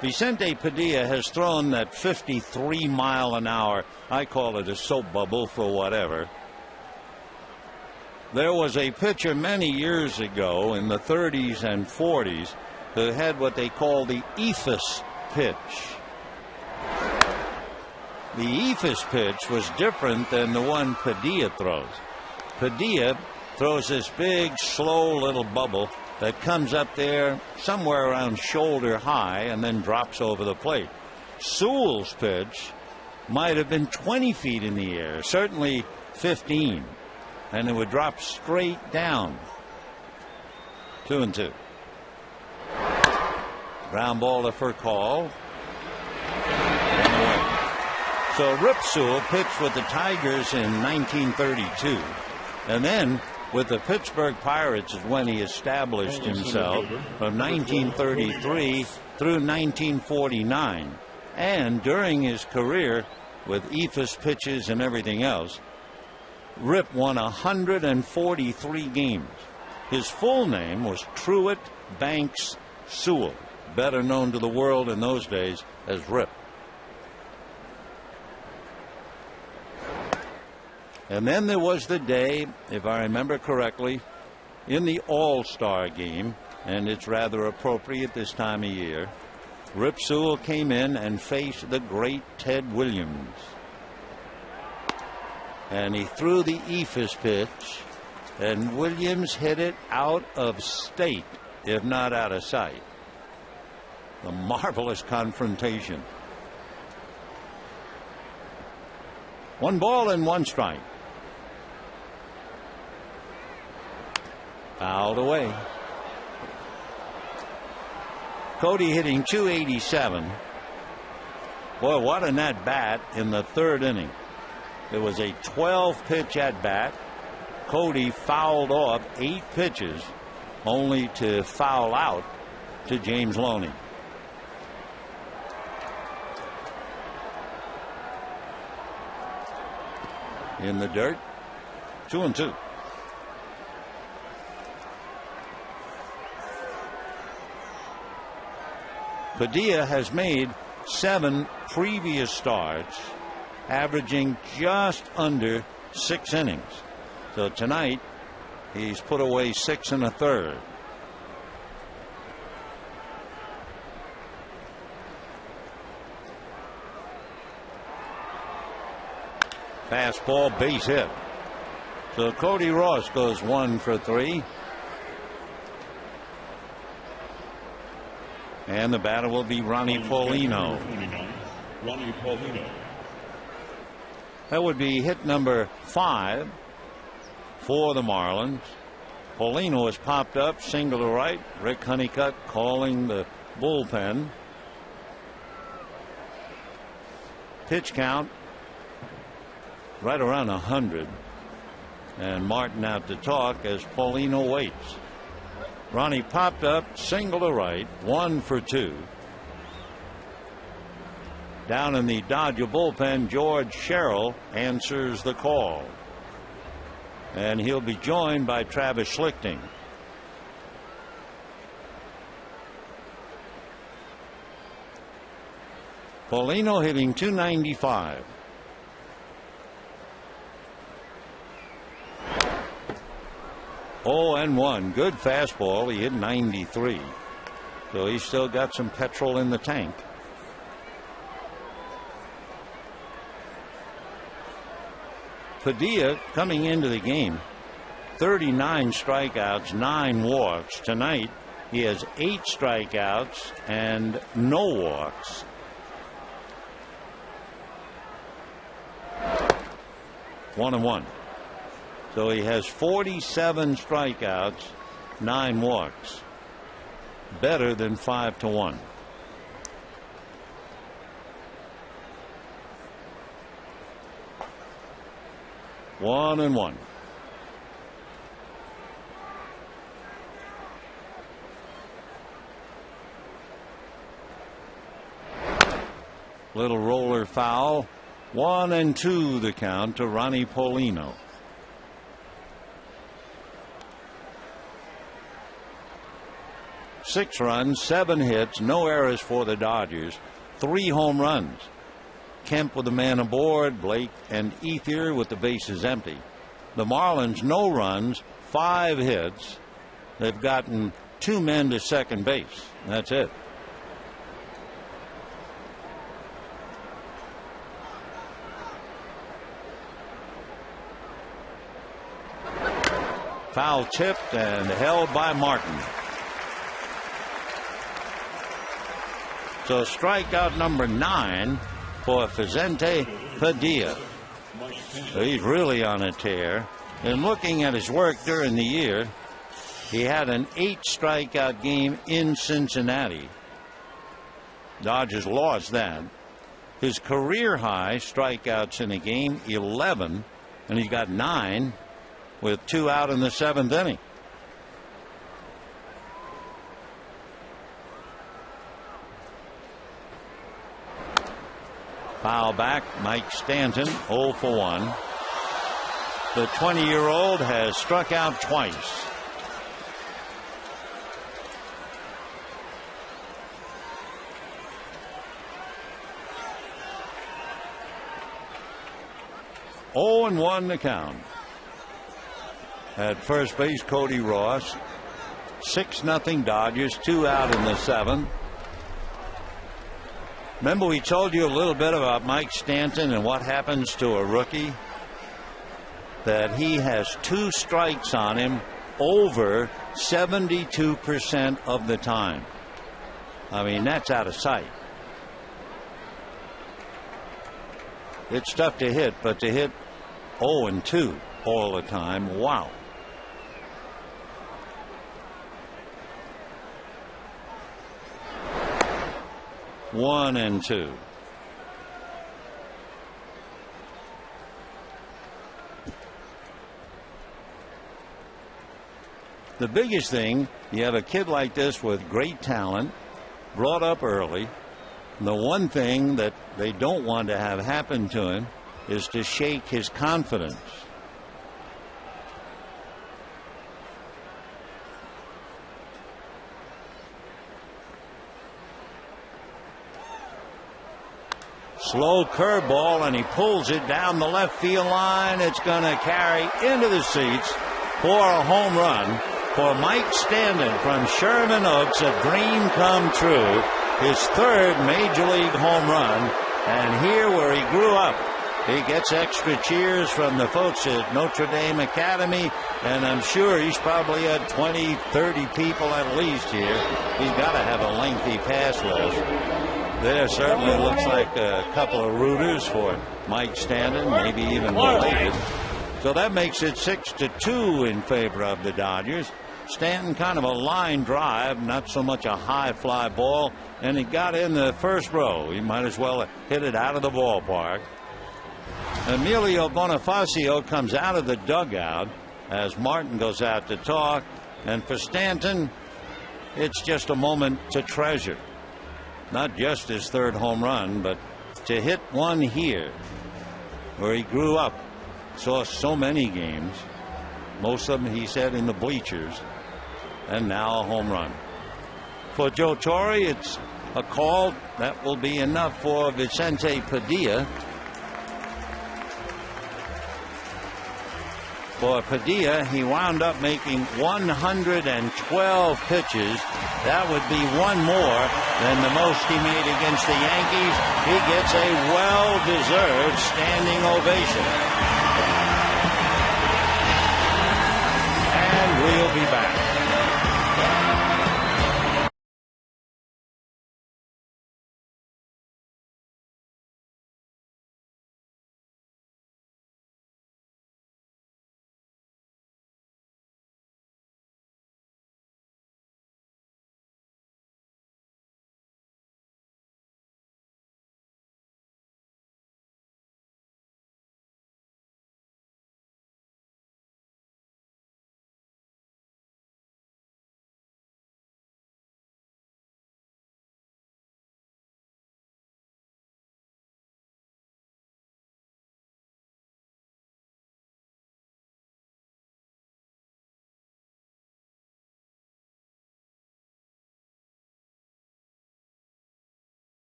Vicente Padilla has thrown that 53-mile-an-hour, I call it a soap bubble for whatever. There was a pitcher many years ago in the 30s and 40s who had what they call the ephus pitch. The ephus pitch was different than the one Padilla throws. Padilla throws this big, slow little bubble that comes up there somewhere around shoulder high and then drops over the plate. Sewell's pitch might have been 20 feet in the air, certainly 15, and it would drop straight down. 2-2. Ground ball to for call. One away. So Rip Sewell pitched with the Tigers in 1932, and then with the Pittsburgh Pirates is when he established himself from 1933 through 1949. And during his career with ephus pitches and everything else, Rip won 143 games. His full name was Truett Banks Sewell, better known to the world in those days as Rip. And then there was the day, if I remember correctly, in the All-Star game, and it's rather appropriate this time of year, Rip Sewell came in and faced the great Ted Williams. And he threw the ephus pitch, and Williams hit it out of state, if not out of sight. A marvelous confrontation. 1 ball and 1 strike. Fouled away. Cody hitting .287. Boy, what an at bat in the 3rd inning. There was a 12-pitch at bat. Cody fouled off 8 pitches, only to foul out to James Loney. In the dirt, 2-2. Padilla has made 7 previous starts, averaging just under 6 innings. So tonight, he's put away 6 1/3. Fastball, base hit. So Cody Ross goes 1 for 3. And the batter will be Ronnie Paulino. Ronnie Paulino. That would be hit number 5 for the Marlins. Paulino has popped up, single to right. Rick Honeycutt calling the bullpen. Pitch count right around 100. And Martin out to talk as Paulino waits. Ronnie popped up, single to right, 1 for 2. Down in the Dodger bullpen, George Sherrill answers the call. And he'll be joined by Travis Schlichting. Paulino hitting .295. Oh, and 1. Good fastball. He hit 93. So he's still got some petrol in the tank. Padilla coming into the game, 39 strikeouts, 9 walks. Tonight, he has 8 strikeouts and no walks. One and 1. So he has 47 strikeouts, 9 walks. Better than 5-1. One and 1. Little roller foul. 1-2 the count to Ronnie Paulino. Six runs, 7 hits, no errors for the Dodgers. 3 home runs. Kemp with the man aboard, Blake and Ethier with the bases empty. The Marlins, no runs, 5 hits. They've gotten 2 men to second base. That's it. Foul tipped and held by Martin. So strikeout number 9 for Vicente Padilla. So he's really on a tear. And looking at his work during the year, he had an 8 strikeout game in Cincinnati. Dodgers lost that. His career high strikeouts in a game, 11, and he got 9 with 2 out in the 7th inning. Foul back, Mike Stanton, 0 for 1. The 20-year-old has struck out twice. Oh and 1 the count. At first base, Cody Ross. 6-0 Dodgers, 2 out in the 7th. Remember we told you a little bit about Mike Stanton and what happens to a rookie? That he has 2 strikes on him over 72% of the time. I mean, that's out of sight. It's tough to hit, but to hit 0-2 all the time, wow. One and 2. The biggest thing, you have a kid like this with great talent, brought up early. The one thing that they don't want to have happen to him is to shake his confidence. Slow curveball, and he pulls it down the left field line. It's going to carry into the seats for a home run for Mike Stanton from Sherman Oaks. A dream come true. His 3rd major league home run, and here where he grew up. He gets extra cheers from the folks at Notre Dame Academy, and I'm sure he's probably had 20, 30 people at least here. He's got to have a lengthy pass list. There certainly looks like a couple of rooters for Mike Stanton, maybe even related. So that makes it 6-2 in favor of the Dodgers. Stanton kind of a line drive, not so much a high fly ball, and he got in the first row. He might as well hit it out of the ballpark. Emilio Bonifacio comes out of the dugout as Martin goes out to talk, and for Stanton, it's just a moment to treasure. Not just his 3rd home run, but to hit one here where he grew up, saw so many games, most of them, he said, in the bleachers, and now a home run. For Joe Torre, it's a call that will be enough for Vicente Padilla. For Padilla, he wound up making 112 pitches. That would be one more than the most he made against the Yankees. He gets a well-deserved standing ovation. And we'll be back.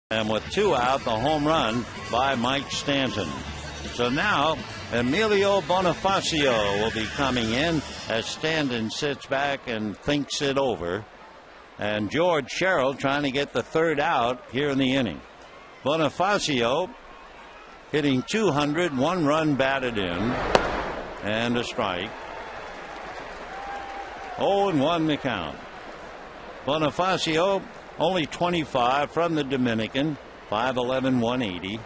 And with 2 out, the home run by Mike Stanton. So now Emilio Bonifacio will be coming in as Stanton sits back and thinks it over. And George Sherrill trying to get the 3rd out here in the inning. Bonifacio hitting 200, 1 run batted in, and a strike. 0-1 the count. Bonifacio, only 25, from the Dominican, 5'11", 180.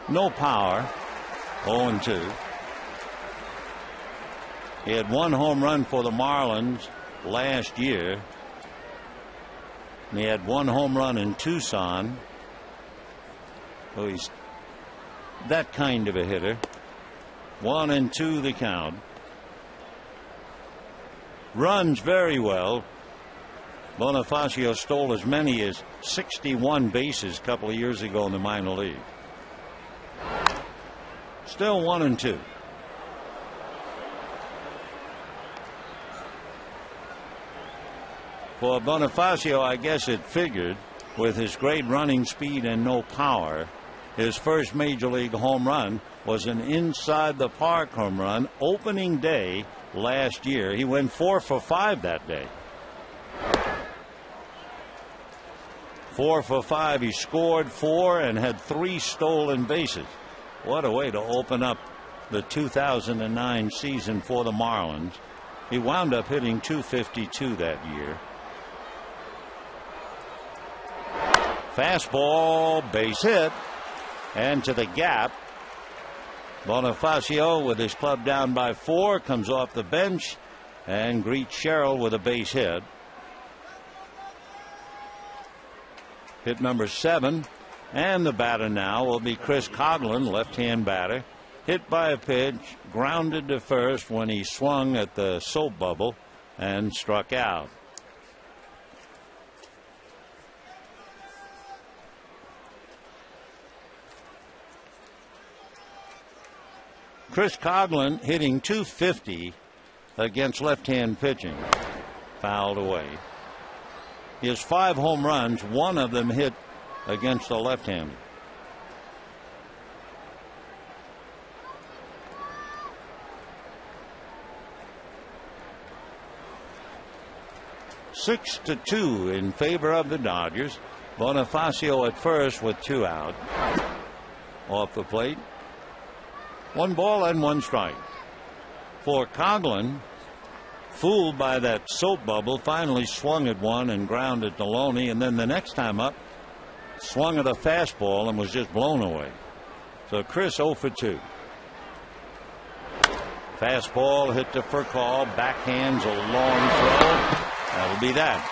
No power, 0-2. He had 1 home run for the Marlins last year. And he had 1 home run in Tucson. So he's that kind of a hitter. 1-2 the count. Runs very well. Bonifacio stole as many as 61 bases a couple of years ago in the minor league. Still 1-2. For Bonifacio, I guess it figured, with his great running speed and no power, his first major league home run was an inside the park home run opening day last year. He went 4 for 5 that day. 4 for 5. He scored 4 and had 3 stolen bases. What a way to open up the 2009 season for the Marlins. He wound up hitting .252 that year. Fastball, base hit, and to the gap. Bonifacio, with his club down by 4, comes off the bench and greets Sherrill with a base hit. Hit number 7, and the batter now will be Chris Coghlan, left-hand batter. Hit by a pitch, grounded to first when he swung at the soap bubble and struck out. Chris Coghlan hitting .250 against left-hand pitching. Fouled away. He has 5 home runs, 1 of them hit against the left-hander. Six to 2 in favor of the Dodgers. Bonifacio at first with 2 out. Off the plate. 1 ball and 1 strike. For Coghlan, fooled by that soap bubble, finally swung at one and grounded to Loney, and then the next time up swung at a fastball and was just blown away. So Chris 0 for 2. Fastball hit to Furcal, backhands a long throw. That'll be that.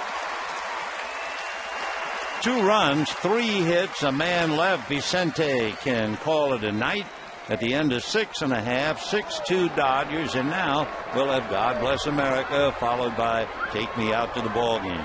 2 runs, 3 hits, a man left. Vicente can call it a night at the end of 6.5, 6-2 Dodgers, and now we'll have God Bless America followed by Take Me Out to the Ball Game.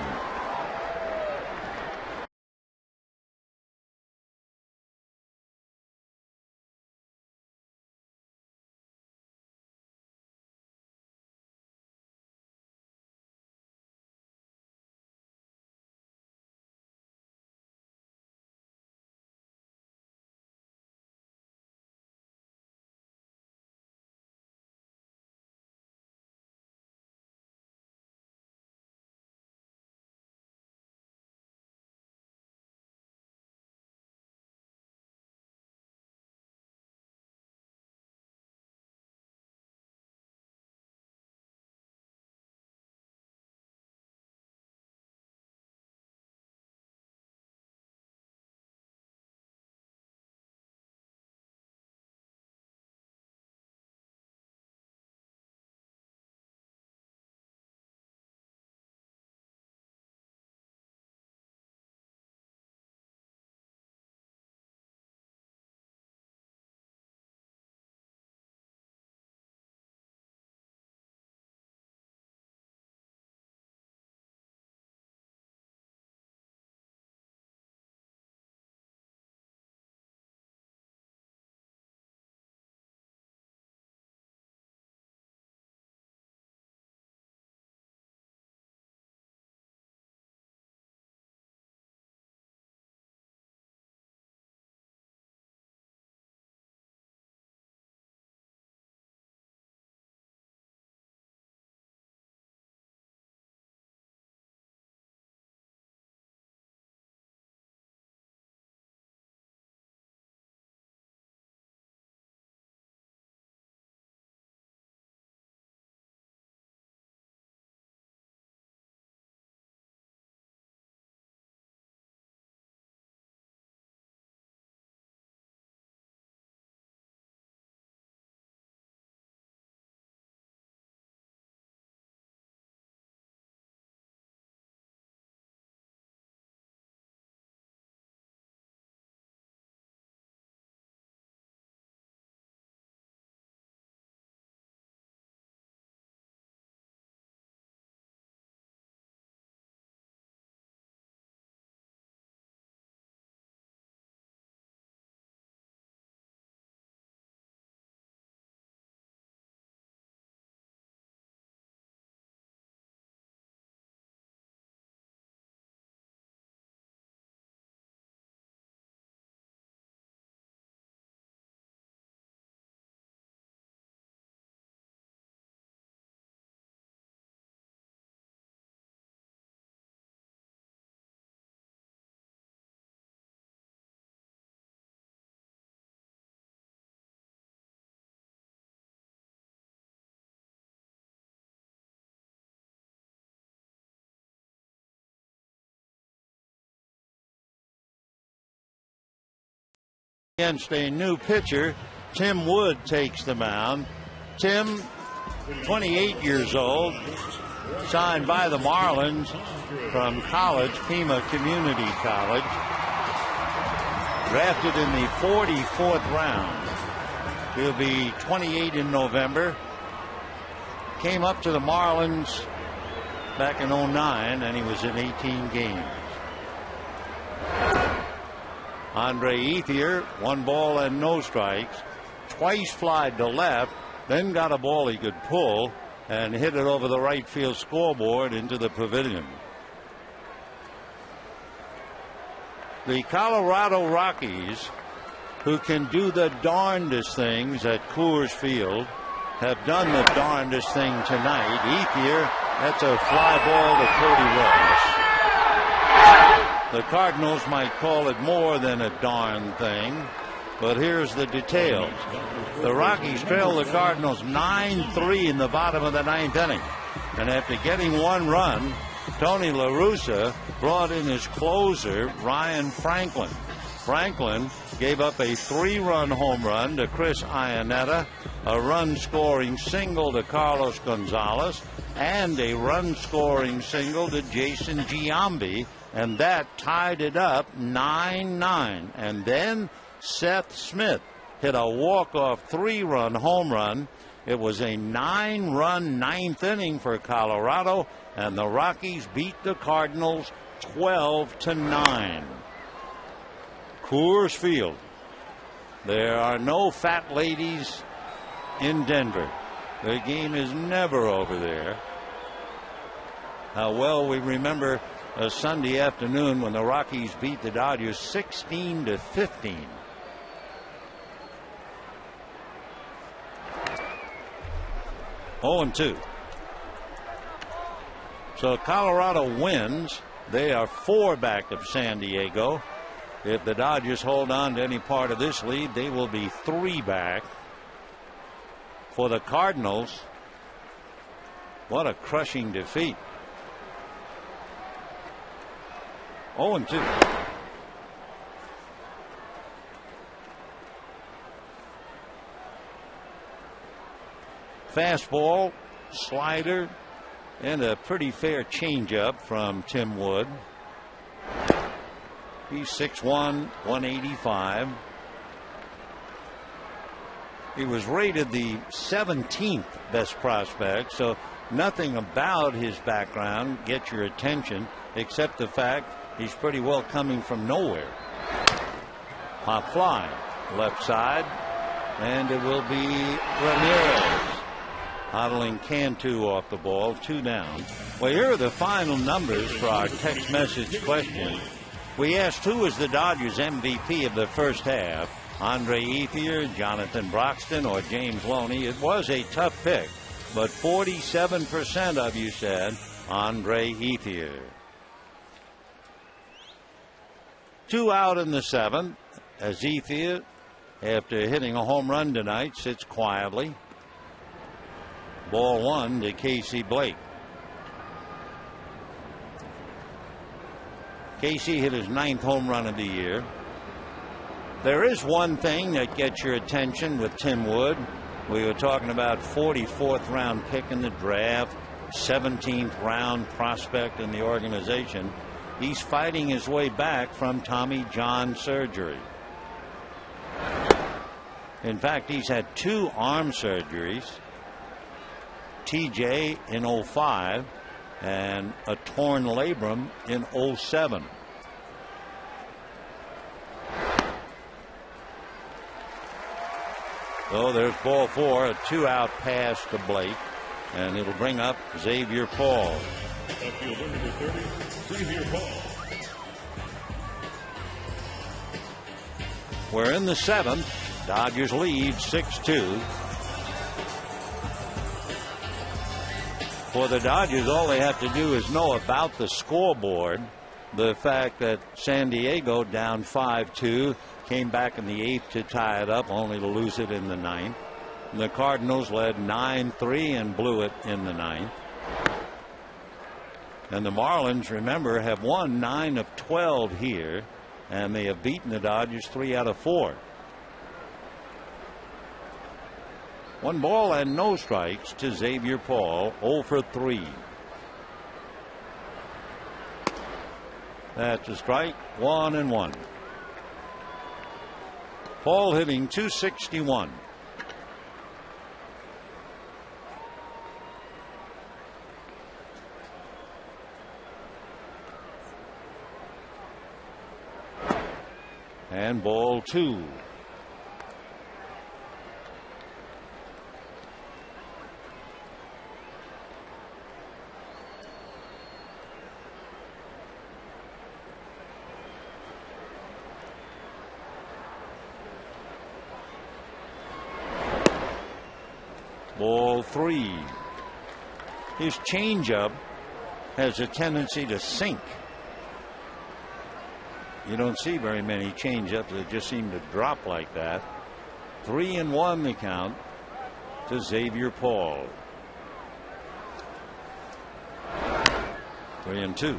Against a new pitcher, Tim Wood takes the mound. Tim, 28 years old, signed by the Marlins from college, Pima Community College. Drafted in the 44th round. He'll be 28 in November. Came up to the Marlins back in 09, and he was in 18 games. Andre Ethier, 1 ball and no strikes. Twice flied to left, then got a ball he could pull and hit it over the right field scoreboard into the pavilion. The Colorado Rockies, who can do the darndest things at Coors Field, have done the darndest thing tonight. Ethier, that's a fly ball to Cody Wells. The Cardinals might call it more than a darn thing, but here's the details. The Rockies trail the Cardinals 9-3 in the bottom of the 9th inning. And after getting 1 run, Tony La Russa brought in his closer, Ryan Franklin. Franklin gave up a 3-run home run to Chris Iannetta, a run-scoring single to Carlos Gonzalez, and a run-scoring single to Jason Giambi, and that tied it up 9-9. And then Seth Smith hit a walk-off 3-run home run. It was a 9-run 9th inning for Colorado, and the Rockies beat the Cardinals 12-9. Coors Field. There are no fat ladies in Denver. The game is never over there. How well we remember a Sunday afternoon when the Rockies beat the Dodgers 16-15. Oh, 2. So Colorado wins. They are 4 back of San Diego. If the Dodgers hold on to any part of this lead, they will be 3 back. For the Cardinals, what a crushing defeat. 0-2. Fastball, slider, and a pretty fair changeup from Tim Wood. He's 6'1", 185. He was rated the 17th best prospect, so nothing about his background gets your attention except the fact he's pretty well coming from nowhere. Pop fly, left side, and it will be Ramirez. Hoddling Cantu off the ball, 2 down. Well, here are the final numbers for our text message question. We asked who was the Dodgers MVP of the first half, Andre Ethier, Jonathan Broxton, or James Loney. It was a tough pick, but 47% of you said Andre Ethier. 2 out in the 7th as Ethier, after hitting a home run tonight, sits quietly. Ball 1 to Casey Blake. Casey hit his 9th home run of the year. There is one thing that gets your attention with Tim Wood. We were talking about 44th round pick in the draft, 17th round prospect in the organization. He's fighting his way back from Tommy John surgery. In fact, he's had 2 arm surgeries. TJ in 05 and a torn labrum in 07. So there's ball 4, a 2-out pass to Blake, and it'll bring up Xavier Paul. We're in the 7th. Dodgers lead 6-2. For the Dodgers, all they have to do is know about the scoreboard. The fact that San Diego down 5-2 came back in the 8th to tie it up, only to lose it in the 9th. And the Cardinals led 9-3 and blew it in the 9th. And the Marlins, remember, have won 9 of 12 here, and they have beaten the Dodgers 3 out of 4. 1 ball and no strikes to Xavier Paul, 0 for 3. That's a strike, 1-1. Paul hitting .261. And ball 2. Ball 3. His changeup has a tendency to sink. You don't see very many changeups that just seem to drop like that. 3-1 the count to Xavier Paul. 3-2.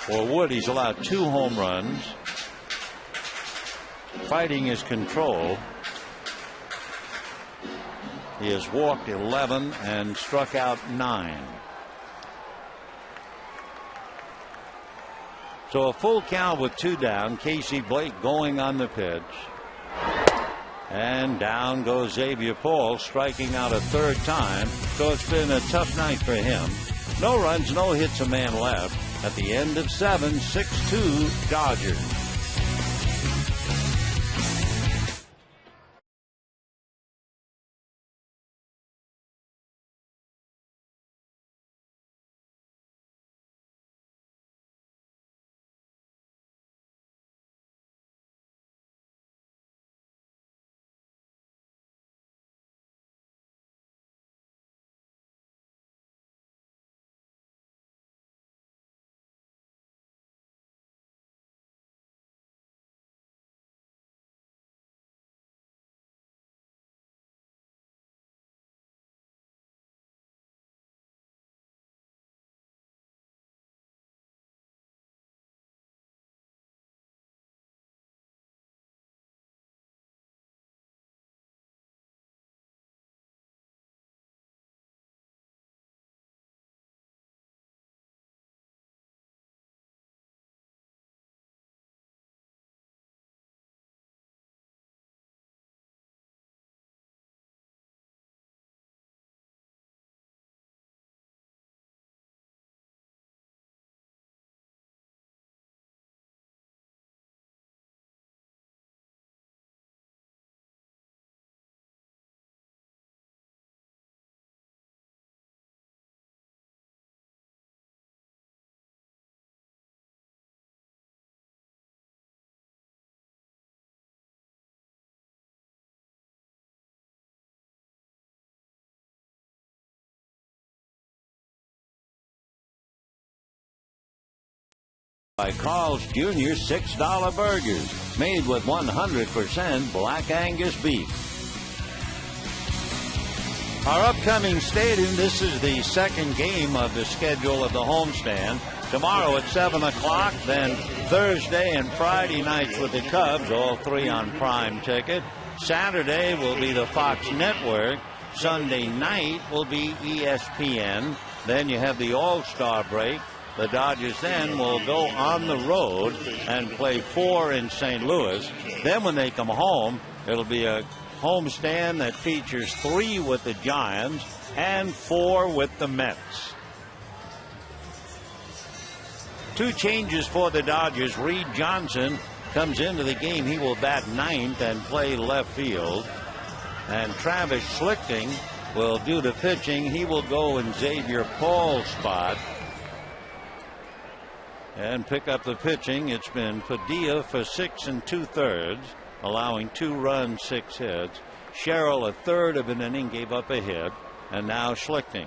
For Wood, he's allowed 2 home runs. Fighting his control. He has walked 11 and struck out 9. So a full count with 2 down. Casey Blake going on the pitch. And down goes Xavier Paul, striking out a 3rd time. So it's been a tough night for him. No runs, no hits, a man left. At the end of 7, 6-2 Dodgers. By Carl's Jr. $6 burgers made with 100% Black Angus beef. Our upcoming stadium, this is the 2nd game of the schedule of the homestand. Tomorrow at 7 o'clock, then Thursday and Friday nights with the Cubs, all 3 on Prime Ticket. Saturday will be the Fox Network. Sunday night will be ESPN. Then you have the All-Star break. The Dodgers then will go on the road and play 4 in St. Louis. Then when they come home, it'll be a homestand that features 3 with the Giants and 4 with the Mets. 2 changes for the Dodgers. Reed Johnson comes into the game. He will bat 9th and play left field. And Travis Schlichting will do the pitching. He will go in Xavier Paul's spot and pick up the pitching. It's been Padilla for 6 2/3, allowing 2 runs, 6 hits. Sherrill, a third of an inning, gave up a hit. And now Schlichting.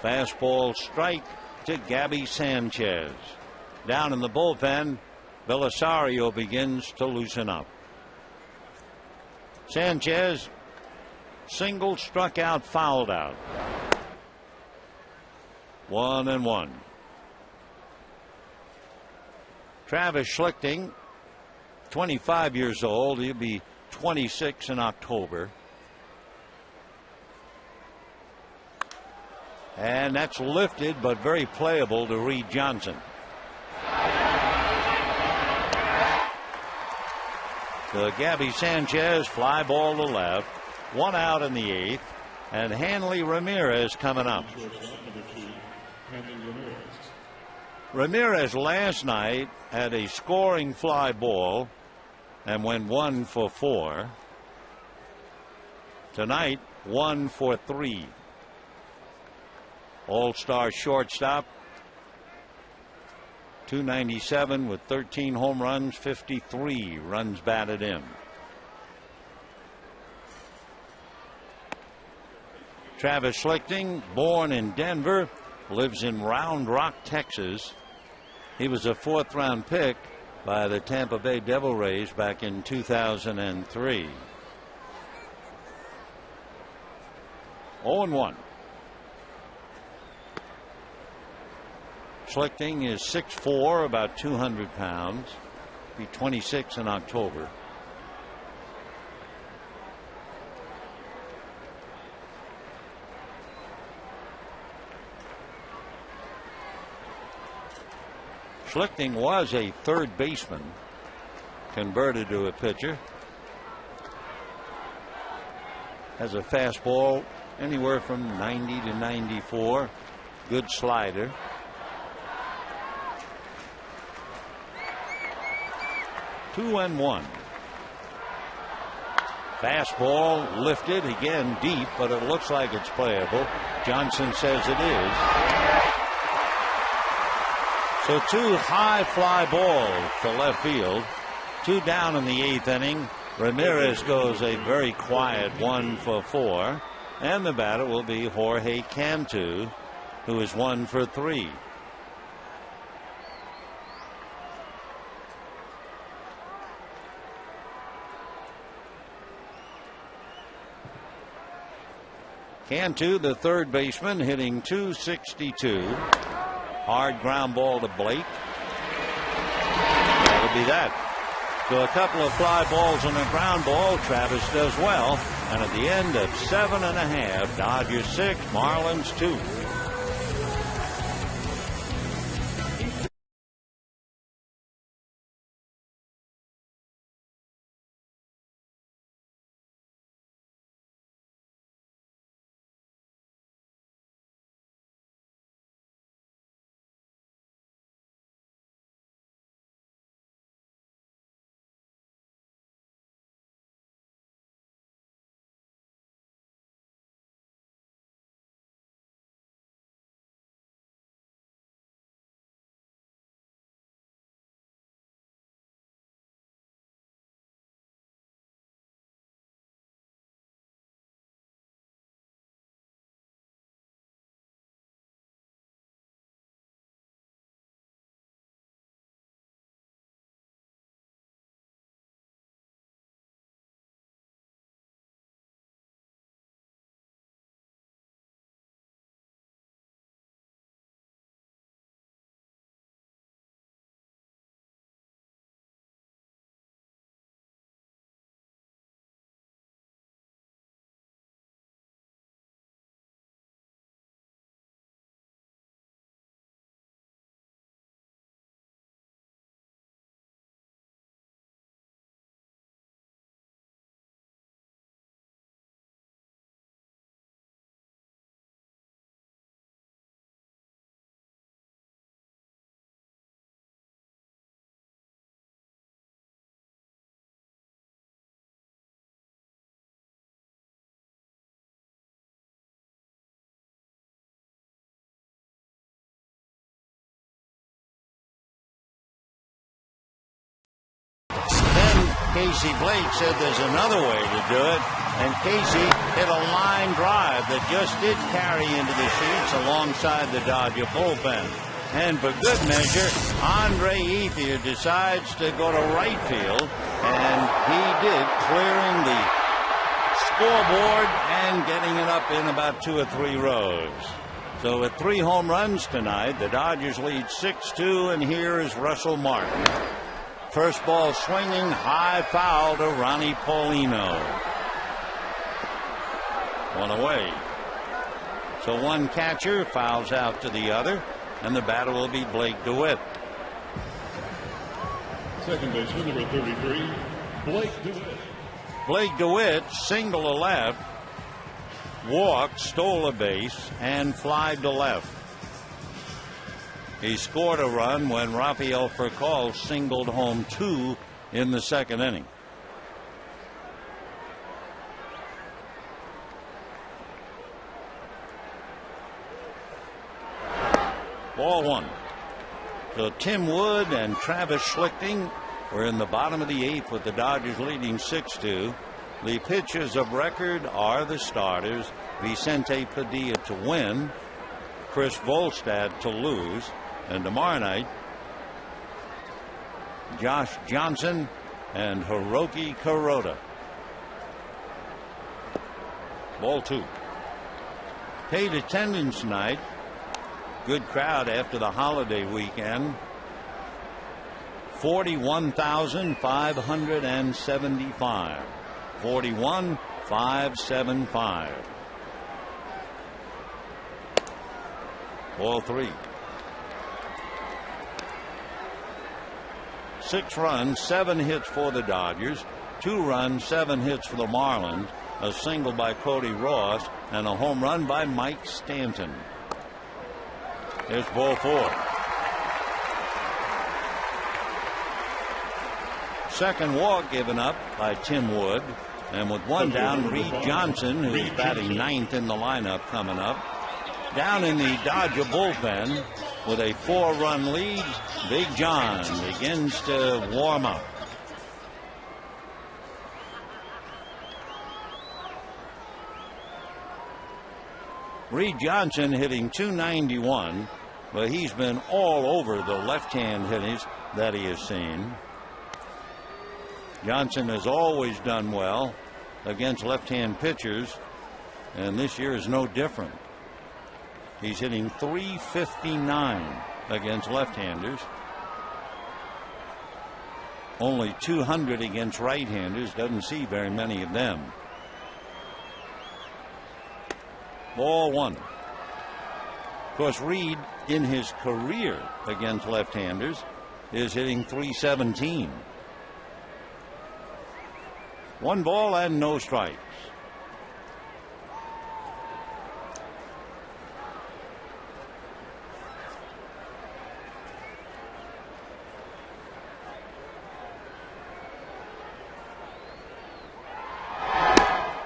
Fastball strike to Gabby Sanchez. Down in the bullpen, Belisario begins to loosen up. Sanchez, single, struck out, fouled out. 1-1. Travis Schlichting 25 years old. He'll be 26 in October. And that's lifted but very playable to Reed Johnson. To Gabby Sanchez, fly ball to left. 1 out in the 8th. And Hanley Ramirez coming up. Ramirez last night had a scoring fly ball and went 1 for 4. Tonight, 1 for 3. All-star shortstop, 297 with 13 home runs, 53 runs batted in. Travis Schlichting, born in Denver, lives in Round Rock, Texas. He was a 4th-round pick by the Tampa Bay Devil Rays back in 2003. 0-1. Schlichting is 6'4", about 200 pounds. Be 26 in October. Schlichting was a 3rd baseman, converted to a pitcher. Has a fastball anywhere from 90 to 94. Good slider. Two and 1. Fastball lifted again deep, but it looks like it's playable. Johnson says it is. So 2 high fly balls to left field. 2 down in the 8th inning. Ramirez goes a very quiet 1 for 4. And the batter will be Jorge Cantu, who is 1 for 3. Cantu, the 3rd baseman, hitting .262. Hard ground ball to Blake. That'll be that. So a couple of fly balls and a ground ball. Travis does well. And at the end of 7.5, Dodgers 6, Marlins 2. Casey Blake said there's another way to do it, and Casey hit a line drive that just did carry into the sheets alongside the Dodger bullpen. And for good measure, Andre Ethier decides to go to right field, and he did, clearing the scoreboard and getting it up in about 2 or 3 rows. So with 3 home runs tonight, the Dodgers lead 6-2, and here is Russell Martin. First ball swinging, high foul to Ronnie Paulino. One away. So one catcher fouls out to the other, and the batter will be Blake DeWitt. Second baseman, number 33, Blake DeWitt. Blake DeWitt, single to left, walked, stole a base, and flied to left. He scored a run when Rafael Furcal singled home 2 in the second inning. Ball 1. So Tim Wood and Travis Schlichting were in the bottom of the 8th with the Dodgers leading 6-2. The pitchers of record are the starters: Vicente Padilla to win, Chris Volstad to lose, and tomorrow night Josh Johnson and Hiroki Kuroda. Ball 2. Paid attendance tonight. Good crowd after the holiday weekend. 41,575. 41,575. Ball 3. 6 runs, 7 hits for the Dodgers. 2 runs, 7 hits for the Marlins. A single by Cody Ross and a home run by Mike Stanton. There's ball 4. Second walk given up by Tim Wood. And with one down, Reed Johnson, who's batting 9th in the lineup, coming up. Down in the Dodger bullpen with a 4-run lead, Big John begins to warm up. Reed Johnson hitting .291, but he's been all over the left-hand hitters that he has seen. Johnson has always done well against left-hand pitchers, and this year is no different. He's hitting .359 against left-handers. Only .200 against right-handers. Doesn't see very many of them. Ball 1. Of course, Reed in his career against left-handers is hitting .317. 1 ball and no strikes.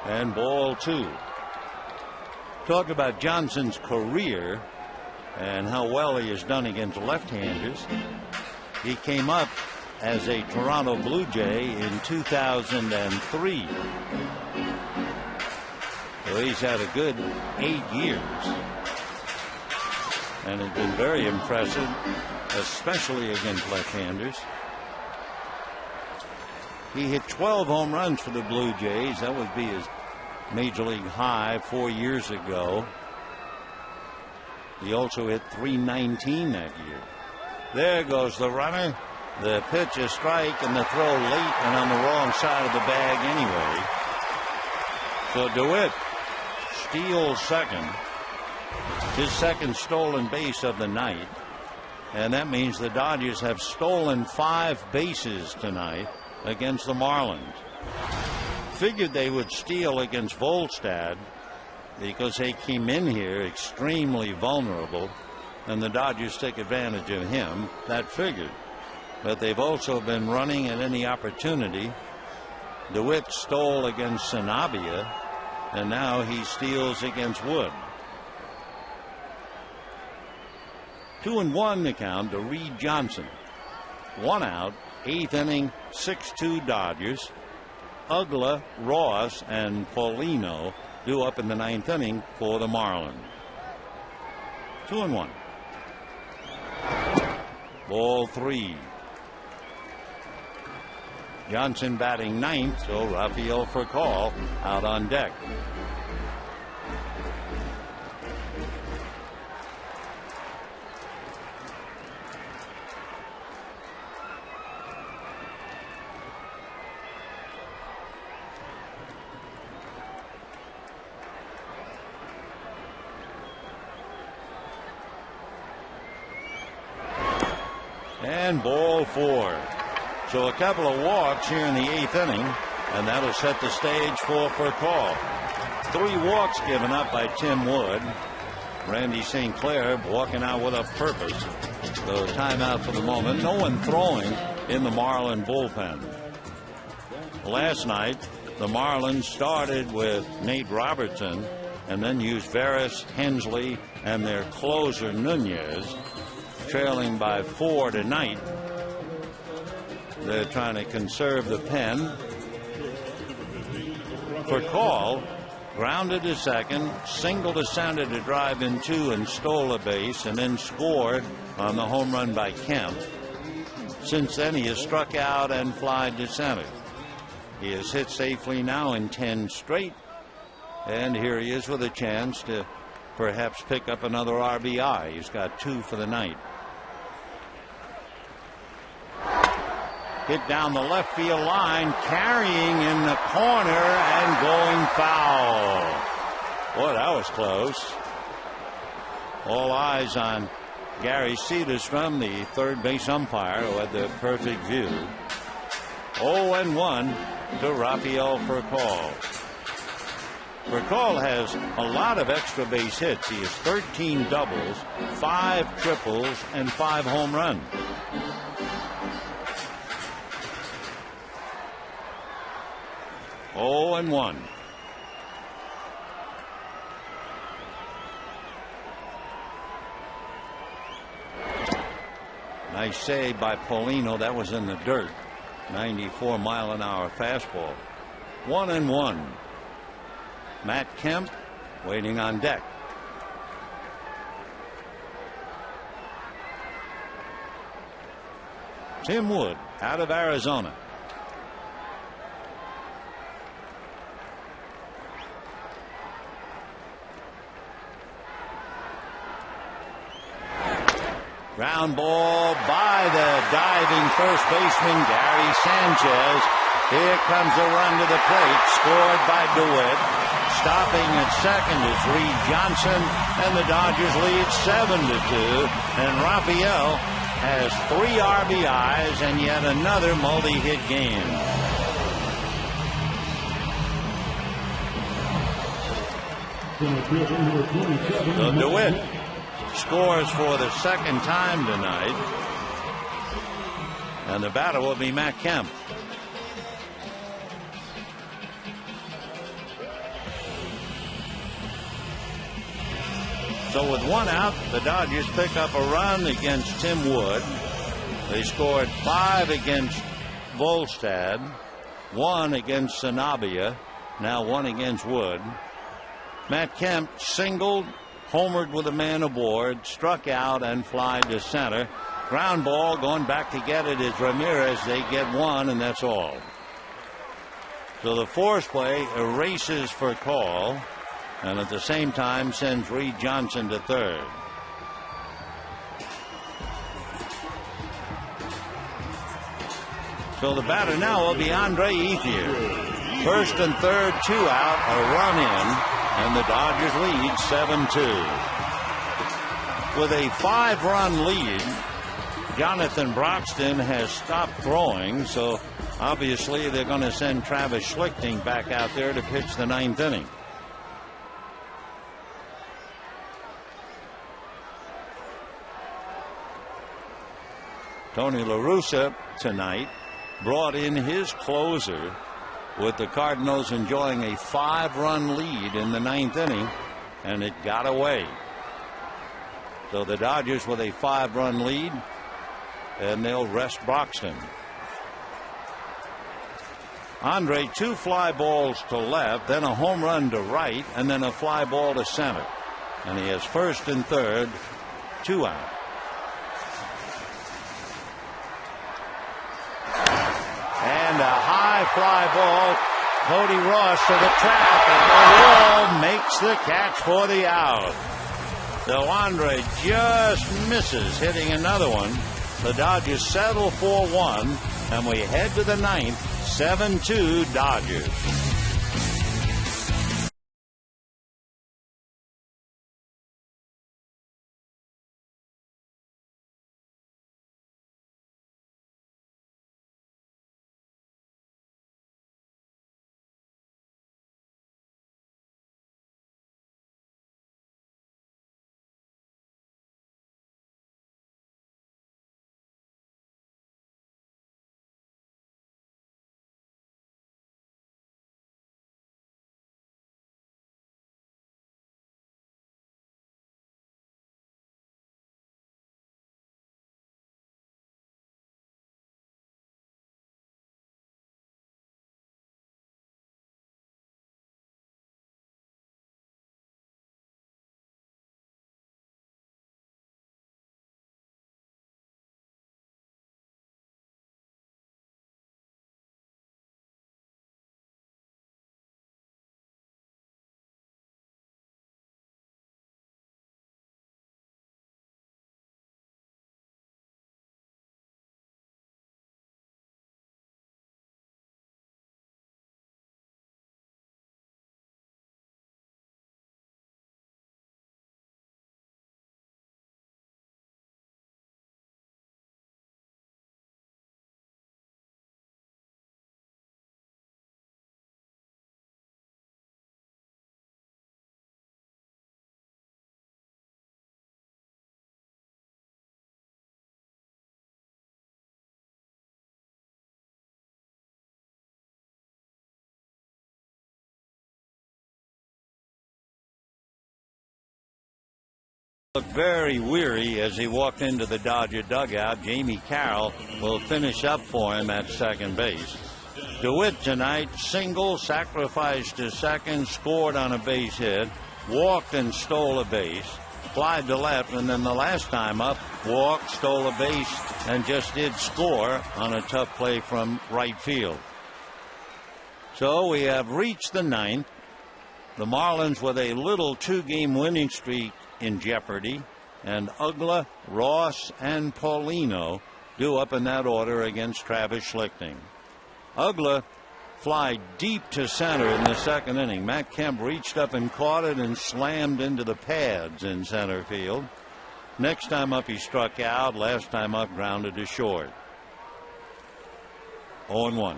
And ball 2. Talk about Johnson's career and how well he has done against left-handers. He came up as a Toronto Blue Jay in 2003. So he's had a good 8 years and has been very impressive, especially against left-handers. He hit 12 home runs for the Blue Jays. That would be his major league high 4 years ago. He also hit .319 that year. There goes the runner. The pitch, a strike, and the throw late and on the wrong side of the bag anyway. So DeWitt steals second. His second stolen base of the night. And that means the Dodgers have stolen 5 bases tonight against the Marlins. Figured they would steal against Volstad because they came in here extremely vulnerable, and the Dodgers took advantage of him. That figured. But they've also been running at any opportunity. DeWitt stole against Sanabria, and now he steals against Wood. 2-1 the count to Reed Johnson. 1 out, 8th inning, 6-2 Dodgers. Ugla, Ross, and Paulino due up in the 9th inning for the Marlins. 2-1. Ball 3. Johnson batting 9th, so Rafael Furcal out on deck. And ball 4. So a couple of walks here in the 8th inning, and that'll set the stage for call. 3 walks given up by Tim Wood. Randy St. Clair walking out with a purpose. So timeout for the moment. No one throwing in the Marlin bullpen. Last night, the Marlins started with Nate Robertson and then used Varys, Hensley, and their closer Nunez, trailing by 4 tonight. They're trying to conserve the pen. For call, grounded to second, single to center to drive in 2 and stole a base, and then scored on the home run by Kemp. Since then, he has struck out and flied to center. He has hit safely now in 10 straight, and here he is with a chance to perhaps pick up another RBI. He's got 2 for the night. Hit down the left field line, carrying in the corner and going foul. Boy, that was close. All eyes on Gary Cedarstrom, the third base umpire, who had the perfect view. 0-1 to Rafael Furcal. Furcal has a lot of extra base hits. He has 13 doubles, 5 triples, and 5 home runs. Oh, and 1. Nice save by Paulino. That was in the dirt. 94-mile-an-hour fastball. 1-1. Matt Kemp waiting on deck. Tim Wood out of Arizona. Ground ball by the diving first baseman Gary Sanchez. Here comes a run to the plate, scored by DeWitt. Stopping at second is Reed Johnson, and the Dodgers lead 7-2. And Rafael has 3 RBIs and yet another multi-hit game. So DeWitt scores for the second time tonight, and the batter will be Matt Kemp. So with 1 out, the Dodgers pick up a run against Tim Wood. They scored 5 against Volstad, 1 against Sanabria, now 1 against Wood. Matt Kemp singled, homered with a man aboard, struck out and flied to center. Ground ball going back to get it is Ramirez. They get 1, and that's all. So the force play erases for call, and at the same time sends Reed Johnson to third. So the batter now will be Andre Ethier. First and third, 2 out, a run in, and the Dodgers lead 7-2. With a 5-run lead, Jonathan Broxton has stopped throwing, so obviously they're going to send Travis Schlichting back out there to pitch the 9th inning. Tony La Russa tonight brought in his closer, with the Cardinals enjoying a 5-run lead in the 9th inning, and it got away. So the Dodgers with a 5-run lead, and they'll rest Broxton. Andre, 2 fly balls to left, then a home run to right, and then a fly ball to center. And he has first and third, 2 out. And a high fly ball. Cody Ross to the track, and the wall makes the catch for the out. So Andre just misses hitting another one. The Dodgers settle for 1, and we head to the 9th, 7-2 Dodgers. Looked very weary as he walked into the Dodger dugout. Jamie Carroll will finish up for him at second base. DeWitt tonight, single, sacrificed to second, scored on a base hit, walked and stole a base, flied to left, and then the last time up, walked, stole a base, and just did score on a tough play from right field. So we have reached the ninth. The Marlins with a little two-game winning streak in jeopardy, and Uggla, Ross, and Paulino due up in that order against Travis Schlichting. Uggla fly deep to center in the second inning. Matt Kemp reached up and caught it and slammed into the pads in center field. Next time up he struck out. Last time up grounded to short. 0-1.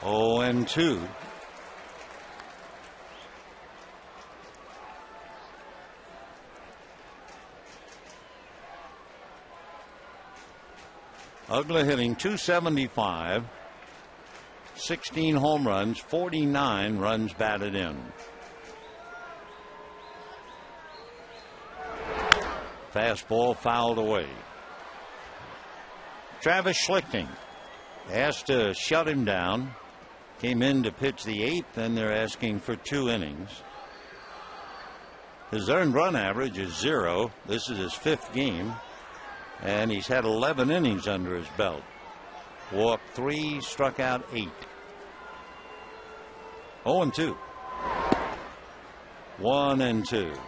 0-2. Uggla hitting .275, 16 home runs, 49 runs batted in. Fastball fouled away. Travis Schlichting asked to shut him down. Came in to pitch the eighth, and they're asking for 2 innings. His earned run average is 0. This is his 5th game. And he's had 11 innings under his belt. Walked 3, struck out 8. 0-2. 1-2.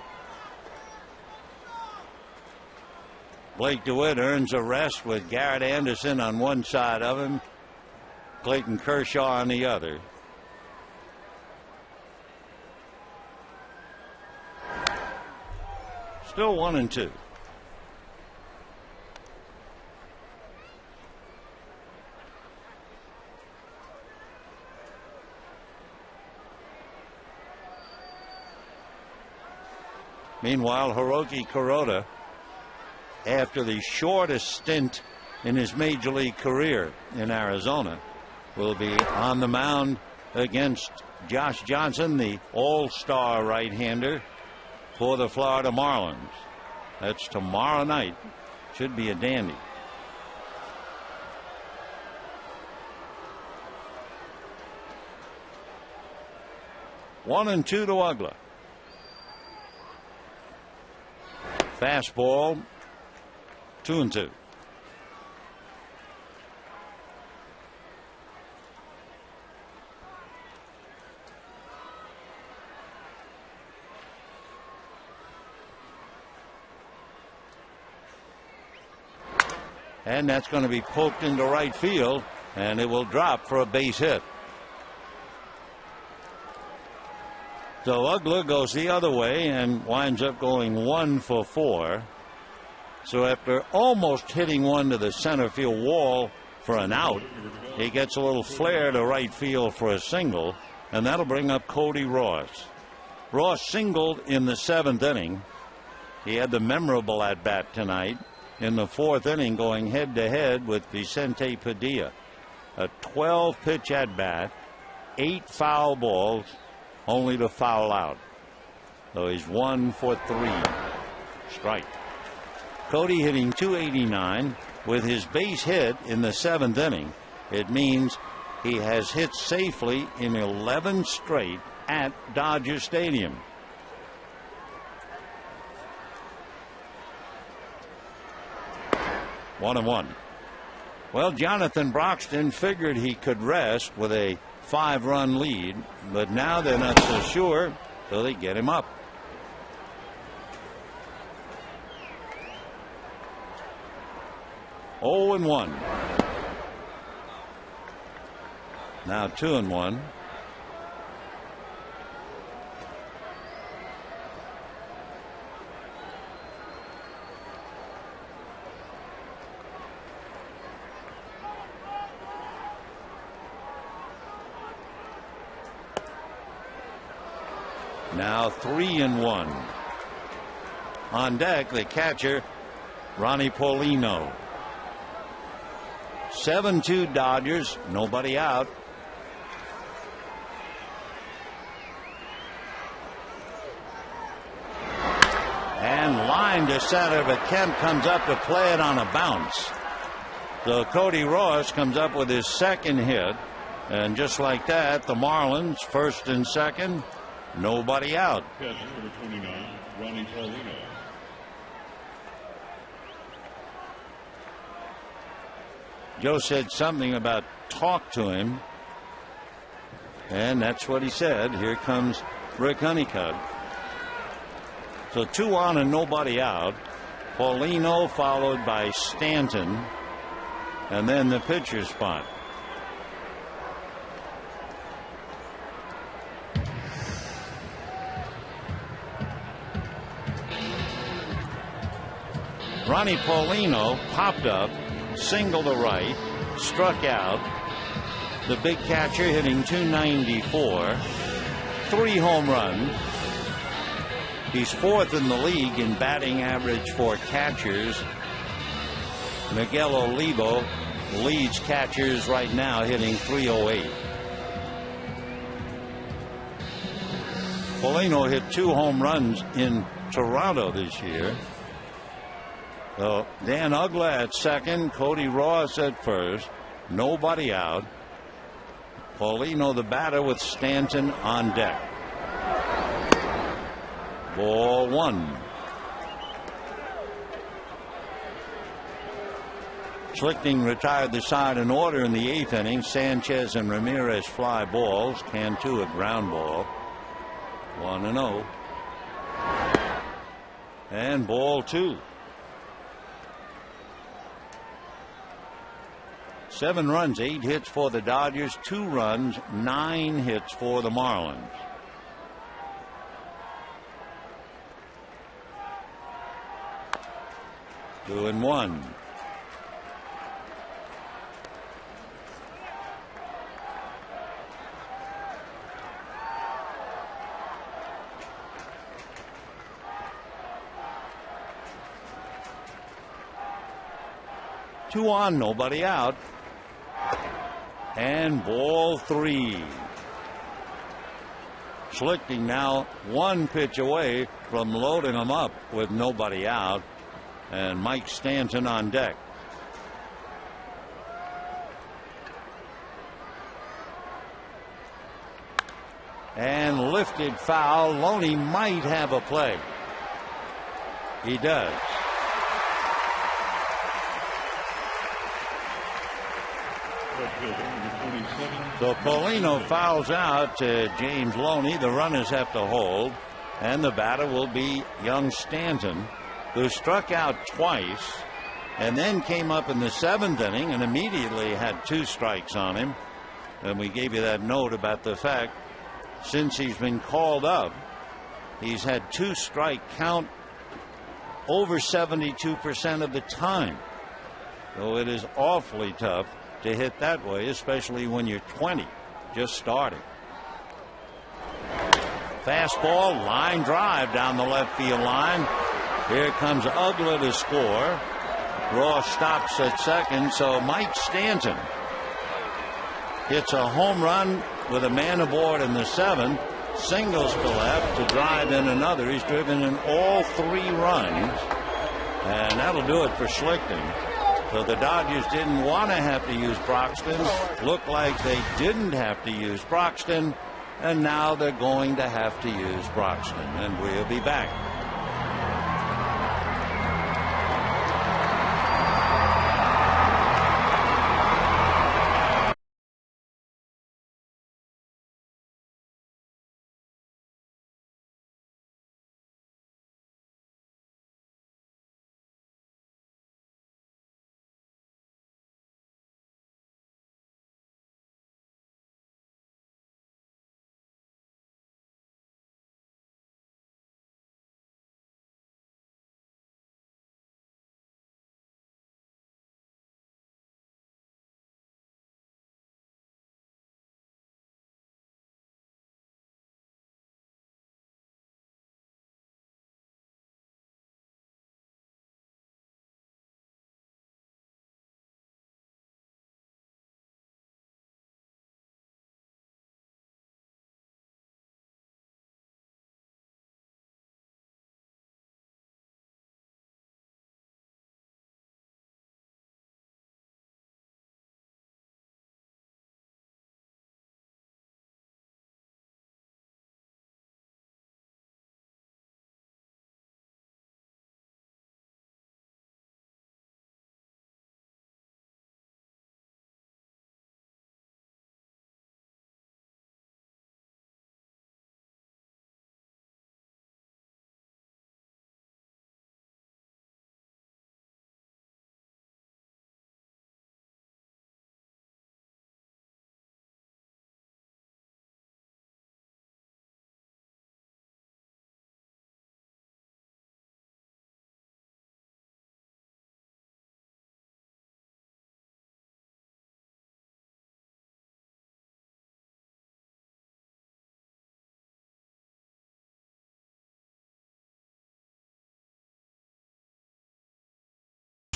Blake DeWitt earns a rest with Garrett Anderson on one side of him, Clayton Kershaw on the other. Still 1-2. Meanwhile, Hiroki Kuroda, after the shortest stint in his major league career in Arizona, will be on the mound against Josh Johnson, the all-star right-hander for the Florida Marlins. That's tomorrow night. Should be a dandy. One and two to Uggla. Fastball, 2-2. And that's going to be poked into right field, and it will drop for a base hit. So Uggla goes the other way and winds up going 1 for 4. So after almost hitting one to the center field wall for an out, he gets a little flare to right field for a single, and that'll bring up Cody Ross. Ross singled in the 7th inning. He had the memorable at bat tonight in the 4th inning, going head to head with Vicente Padilla. A 12-pitch at bat, 8 foul balls, only to foul out. So he's 1 for 3. Strike. Cody hitting .289 with his base hit in the 7th inning. It means he has hit safely in 11 straight at Dodger Stadium. One and one. Well, Jonathan Broxton figured he could rest with a 5-run lead, but now they're not so sure, so they get him up. Oh and 1. Now 2 and 1. Now 3 and 1. On deck, the catcher, Ronnie Paulino. 7-2 Dodgers, nobody out. line to center, but Kemp comes up to play it on a bounce. So Cody Ross comes up with his second hit, and just like that, the Marlins first and second, nobody out. Catcher number 29, Ronnie Paulino. Joe said something about talk to him, and that's what he said. Here comes Rick Honeycutt. So 2 on and nobody out. Paulino followed by Stanton, and then the pitcher spot. Ronnie Paulino popped up, single to right, struck out. The big catcher hitting .294, 3 home runs. He's 4th in the league in batting average for catchers. Miguel Olivo leads catchers right now, hitting .308. Paulino hit 2 home runs in Toronto this year. So Dan Ugla at second, Cody Ross at first, nobody out. Paulino the batter with Stanton on deck. Ball 1. Schlichting retired the side in order in the 8th inning. Sanchez and Ramirez fly balls. Cantu a ground ball. 1-0. And ball 2. 7 runs, 8 hits for the Dodgers, 2 runs, 9 hits for the Marlins. Two and one. Two on, nobody out. And ball 3. Schlichting now 1 pitch away from loading them up with nobody out, and Mike Stanton on deck. And lifted foul. Loney might have a play. He does. So Paulino fouls out to James Loney. The runners have to hold, and the batter will be young Stanton, who struck out twice and then came up in the 7th inning and immediately had 2 strikes on him. And we gave you that note about the fact since he's been called up, he's had 2 strike count over 72% of the time. So it is awfully tough to hit that way, especially when you're 20, just starting. Fastball, line drive down the left field line. Here comes Ugla to score. Ross stops at second, so Mike Stanton hits a home run with a man aboard in the 7th, singles to left to drive in another. He's driven in all 3 runs, and that'll do it for Schlichting. So the Dodgers didn't want to have to use Broxton. Looked like they didn't have to use Broxton, and now they're going to have to use Broxton. And we'll be back.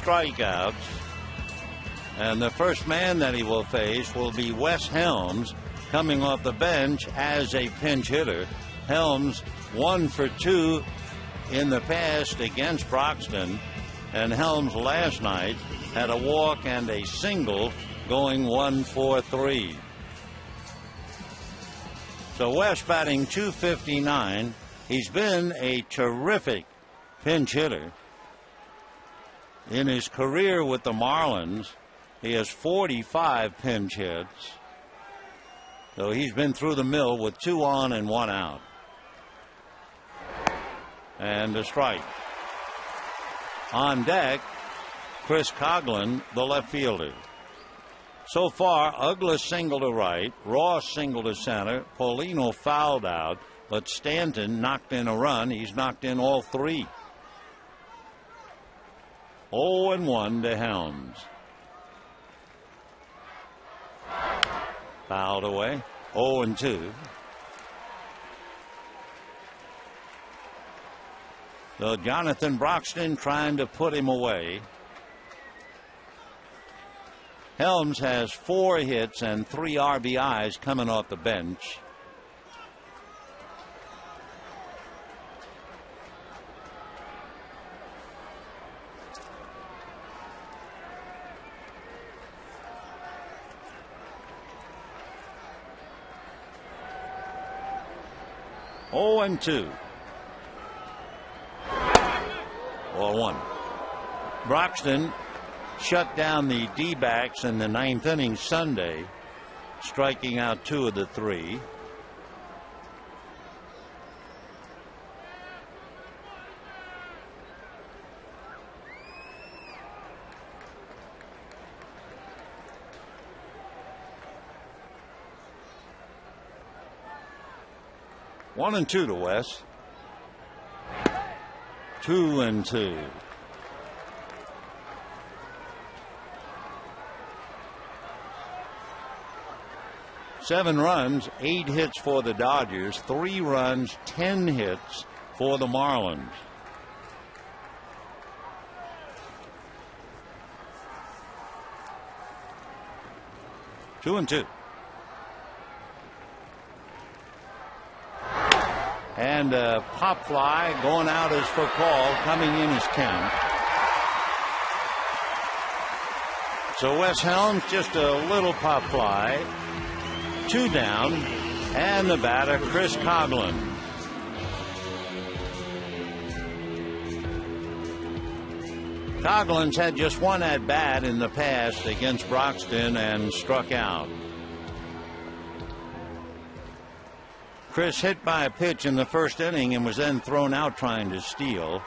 strikeouts. And the first man that he will face will be Wes Helms, coming off the bench as a pinch hitter. Helms 1 for 2 in the past against Broxton, and Helms last night had a walk and a single, going 1 for 3. So Wes batting .259. He's been a terrific pinch hitter. In his career with the Marlins, he has 45 pinch hits. So he's been through the mill with 2 on and 1 out. And a strike. On deck, Chris Coghlan, the left fielder. So far, Uggla single to right, Ross single to center, Paulino fouled out, but Stanton knocked in a run. He's knocked in all 3. 0-1 to Helms. Fouled away. 0-2. So Jonathan Broxton trying to put him away. Helms has 4 hits and 3 RBIs coming off the bench. Oh, and 2. 0-1. Broxton shut down the D-backs in the 9th inning Sunday, striking out 2 of the 3. One and 2 to Wes. 2-2. Seven runs, 8 hits for the Dodgers, 3 runs, 10 hits for the Marlins. Two and 2. And a pop fly going out as for call, coming in as count. So Wes Helms, just a little pop fly. 2 down, and the batter, Chris Coghlan. Coghlan's had just 1 at bat in the past against Broxton and struck out. Chris hit by a pitch in the first inning and was then thrown out trying to steal.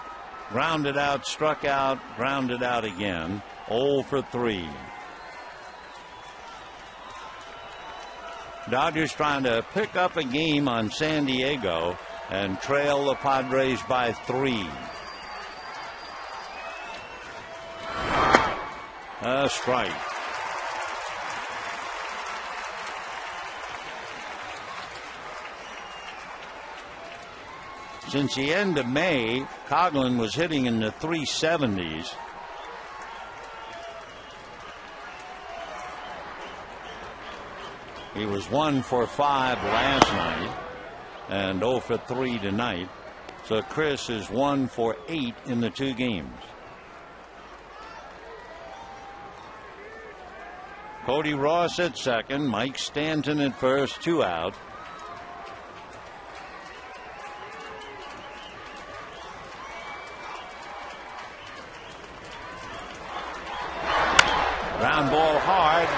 Grounded out, struck out, grounded out again. 0 for 3. Dodgers trying to pick up a game on San Diego and trail the Padres by 3. A strike. Since the end of May, Coghlan was hitting in the 370s. He was 1 for 5 last night and 0 for 3 tonight. So Chris is 1 for 8 in the 2 games. Cody Ross at second, Mike Stanton at first, 2 out. Ground ball hard.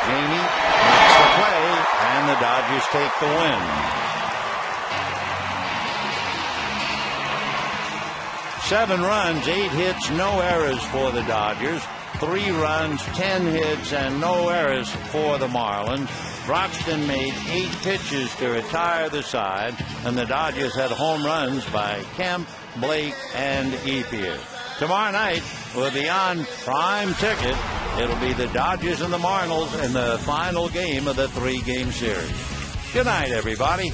Jamie makes the play, and the Dodgers take the win. 7 runs, 8 hits, no errors for the Dodgers. 3 runs, 10 hits, and no errors for the Marlins. Broxton made 8 pitches to retire the side, and the Dodgers had home runs by Kemp, Blake, and Ethier. Tomorrow night will be on Prime Ticket. It'll be the Dodgers and the Marlins in the final game of the 3-game series. Good night, everybody.